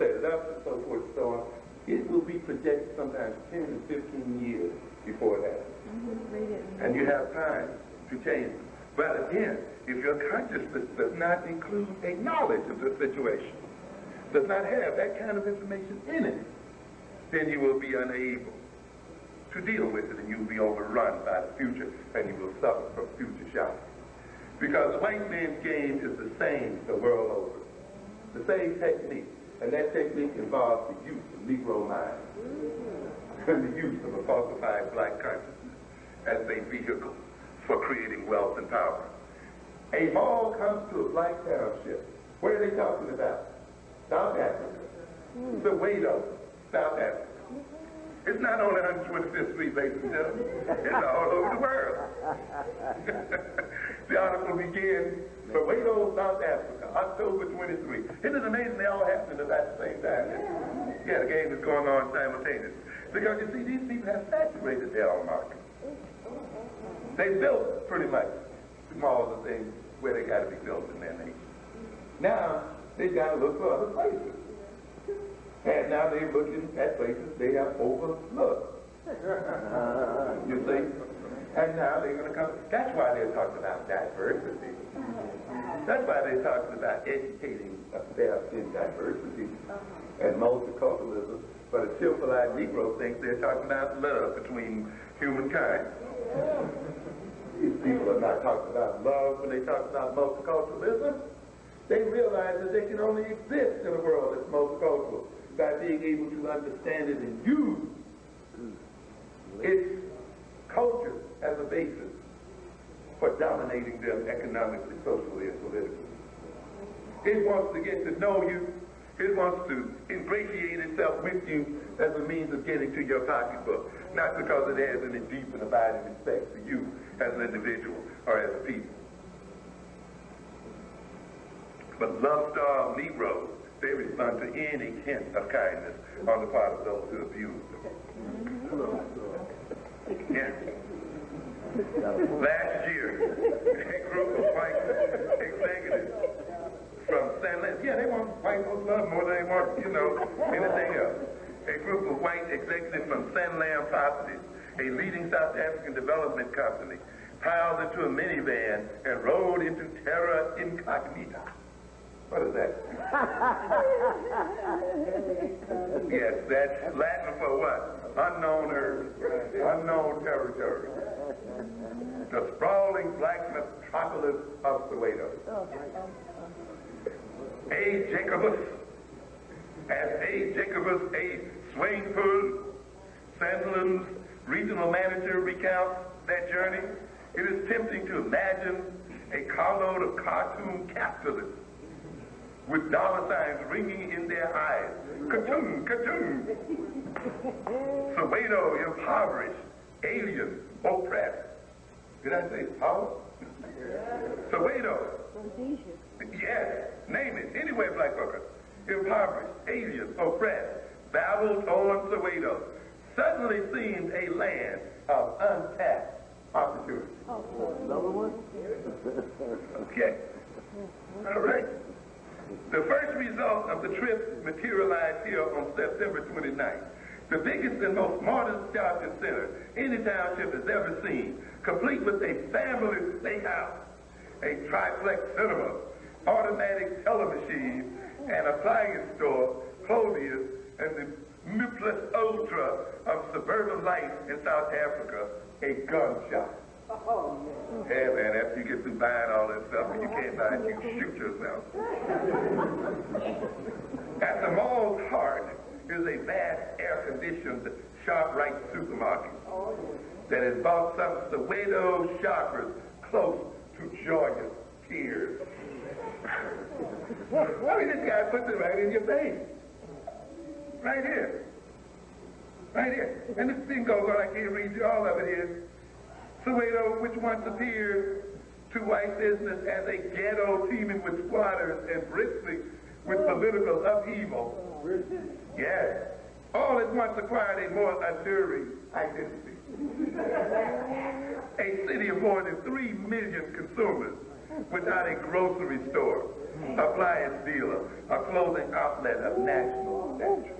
Speaker 2: set it up, and so forth and so on. It will be projected sometimes 10 and 15 years before that. And you have time to change it. But again, if your consciousness does not include a knowledge of the situation, does not have that kind of information in it, then you will be unable to deal with it, and you will be overrun by the future, and you will suffer from future shocks. Because the white man's game is the same the world over. The same technique, and that technique involves the use of Negro mind and the use of a falsified black consciousness as a vehicle for creating wealth and power. A mall comes to a black township. Where are they talking about? South Africa. Soweto, South Africa. It's not only 125th Street, ladies and gentlemen. It's all over the world. The article begins, Soweto, South Africa, October 23. Isn't it amazing they all happened about the same time? Yeah, the game is going on simultaneously. Because you see, these people have saturated their own market. They built pretty much malls and things where they got to be built in their nation. Now, they've got to look for other places. And now they're looking at places they have overlooked. You see? And now they're going to come. That's why they're talking about diversity. That's why they're talking about educating themselves in diversity and multiculturalism. But a simple-eyed Negro thinks they're talking about love between humankind. These people are not talking about love when they talk about multiculturalism. They realize that they can only exist in a world that's multicultural by being able to understand it and use its culture as a basis for dominating them economically, socially, and politically. It wants to get to know you. It wants to ingratiate itself with you as a means of getting to your pocketbook, not because it has any deep and abiding respect for you as an individual or as a people. But love-starved Negroes, they respond to any hint of kindness on the part of those who abuse them. Yeah. Last year, a group of white executives from San Lam, yeah, they want white folks love more than they want, anything else. A group of white executives from San Lam Properties, a leading South African development company, piled into a minivan and rode into terra incognita. What is that? Yes, that's Latin for what? Unknown earth, unknown territory. The sprawling black metropolis of Soweto. A. Jacobus, a swing pool, Sandland's regional manager recounts that journey. It is tempting to imagine a carload of cartoon capitalists with dollar signs ringing in their eyes. Ka-chung, ka-chung. Soweto, impoverished, alien, oppressed. Did I say power? Soweto. Yes, name it. Anyway, black folks. Impoverished, alien, oppressed, battle-torn Soweto suddenly seemed a land of untapped opportunity.
Speaker 3: Number one?
Speaker 2: Okay. All right. The first result of the trip materialized here on September 29th. The biggest and most modern shopping center any township has ever seen, complete with a family steakhouse, a triplex cinema, automatic telemachine, an appliance store, clothiers, and the plus ultra of suburban life in South Africa a gun shop. Yeah, man, after you get through buying all that stuff and you can't buy it, you shoot yourself. At the mall's heart is a vast air-conditioned ShopRite supermarket that has bought some Soweto shoppers close to joyous tears. I mean, this guy puts it right in your face. Right here. Right here. And this thing goes on, I can't read you all of it here. Soweto, which once appeared to white business as a ghetto teeming with squatters and bristling with political upheaval. Yes. All at once acquired a more enduring identity. A city of more than 3 million consumers without a grocery store, appliance dealer, a clothing outlet of national stature.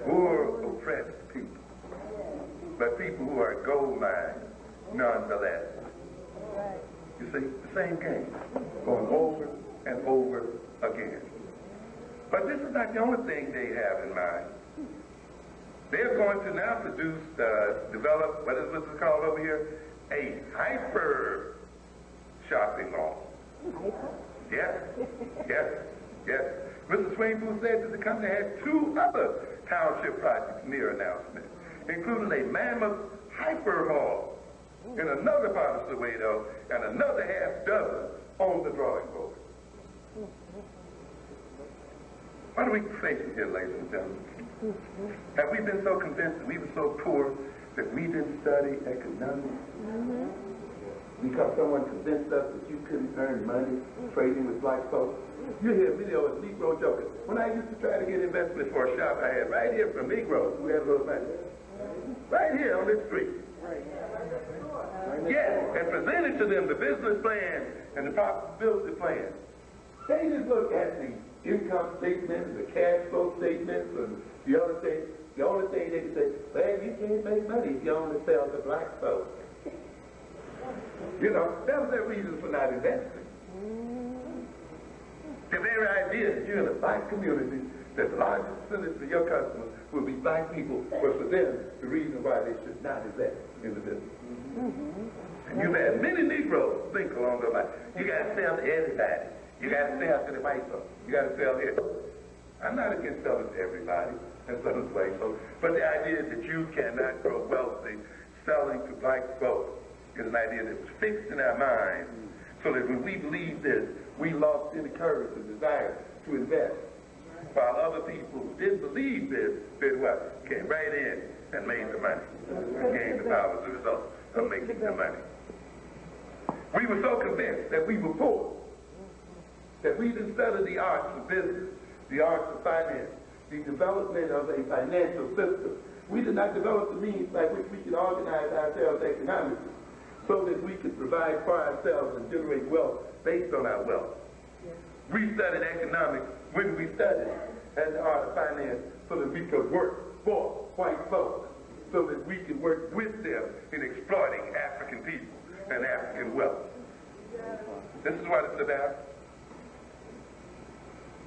Speaker 2: Poor, oppressed people, but people who are gold mines nonetheless. You see, the same game, going over and over again. But this is not the only thing they have in mind. They're going to now develop, what is this called over here? A hyper shopping mall. Yes, yes, yes. Mr. Swainpool said that the company had 2 other township projects near announcement, including a mammoth hyper mall in another part of Soweto and another half dozen on the drawing board. What are we facing here, ladies and gentlemen? Have we been so convinced that we were so poor that we didn't study economics? Because someone convinced us that you couldn't earn money trading with black folks? You hear many of us Negro jokers. When I used to try to get investment for a shop I had right here from Negroes who had a little money. Right here on this street. Yes, and presented to them the business plan and the profitability plan. They just look at the income statements, the cash flow statements, and the other thing. The only thing they can say, well, you can't make money if you only sell to black folks. You know, that was their reason for not investing. The very idea that you're in a black community, that the largest percentage of your customers will be black people, was for them the reason why they should not invest in the business. And you've had many Negroes think along those lines. You got to sell to everybody. You got to sell to the white folks. You got to sell here. I'm not against selling to everybody and selling to white folks, but the idea that you cannot grow wealthy selling to black folks is an idea that's fixed in our minds, so that when we believe this, we lost any courage and desire to invest. While other people who didn't believe this, did what? Came right in and made the money, and gained the power as a result of making the money. We were so convinced that we were poor, that we didn't study the arts of business, the arts of finance, the development of a financial system. We did not develop the means by which we could organize ourselves economically so that we could provide for ourselves and generate wealth based on our wealth. We studied economics when we studied as the art of finance so that we could work for white folks, so that we could work with them in exploiting African people and African wealth. This is what it's about.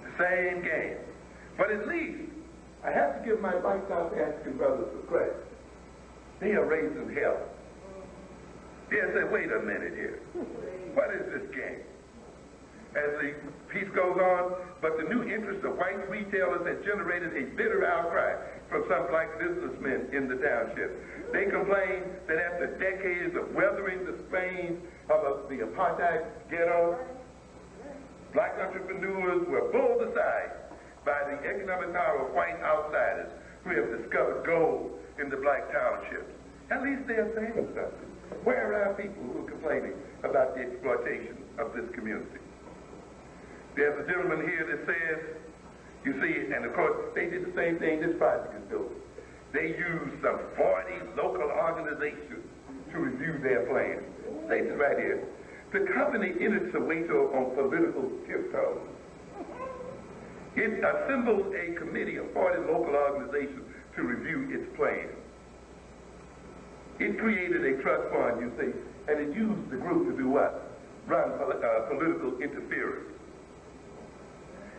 Speaker 2: The same game. But at least, I have to give my white South African brothers some credit. They are raising hell. They say, wait a minute here. What is this game? As the piece goes on, but the new interest of white retailers has generated a bitter outcry from some black businessmen in the township. They complain that after decades of weathering the strains of the apartheid ghetto, black entrepreneurs were pulled aside by the economic power of white outsiders who have discovered gold in the black townships. At least they are saying something. Where are our people who are complaining about the exploitation of this community? There's a gentleman here that says, you see, and of course, they did the same thing this project is doing. They used some 40 local organizations to review their plans. States it right here. The company entered Soweto on political tiptoes. It assembled a committee of 40 local organizations to review its plans. It created a trust fund, you see, and it used the group to do what? Run political interference.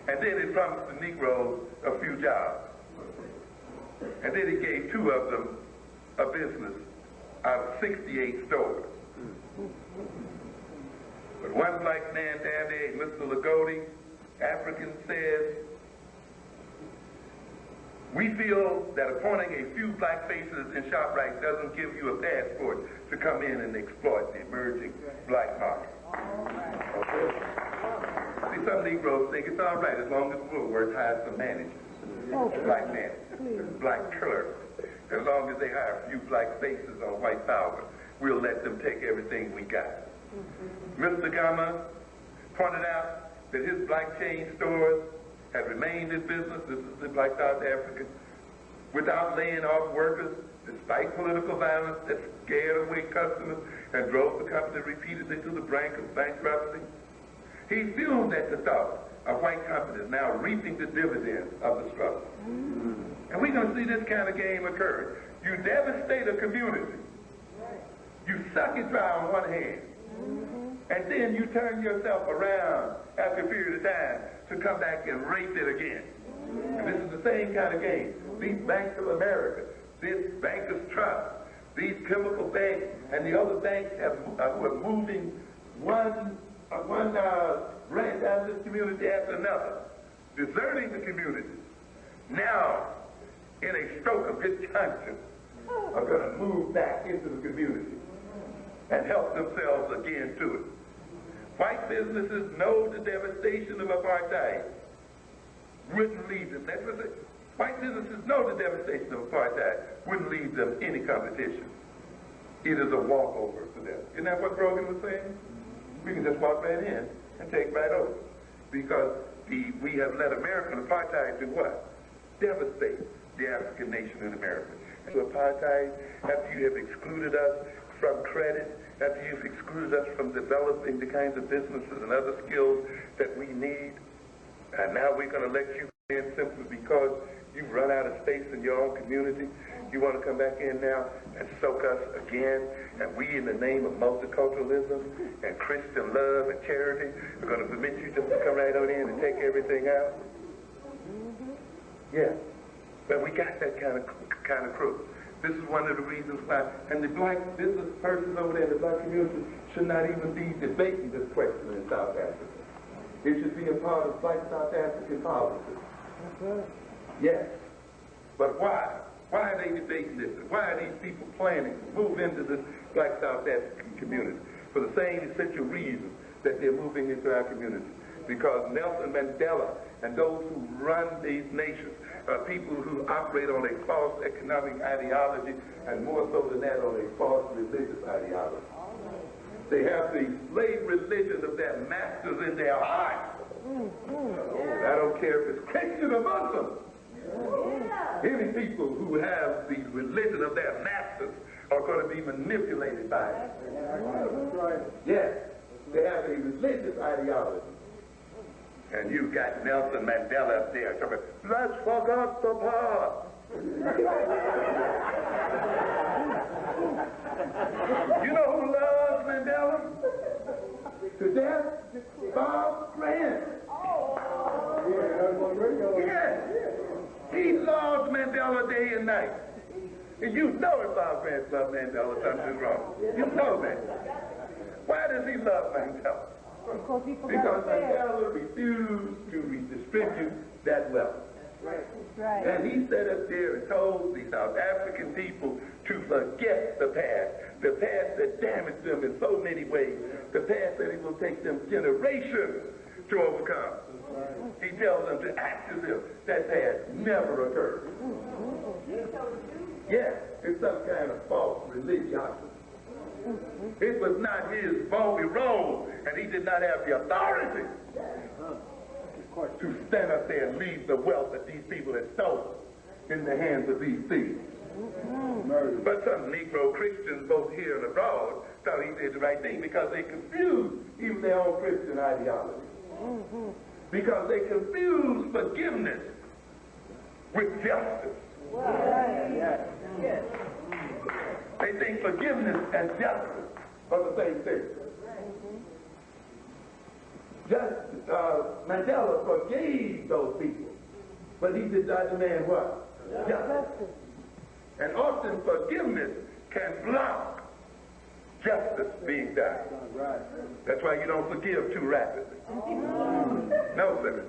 Speaker 2: And then it promised the Negroes a few jobs. And then it gave 2 of them a business out of 68 stores. But one black man down there, Mr. Lagodi, African, says, we feel that appointing a few black faces in ShopRite doesn't give you a passport to come in and exploit the emerging black market. Okay. See, some Negroes think it's all right as long as Woolworth hires some managers, black managers, black clerks. As long as they hire a few black faces on white power, we'll let them take everything we got. Mr. Gama pointed out that his black chain stores had remained in business, this is in Black South Africa, without laying off workers, despite political violence that scared away customers and drove the company repeatedly to the brink of bankruptcy. He fumed at the thought of white companies now reaping the dividends of the struggle. And we're going to see this kind of game occur. You devastate a community. You suck it dry on one hand. And then you turn yourself around after a period of time to come back and rape it again. And this is the same kind of game. These banks of America, this Bankers Trust, these chemical banks, and the other banks who are moving one branch out of this community after another, deserting the community. Now, in a stroke of disjunction, are going to move back into the community and help themselves again to it. White businesses know the devastation of apartheid wouldn't leave them. That's what white businesses know the devastation of apartheid wouldn't leave them any competition. It is a walkover for them. Isn't that what Brogan was saying? We can just walk right in and take right over. Because we have let American apartheid do what? Devastate the African nation in America. So apartheid, after you have excluded us from credit, after you've excluded us from developing the kinds of businesses and other skills that we need, and now we're going to let you in simply because you've run out of space in your own community. You want to come back in now and soak us again, and we, in the name of multiculturalism and Christian love and charity, are going to permit you just to come right on in and take everything out? Yeah, but we got that kind of crew. This is one of the reasons why, and the black business persons over there in the black community should not even be debating this question in South Africa. It should be a part of black South African policy. Yes. But why? Why are they debating this? Why are these people planning to move into this black South African community? For the same essential reason that they're moving into our community. Because Nelson Mandela and those who run these nations are people who operate on a false economic ideology, and more so than that, on a false religious ideology. They have the slave religion of their masters in their hearts. I don't care if it's Christian or Muslim. Any people who have the religion of their masters are going to be manipulated by it. Yes, they have a religious ideology. And you've got Nelson Mandela up there talking, let's forget the past. You know who loves Mandela? To death, Bob Grant. Yes. He loves Mandela day and night. And you know if Bob Grant loves Mandela, something's wrong. You know that. Why does he love Mandela? Because Mandela refused to redistribute that wealth. Right. And he sat up there and told the South African people to forget the past that damaged them in so many ways, the past that it will take them generations to overcome. He tells them to act as if that past never occurred. Yes, it's some kind of false religiosity. It was not his role, and he did not have the authority to stand up there and leave the wealth that these people had stolen in the hands of these thieves. But some Negro Christians, both here and abroad, thought he did the right thing because they confused even their own Christian ideology. Because they confused forgiveness with justice. They think forgiveness and justice are the same thing. Mandela forgave those people, but he did not demand what? Justice. And often forgiveness can block justice being done. That's why you don't forgive too rapidly. No, sir.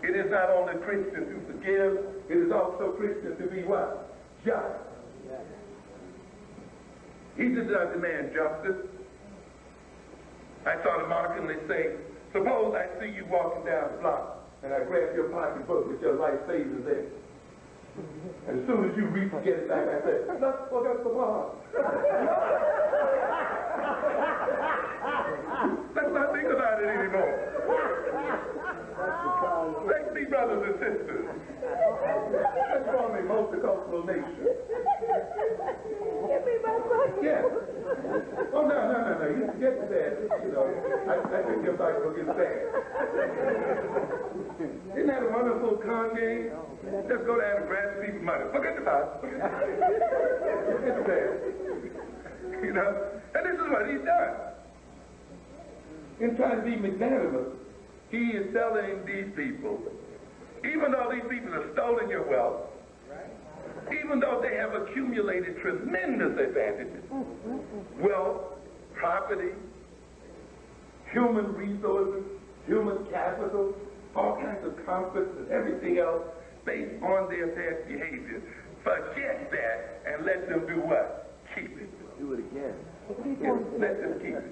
Speaker 2: It is not only Christian to forgive, it is also Christian to be what? Just. He does not demand justice. I saw the mockingly say, suppose I see you walking down the block and I grab your pocketbook with your life savings in. And as soon as you reach to get it back, I say, let's forget the bar. Let's not think about it anymore. Let's be brothers and sisters. Let's form a multicultural nation. Yeah. Oh, no. You forget that. You know, I think your Bible gets bad. Isn't that a wonderful con game? Just go down and grab people's money. Forget the Bible. Forget the bad. You know? And this is what he's done. In trying to be magnanimous, he is telling these people, even though these people have stolen your wealth, even though they have accumulated tremendous advantages, wealth, property, human resources, human capital, all kinds of comforts and everything else based on their past behavior. Forget that and let them do what? Keep it.
Speaker 3: Do it again.
Speaker 2: Yes, let them keep it.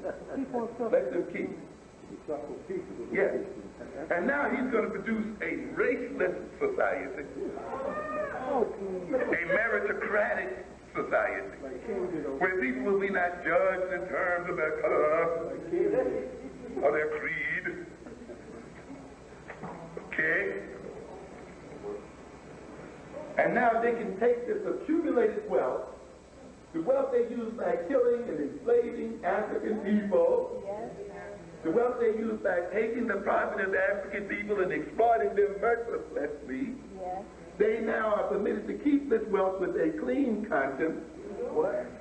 Speaker 2: Let them keep it. Yes. And now he's going to produce a raceless society, a meritocratic society, where people will be not judged in terms of their color or their creed. Okay? And now they can take this accumulated wealth, the wealth they use by killing and enslaving African people, the wealth they use by taking the profit of the African people and exploiting them mercilessly, they now are permitted to keep this wealth with a clean conscience,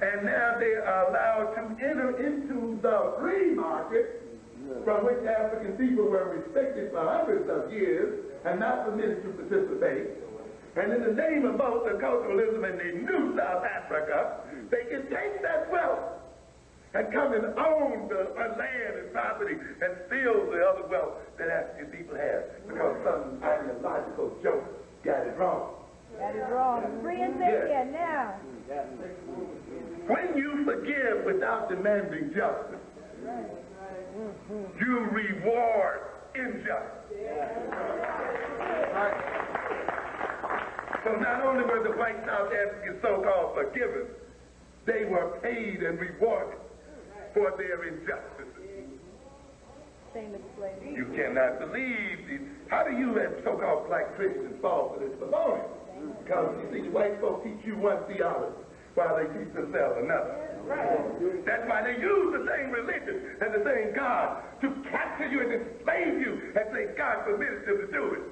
Speaker 2: and now they are allowed to enter into the free market from which African people were restricted for hundreds of years and not permitted to participate. And in the name of multiculturalism and the new South Africa, they can take that wealth and come and own the land and property and steal the other wealth that African people have because some ideological joke got it wrong.
Speaker 4: Got it wrong. Free and here now.
Speaker 2: When you forgive without demanding justice, you reward injustice. So not only were the white South Africans so-called forgiven, they were paid and rewarded for their injustices. You cannot believe these. How do you as so-called black Christians fall for this baloney? Because you see, white folks teach you one theology while they teach themselves another. That's why they use the same religion and the same God to capture you and enslave you and say God permitted them to do it.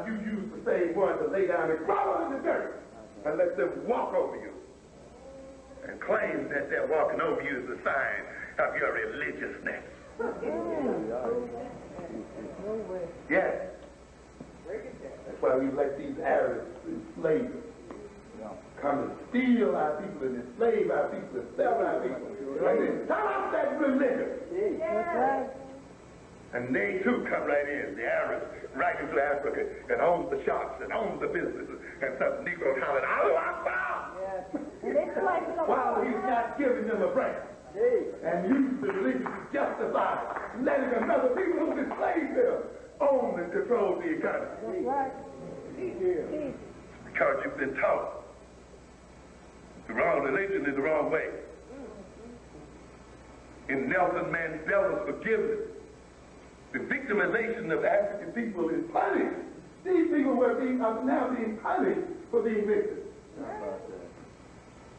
Speaker 2: You use the same one to lay down and crawl in the dirt and let them walk over you and claim that their walking over you is a sign of your religiousness. Yes. That's why we let these Arabs enslave us. Come and steal our people and enslave our people and sell our people. And then turn off that religion. And they too come right in, the Arabs, right into Africa and own the shops and own the businesses. And some Negro hollering, "Allahu Akbar!" While he's not giving them a break. And use the religion to justify letting another people who enslaved them own and control the economy. Because you've been taught the wrong religion is the wrong way. In Nelson Mandela's forgiveness, the victimization of African people is punished. These people are now being punished for being victims.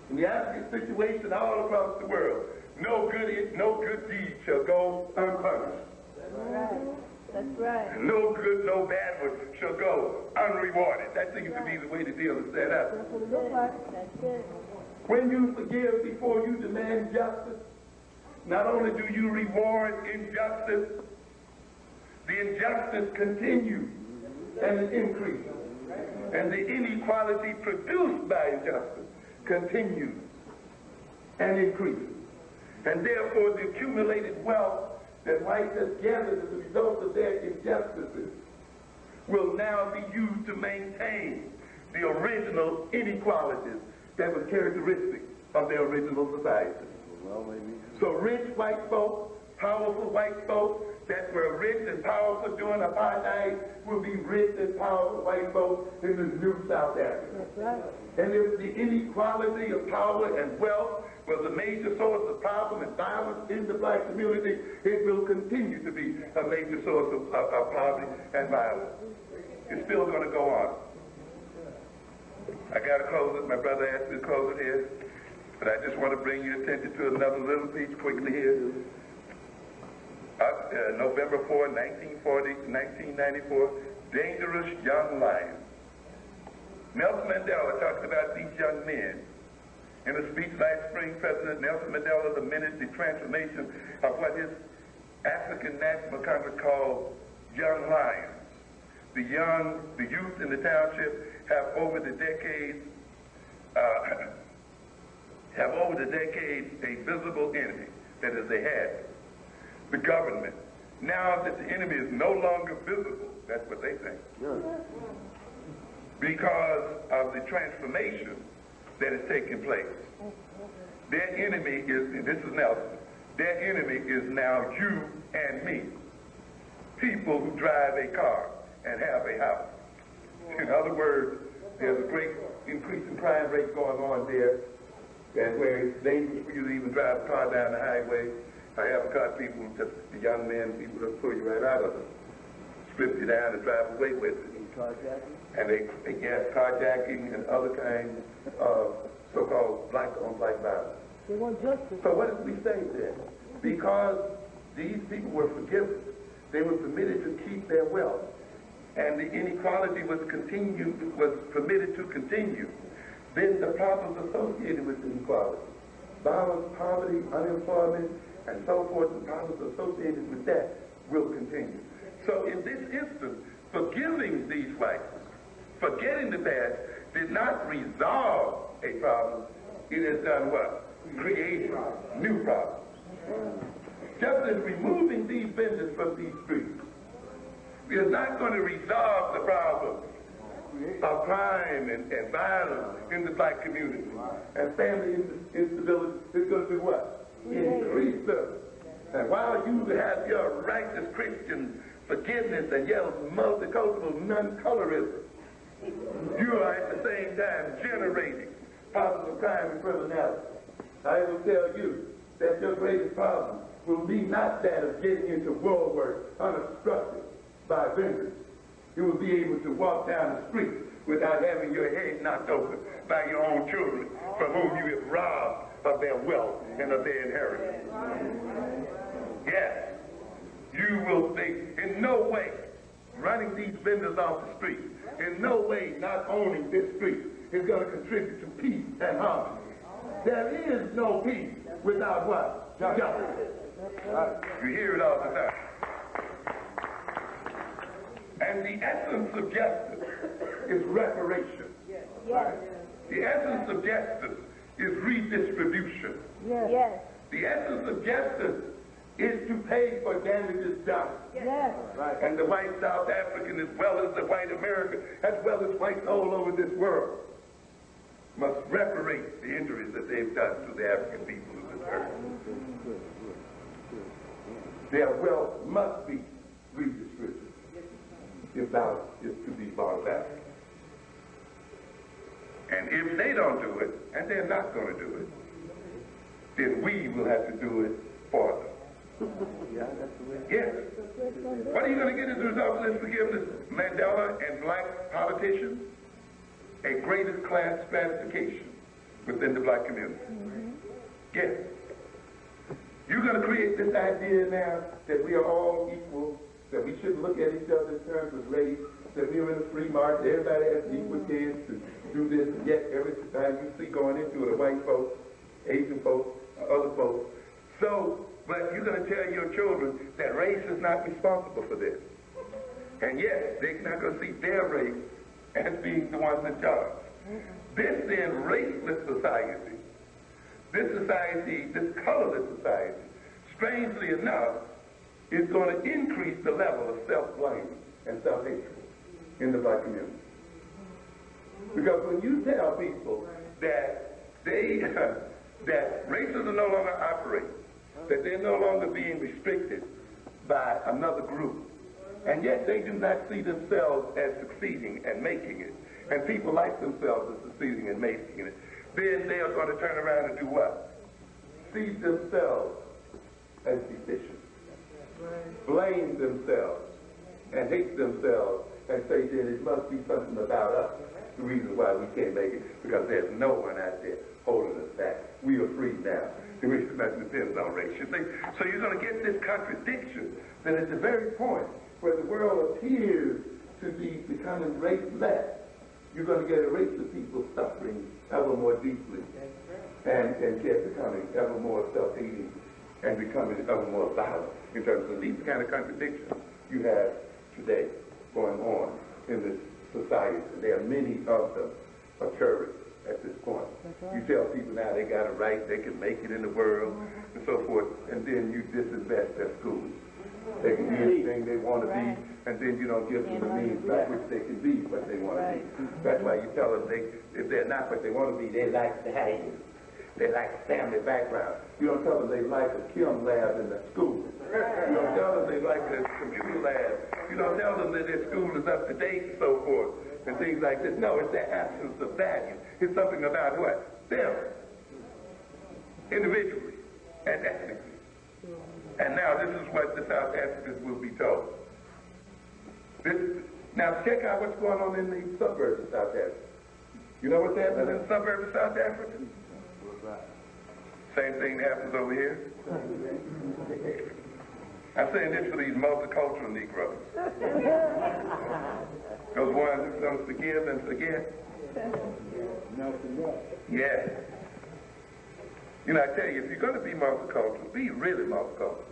Speaker 2: In the African situation all across the world, no good deed shall go unpunished.
Speaker 4: That's right.
Speaker 2: And no good, no bad one shall go unrewarded. That seems to be the way the deal is set up.
Speaker 4: That's it.
Speaker 2: When you forgive before you demand justice, not only do you reward injustice, the injustice continues and it increases. And the inequality produced by injustice continues and increases. And therefore, the accumulated wealth that whites have gathered as a result of their injustices will now be used to maintain the original inequalities that were characteristic of their original society. So rich white folk, powerful white folk that were rich and powerful during apartheid will be rich and powerful white folk in the new South Africa. And if the inequality of power and wealth was a major source of problem and violence in the black community, it will continue to be a major source of poverty and violence. It's still going to go on. I got to close it. My brother asked me to close it here. But I just want to bring your attention to another little piece quickly here. November 4, 1994, Dangerous Young Lions. Nelson Mandela talked about these young men. In a speech last spring, President Nelson Mandela lamented the transformation of what his African National Congress called young lions. The youth in the township have over the decades a visible enemy, that is, they had the government. Now that the enemy is no longer visible, that's what they think, because of the transformation that is taking place. Their enemy is, and this is Nelson, their enemy is now you and me, people who drive a car and have a house. In other words, there's a great increase in crime rate going on there, and where it's dangerous for you to even drive a car down the highway. I have caught people, just the young men, people that pull you right out of it, strip you down and drive away with it. And they get carjacking and other kinds of so-called black-on-black violence.
Speaker 3: They want justice.
Speaker 2: So what did we say then? Because these people were forgiven, they were permitted to keep their wealth, and the inequality was permitted to continue, then the problems associated with inequality, violence, poverty, unemployment, and so forth, the problems associated with that will continue. So in this instance, forgiving these whites, forgetting the past, did not resolve a problem. It has done what? Created new problems. Just as removing these vendors from these streets is not going to resolve the problem of crime and violence in the black community. And family instability is going to do what? Increase them. And while you have your righteous Christian forgiveness and your multicultural non-colorism, you are at the same time generating problems of crime and criminality. I will tell you that your greatest problem will be not that of getting into world work unobstructed by vendors. You will be able to walk down the street without having your head knocked open by your own children from whom you have robbed of their wealth and of their inheritance. Yes, you will think in no way running these vendors off the street, in no way not owning this street is going to contribute to peace and harmony. There is no peace without what? Justice. You hear it all the time. And the essence of justice is reparation.
Speaker 4: Yes.
Speaker 2: The essence of justice is redistribution.
Speaker 4: Yes.
Speaker 2: The essence of justice is to pay for damages done.
Speaker 4: Yes.
Speaker 2: And the white South African, as well as the white American, as well as whites all over this world, must reparate the injuries that they've done to the African people of this earth. Their wealth must be redistributed if thou is to be brought back. And if they don't do it, and they're not going to do it, then we will have to do it for them. Yes. What are you going to get as a result of this forgiveness? Mandela and black politicians, a greatest class stratification within the black community. Yes. You're going to create this idea now that we are all equal, that we shouldn't look at each other in terms of race, that we're in a free market, everybody has equal chance to do this, and yet every time you see going into it, white folks, Asian folks, other folks. So, but you're going to tell your children that race is not responsible for this. And yet, they're not going to see their race as being the ones in charge. This then raceless society, this colorless society, strangely enough, is going to increase the level of self-blame and self-hatred in the black community. Because when you tell people that that races are no longer operating, that they're no longer being restricted by another group, and yet they do not see themselves as succeeding and making it, and people like themselves as succeeding and making it, then they are going to turn around and do what? See themselves as deficient, blame themselves, and hate themselves, and say that it must be something about us, the reason why we can't make it, because there's no one out there holding us back. We are free now. The reason that depends on race. You see? So you're going to get this contradiction that at the very point where the world appears to be becoming race-less, you're going to get a race of people suffering ever more deeply and yet becoming ever more self-hating and becoming ever more violent in terms of these kind of contradictions you have today going on in this society. There are many of them occurring at this point. You tell people now they got a right, they can make it in the world, and so forth, and then you disinvest their schools. They can be anything they want to be, and then you don't give them the means by which they can be what they want to be. That's why you tell them if they're not what they want to be, they like values. They like family background. You don't tell them they like a chem lab in the school. You don't tell them they like a computer lab. You don't tell them that their school is up to date and so forth, and things like this. No, it's their absence of value. It's something about what? Them. Individually and ethnically. And now this is what the South Africans will be told. Now check out what's going on in the suburbs of South Africa. You know what's happening in the suburbs of South Africa? Same thing happens over here. I'm saying this for these multicultural Negroes. Those ones who don't forgive and forget. Yeah. You know, I tell you, if you're going to be multicultural, be really multicultural.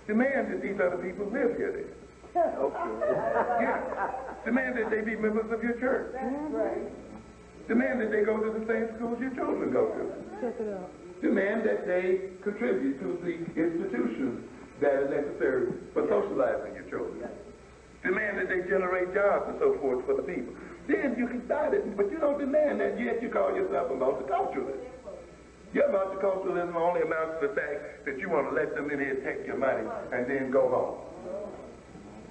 Speaker 2: Demand that these other people live here then. Yeah. Demand that they be members of your church.
Speaker 4: Right.
Speaker 2: Demand that they go to the same schools your children go to.
Speaker 4: Check it out.
Speaker 2: Demand that they contribute to the institutions that are necessary for socializing your children. Demand that they generate jobs and so forth for the people. Then you can start it, but you don't demand that, yet you call yourself a multiculturalist. Your multiculturalism only amounts to the fact that you want to let them in here take your money and then go home.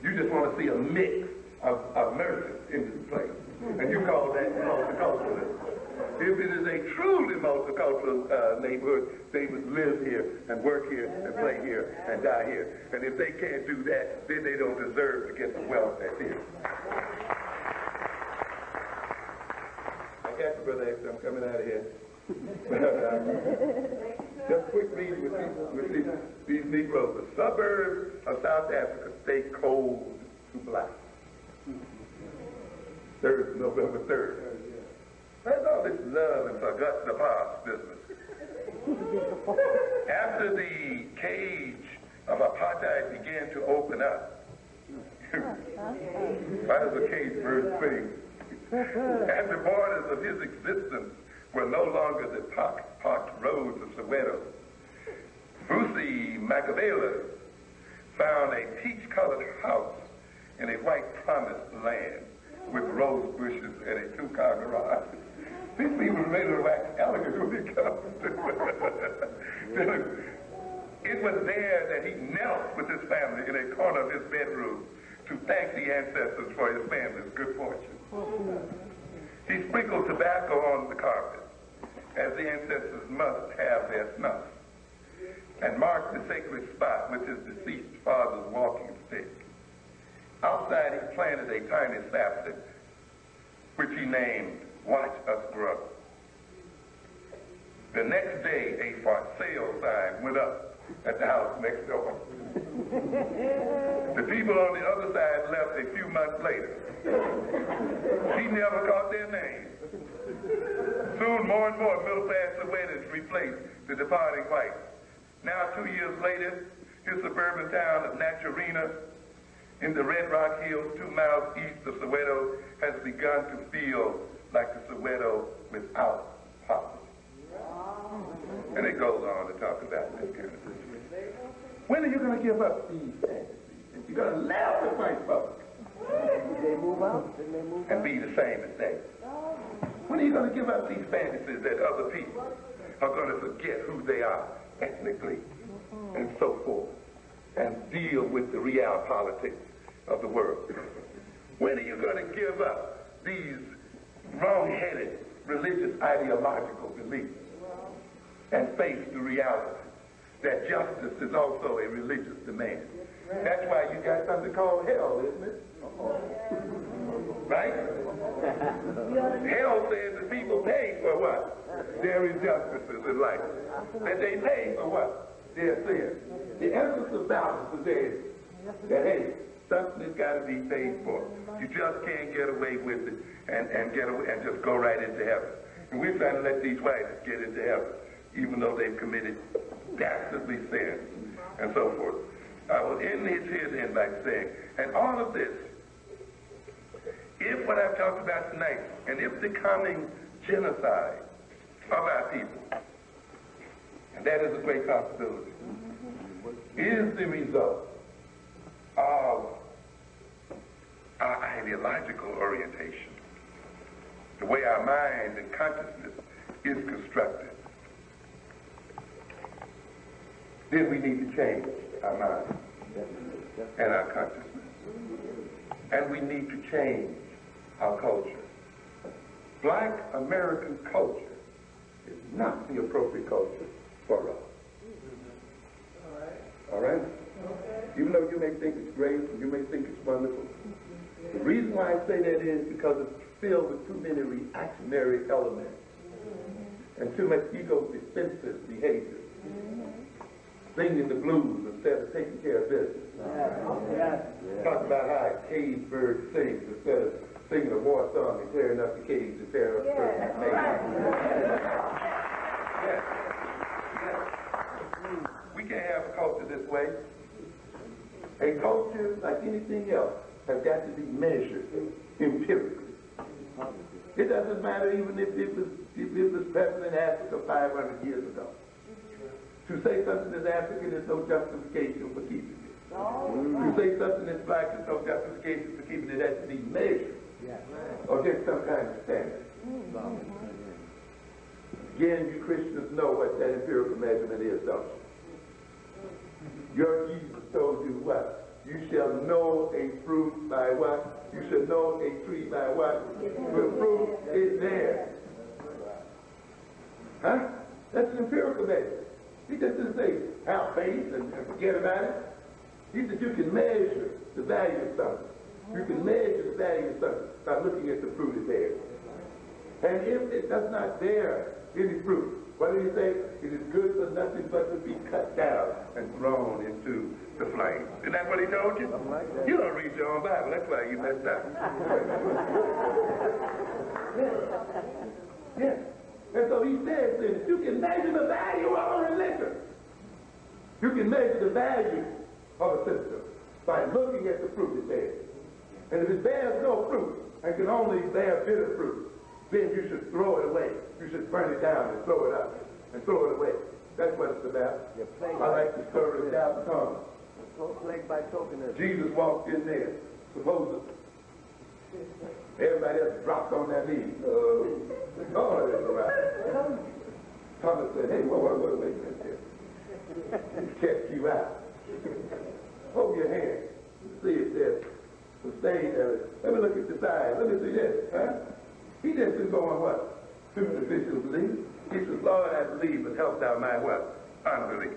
Speaker 2: You just want to see a mix of merchants in this place. And you call that multiculturalism. If it is a truly multicultural neighborhood, they would live here and work here and play here and die here. And if they can't do that, then they don't deserve to get the wealth that's here. I got you, Brother X. I'm coming out of here. Just a quick read with these Negroes. The suburbs of South Africa stay cold to black. November 3rd. That's all this love and forgot the past business. After the cage of apartheid began to open up, why does a cage bird sing? And the borders of his existence were no longer the parked roads of Soweto. Brucey Macavela found a peach-colored house in a white promised land with rose bushes and a two-car garage. These people made it wax elegant when he comes. It was there that he knelt with his family in a corner of his bedroom to thank the ancestors for his family's good fortune. He sprinkled tobacco on the carpet, as the ancestors must have their snuff, and marked the sacred spot with his deceased father's walking stick. Outside, he planted a tiny sapling, which he named Watch Us Grow. The next day, a for sale sign went up at the house next door. The people on the other side left a few months later. He never caught their name. Soon, more and more middle-class Sowetos replaced the departing whites. Now, 2 years later, his suburban town of Naturena in the Red Rock Hills 2 miles east of Soweto has begun to feel like the Soweto without poverty. And it goes on to talk about this kind of situation. When are you going to give up these fantasies? You're going to laugh to fight for them.
Speaker 3: They move out, then they move
Speaker 2: And
Speaker 3: out.
Speaker 2: be the same as they. When are you going to give up these fantasies that other people are going to forget who they are ethnically and so forth and deal with the real politics of the world? When are you going to give up these wrong-headed religious ideological beliefs and face the reality that justice is also a religious demand? That's why you got something called hell, isn't it? Right? Hell says that people pay for what? Their injustices in life. That they pay for what? Their sins. The essence of balance is that, hey, something has got to be paid for. You just can't get away with it and get away and just go right into heaven. And we're trying to let these whites get into heaven, even though they've committed dastardly sins and so forth. I will end this here then by saying, and all of this, if what I've talked about tonight, and if the coming genocide of our people, and that is a great possibility, is the result of our ideological orientation, the way our mind and consciousness is constructed, then we need to change our mind and our consciousness. And we need to change our culture. Black American culture is not the appropriate culture for us. All right? Even though you may think it's great and you may think it's wonderful, the reason why I say that is because it's filled with too many reactionary elements and too much ego-defensive behavior. Singing the blues instead of taking care of business. Talk about how a cage bird sings instead of singing a war song and tearing up the cage to tear up the person's Yes. We can't have a culture this way. A culture, like anything else, has got to be measured empirically. It doesn't matter even if it was present in Africa 500 years ago. To say something is African is no justification for keeping it. To say something is black is no justification for keeping it. It has to be measured against some kind of standard. Again, you Christians know what that empirical measurement is, don't you? Your Jesus told you what? You shall know a fruit by what? You shall know a tree by what? The fruit is there. Huh? That's an empirical measurement. He just didn't say, have faith and forget about it. He said you can measure the value of something. You can measure the value of something by looking at the fruit it bears. And if it does not bear any fruit, what did he say? It is good for nothing but to be cut down and thrown into the flames. Isn't that what he told you? You don't read your own Bible. That's why you messed up. Yes. And so he says that you can measure the value of a religion. You can measure the value of a system by looking at the fruit it bears. And if it bears no fruit and can only bear bitter fruit, then you should throw it away. You should burn it down and throw it up and throw it away. That's what it's about. I like the story of Doubting Thomas.
Speaker 3: Plagued by tokenism.
Speaker 2: Jesus walked in there, supposedly. Everybody else dropped on their knees. That's all right. Thomas said, hey, wait a minute here. Check you out. Hold your hand. See if there's some stain there. Let me look at the side. Let me see this. Huh? He just been going what? Superficial belief. He says, Lord, I believe, but help thou my what? Unbelief.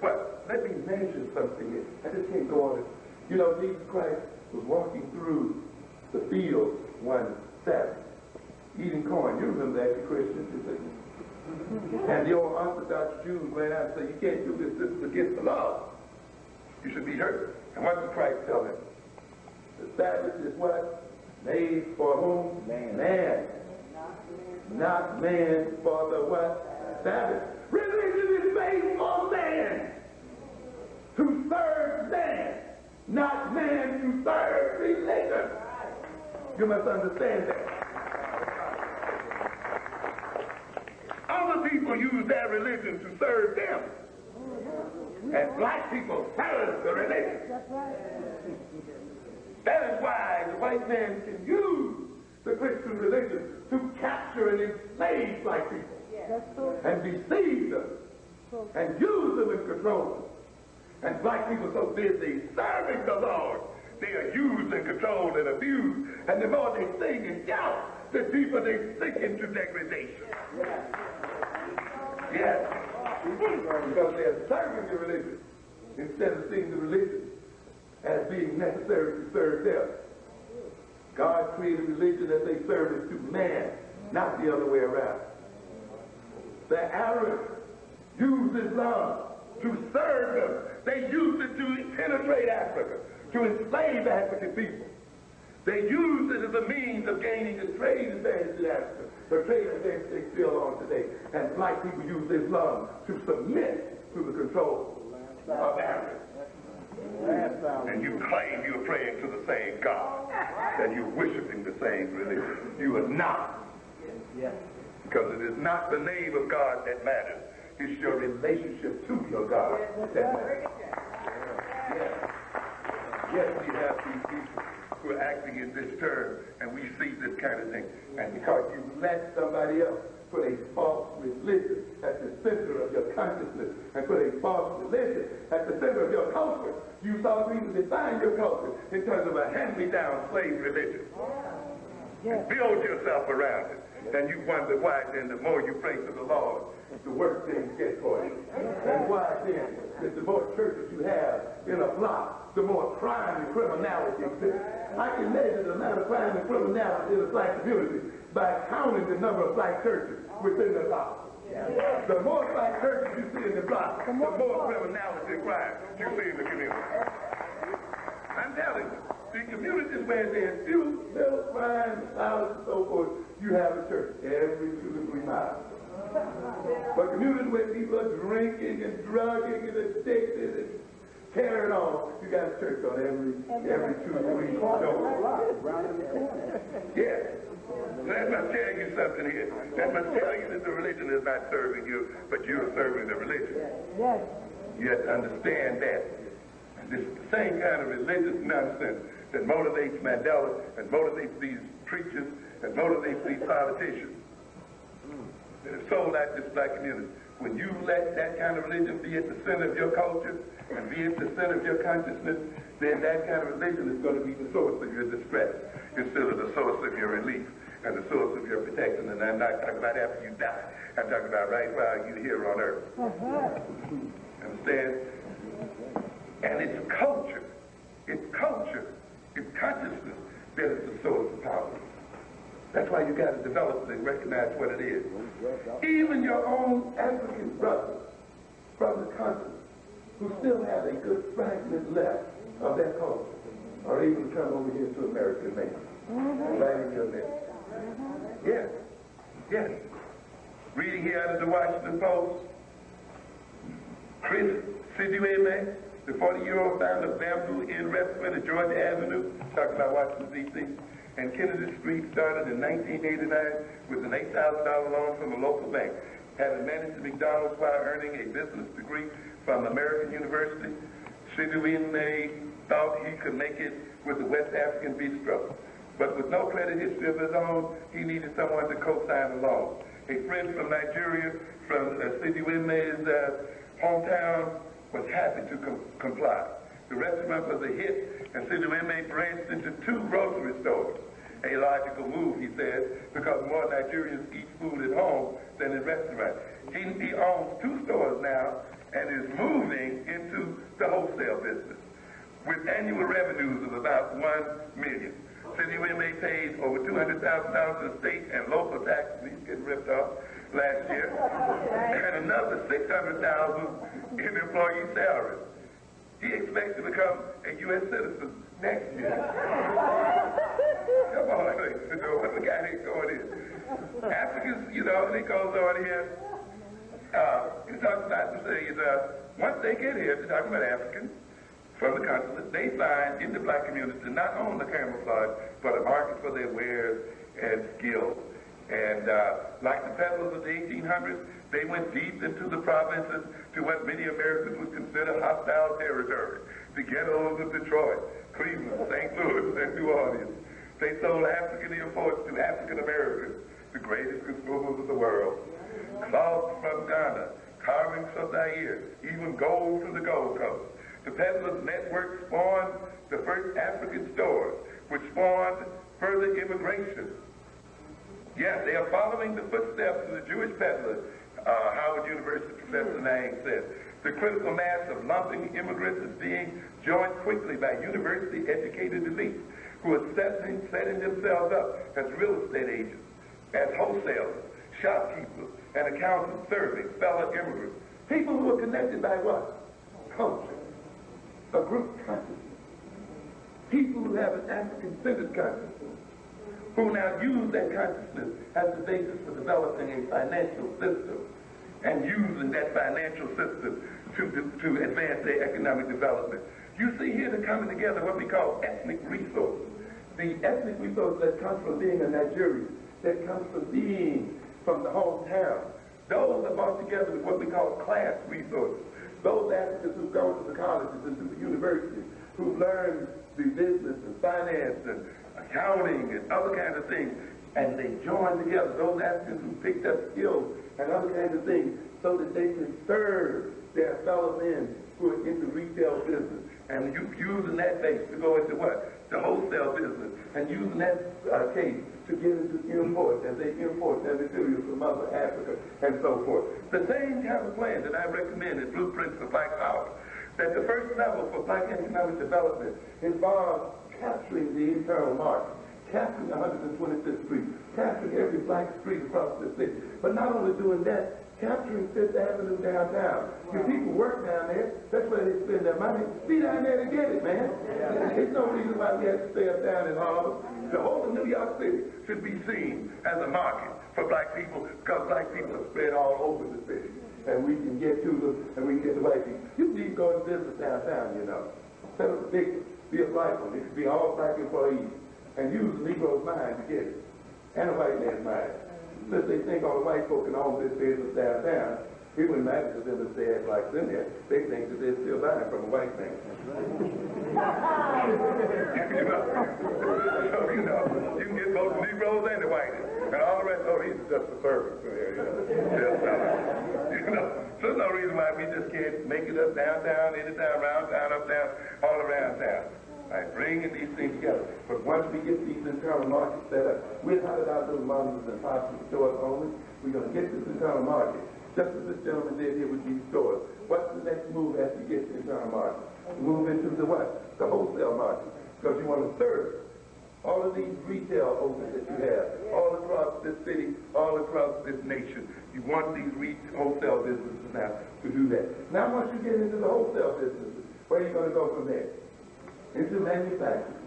Speaker 2: What? Let me measure something here. I just can't go on it. You know, Jesus Christ was walking through the field one Sabbath, eating corn. You remember that, you Christians, you see. And the old Orthodox Jews ran out and said, you can't do this. This is against the law. You should be hurt. And what did Christ tell him? The Sabbath is what? Made for whom? Man. Not man for the what? Sabbath. Religion is made for man. To serve man. Not man to You must understand that. Other people use their religion to serve them. And black people serve the religion. That is why the white man can use the Christian religion to capture and enslave black people and deceive them and use them and control them. And black people are so busy serving the Lord, they are used and controlled and abused. And the more they sing and shout, the deeper they sink into degradation. Yes. Because they're serving the religion instead of seeing the religion as being necessary to serve them. God created religion as a service to man, not the other way around. The Arabs used Islam to serve them. They used it to penetrate Africa, to enslave African people. They used it as a means of gaining a trade advantage in Africa, the trade advantage they still on today. And black people use Islam to submit to the control of Africa. And you claim you're praying to the same God, and you're worshiping the same religion. You are not. Because it is not the name of God that matters. It's your relationship to your God that matters. Yes, we have these people who are acting in this term, and we see this kind of thing. And because you let somebody else put a false religion at the center of your consciousness and put a false religion at the center of your culture, you sought to even define your culture in terms of a hand-me-down slave religion. And build yourself around it. And you wonder why then the more you pray to the Lord, the worse things get for you. And why then that the more churches you have in a block, the more crime and criminality exists. I can measure the amount of crime and criminality in the black community by counting the number of black churches within the block. The more black churches you see in the block, the more criminality and crime you see in the community. I'm telling you, the communities where there's few, little crime, violence, and so forth, you have a church every 2 to 3 miles. But communities where people are drinking and drugging and addicted and carrying on, you got a church on every 2 to 3 miles. Yeah. That must tell you something here. That must tell you that the religion is not serving you, but you're serving the religion.
Speaker 4: Yes.
Speaker 2: You have to understand that. And this is the same kind of religious nonsense that motivates Mandela and motivates these preachers and motivates these politicians that have sold out this black community. When you let that kind of religion be at the center of your culture and be at the center of your consciousness, then that kind of religion is going to be the source of your distress instead of the source of your relief and the source of your protection. And I'm not talking about after you die. I'm talking about right while you're here on earth. Understand? And it's culture. It's culture. It's consciousness that is the source of power. That's why you got to develop it and recognize what it is. Even your own African brothers from the continent who still have a good fragment left of their culture are able to come over here to American nation. Right in your midst. Yes. Yes. Reading here out of the Washington Post, Chris Sidiweme, the 40-year-old founder of Bamboo Inn Restaurant at Georgia Avenue, talking about Washington, D.C., and Kennedy Street started in 1989 with an $8,000 loan from a local bank. Having managed McDonald's while earning a business degree from American University, Sidiweme thought he could make it with the West African Bistro. But with no credit history of his own, he needed someone to co-sign the loan. A friend from Nigeria, from Sidiweme's hometown, was happy to comply. The restaurant was a hit, and Sidiweme branched into 2 grocery stores. A logical move, he said, because more Nigerians eat food at home than in restaurants. He owns 2 stores now and is moving into the wholesale business with annual revenues of about $1 million. Sidiweme paid over $200,000 in state and local taxes. He's getting ripped off last year, and another $600,000 in employee salaries. He expects to become a U.S. citizen next year. Come on, what's the guy that's going in? Africans, you know, and he goes on here. He talks about the saying, once they get here, they're talking about Africans, from the continent, they find in the black community not only camouflage, but a market for their wares and skills. And like the peddlers of the 1800s, they went deep into the provinces to what many Americans would consider hostile territory. The ghettos of Detroit, Cleveland, St. Louis, and New Orleans. They sold African imports to African Americans, the greatest consumers of the world. Cloth from Ghana, carvings from Zaire, even gold from the Gold Coast. The peddlers' network spawned the first African stores, which spawned further immigration. Yes, they are following the footsteps of the Jewish peddlers, Howard University Professor Nang said. The critical mass of lumping immigrants is being joined quickly by university-educated elites who are setting themselves up as real estate agents, as wholesalers, shopkeepers, and accountants serving fellow immigrants. People who are connected by what? Culture. A group consciousness. People who have an African-centered consciousness, who now use that consciousness as the basis for developing a financial system and using that financial system to advance their economic development. You see here they're coming together what we call ethnic resources. The ethnic resources that comes from being a Nigerian, that comes from being from the hometown. Those are brought together with what we call class resources. Those Africans who go to the colleges and to the universities, who learn the business and finance and accounting and other kinds of things, and they join together. Those Africans who picked up skills and other kinds of things so that they can serve their fellow men who are into retail business. And using that base to go into what? The wholesale business. And using that case to get into imports as they import their materials from Mother Africa and so forth. The same kind of plan that I recommend in Blueprints for Black Power. That the first level for black economic development involves capturing the internal market, capturing 125th Street, capturing every black street across the city. But not only doing that, capturing Fifth Avenue downtown. Your people work down there. That's where they spend their money. Be down there to get it, man. There's no reason why we have to stay up down in Harlem. The whole of New York City should be seen as a market for black people because black people are spread all over the city. And we can get to them, and we can get the white people. You need to go to business downtown, you know. Set up a big, be a black one. It should be all black employees. And use the Negro's mind to get it. And a white man's mind. Since they think all the white folk can own this business downtown, it wouldn't matter to them if they had blacks in there. They think that they're still buying from a white man. You can get both the Negroes and the whites. And all the rest, oh, he's just a servant. So there's no reason why we just can't make it up downtown, anytime, round town, up down, all around town. Right, bringing these things together. But once we get these internal markets set up, we're not about those models and possible stores only. We're going to get this internal market, just as this gentleman did here with these stores. What's the next move after you get the internal market? Move into the what? The wholesale market. Because you want to serve all of these retail owners that you have, all across this city, all across this nation. You want these wholesale businesses now to do that. Now once you get into the wholesale businesses, where are you going to go from there? Into manufacturing.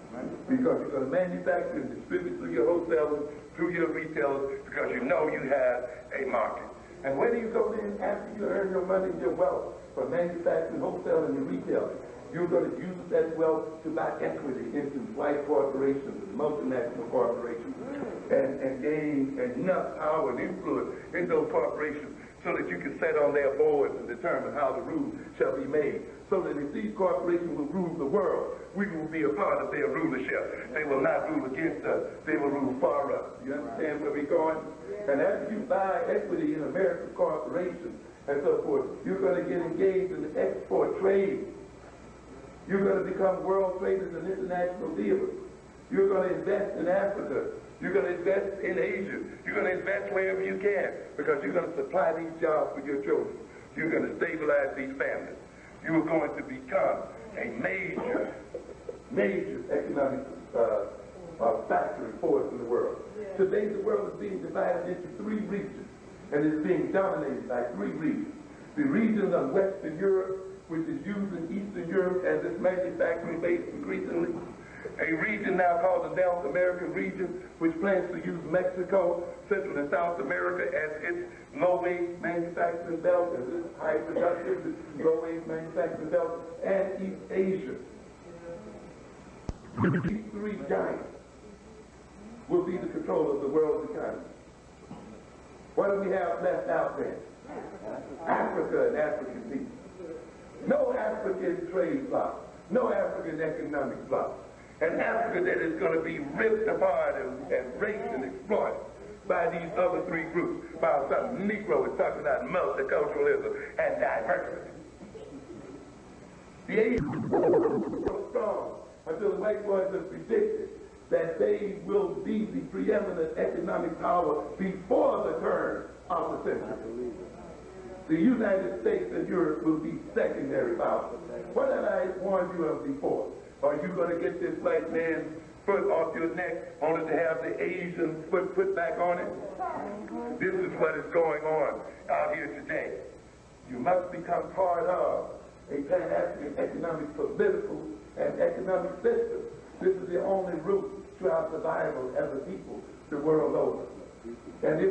Speaker 2: Because you're going to manufacture and distribute through your wholesalers, through your retailers, because you know you have a market. And where do you go then after you earn your money and your wealth from manufacturing, wholesaling, and retailing? You're going to use that wealth to buy equity into white corporations and multinational corporations and gain enough power and influence in those corporations so that you can sit on their boards and determine how the rules shall be made. So that if these corporations will rule the world, we will be a part of their rulership. They will not rule against us. They will rule for us. You understand where we're going? And after you buy equity in American corporations and so forth, you're going to get engaged in the export trade. You're going to become world traders and international dealers. You're going to invest in Africa. You're going to invest in Asia. You're going to invest wherever you can because you're going to supply these jobs for your children. You're going to stabilize these families. You are going to become a major economic factory force in the world. Today the world is being divided into 3 regions, and it's being dominated by 3 regions. The region of Western Europe, which is using Eastern Europe as its manufacturing base increasingly. A region now called the North American region, which plans to use Mexico, Central and South America as its low-wage manufacturing belt, as its high productive low-wage manufacturing belt, and East Asia. These three giants will be the control of the world's economy. What do we have left out there? Africa and African people. No African trade bloc, no African economic bloc. An Africa that is going to be ripped apart and raped and exploited by these other three groups, while some Negro is talking about multiculturalism and diversity. The Asians are so strong until the white boys have predicted that they will be the preeminent economic power before the turn of the century. The United States and Europe will be secondary power. What have I warned you of before? Are you going to get this white man's foot off your neck only to have the Asian foot put back on it? This is what is going on out here today. You must become part of a Pan-African economic, political, and economic system. This is the only route to our survival as a people the world over. And if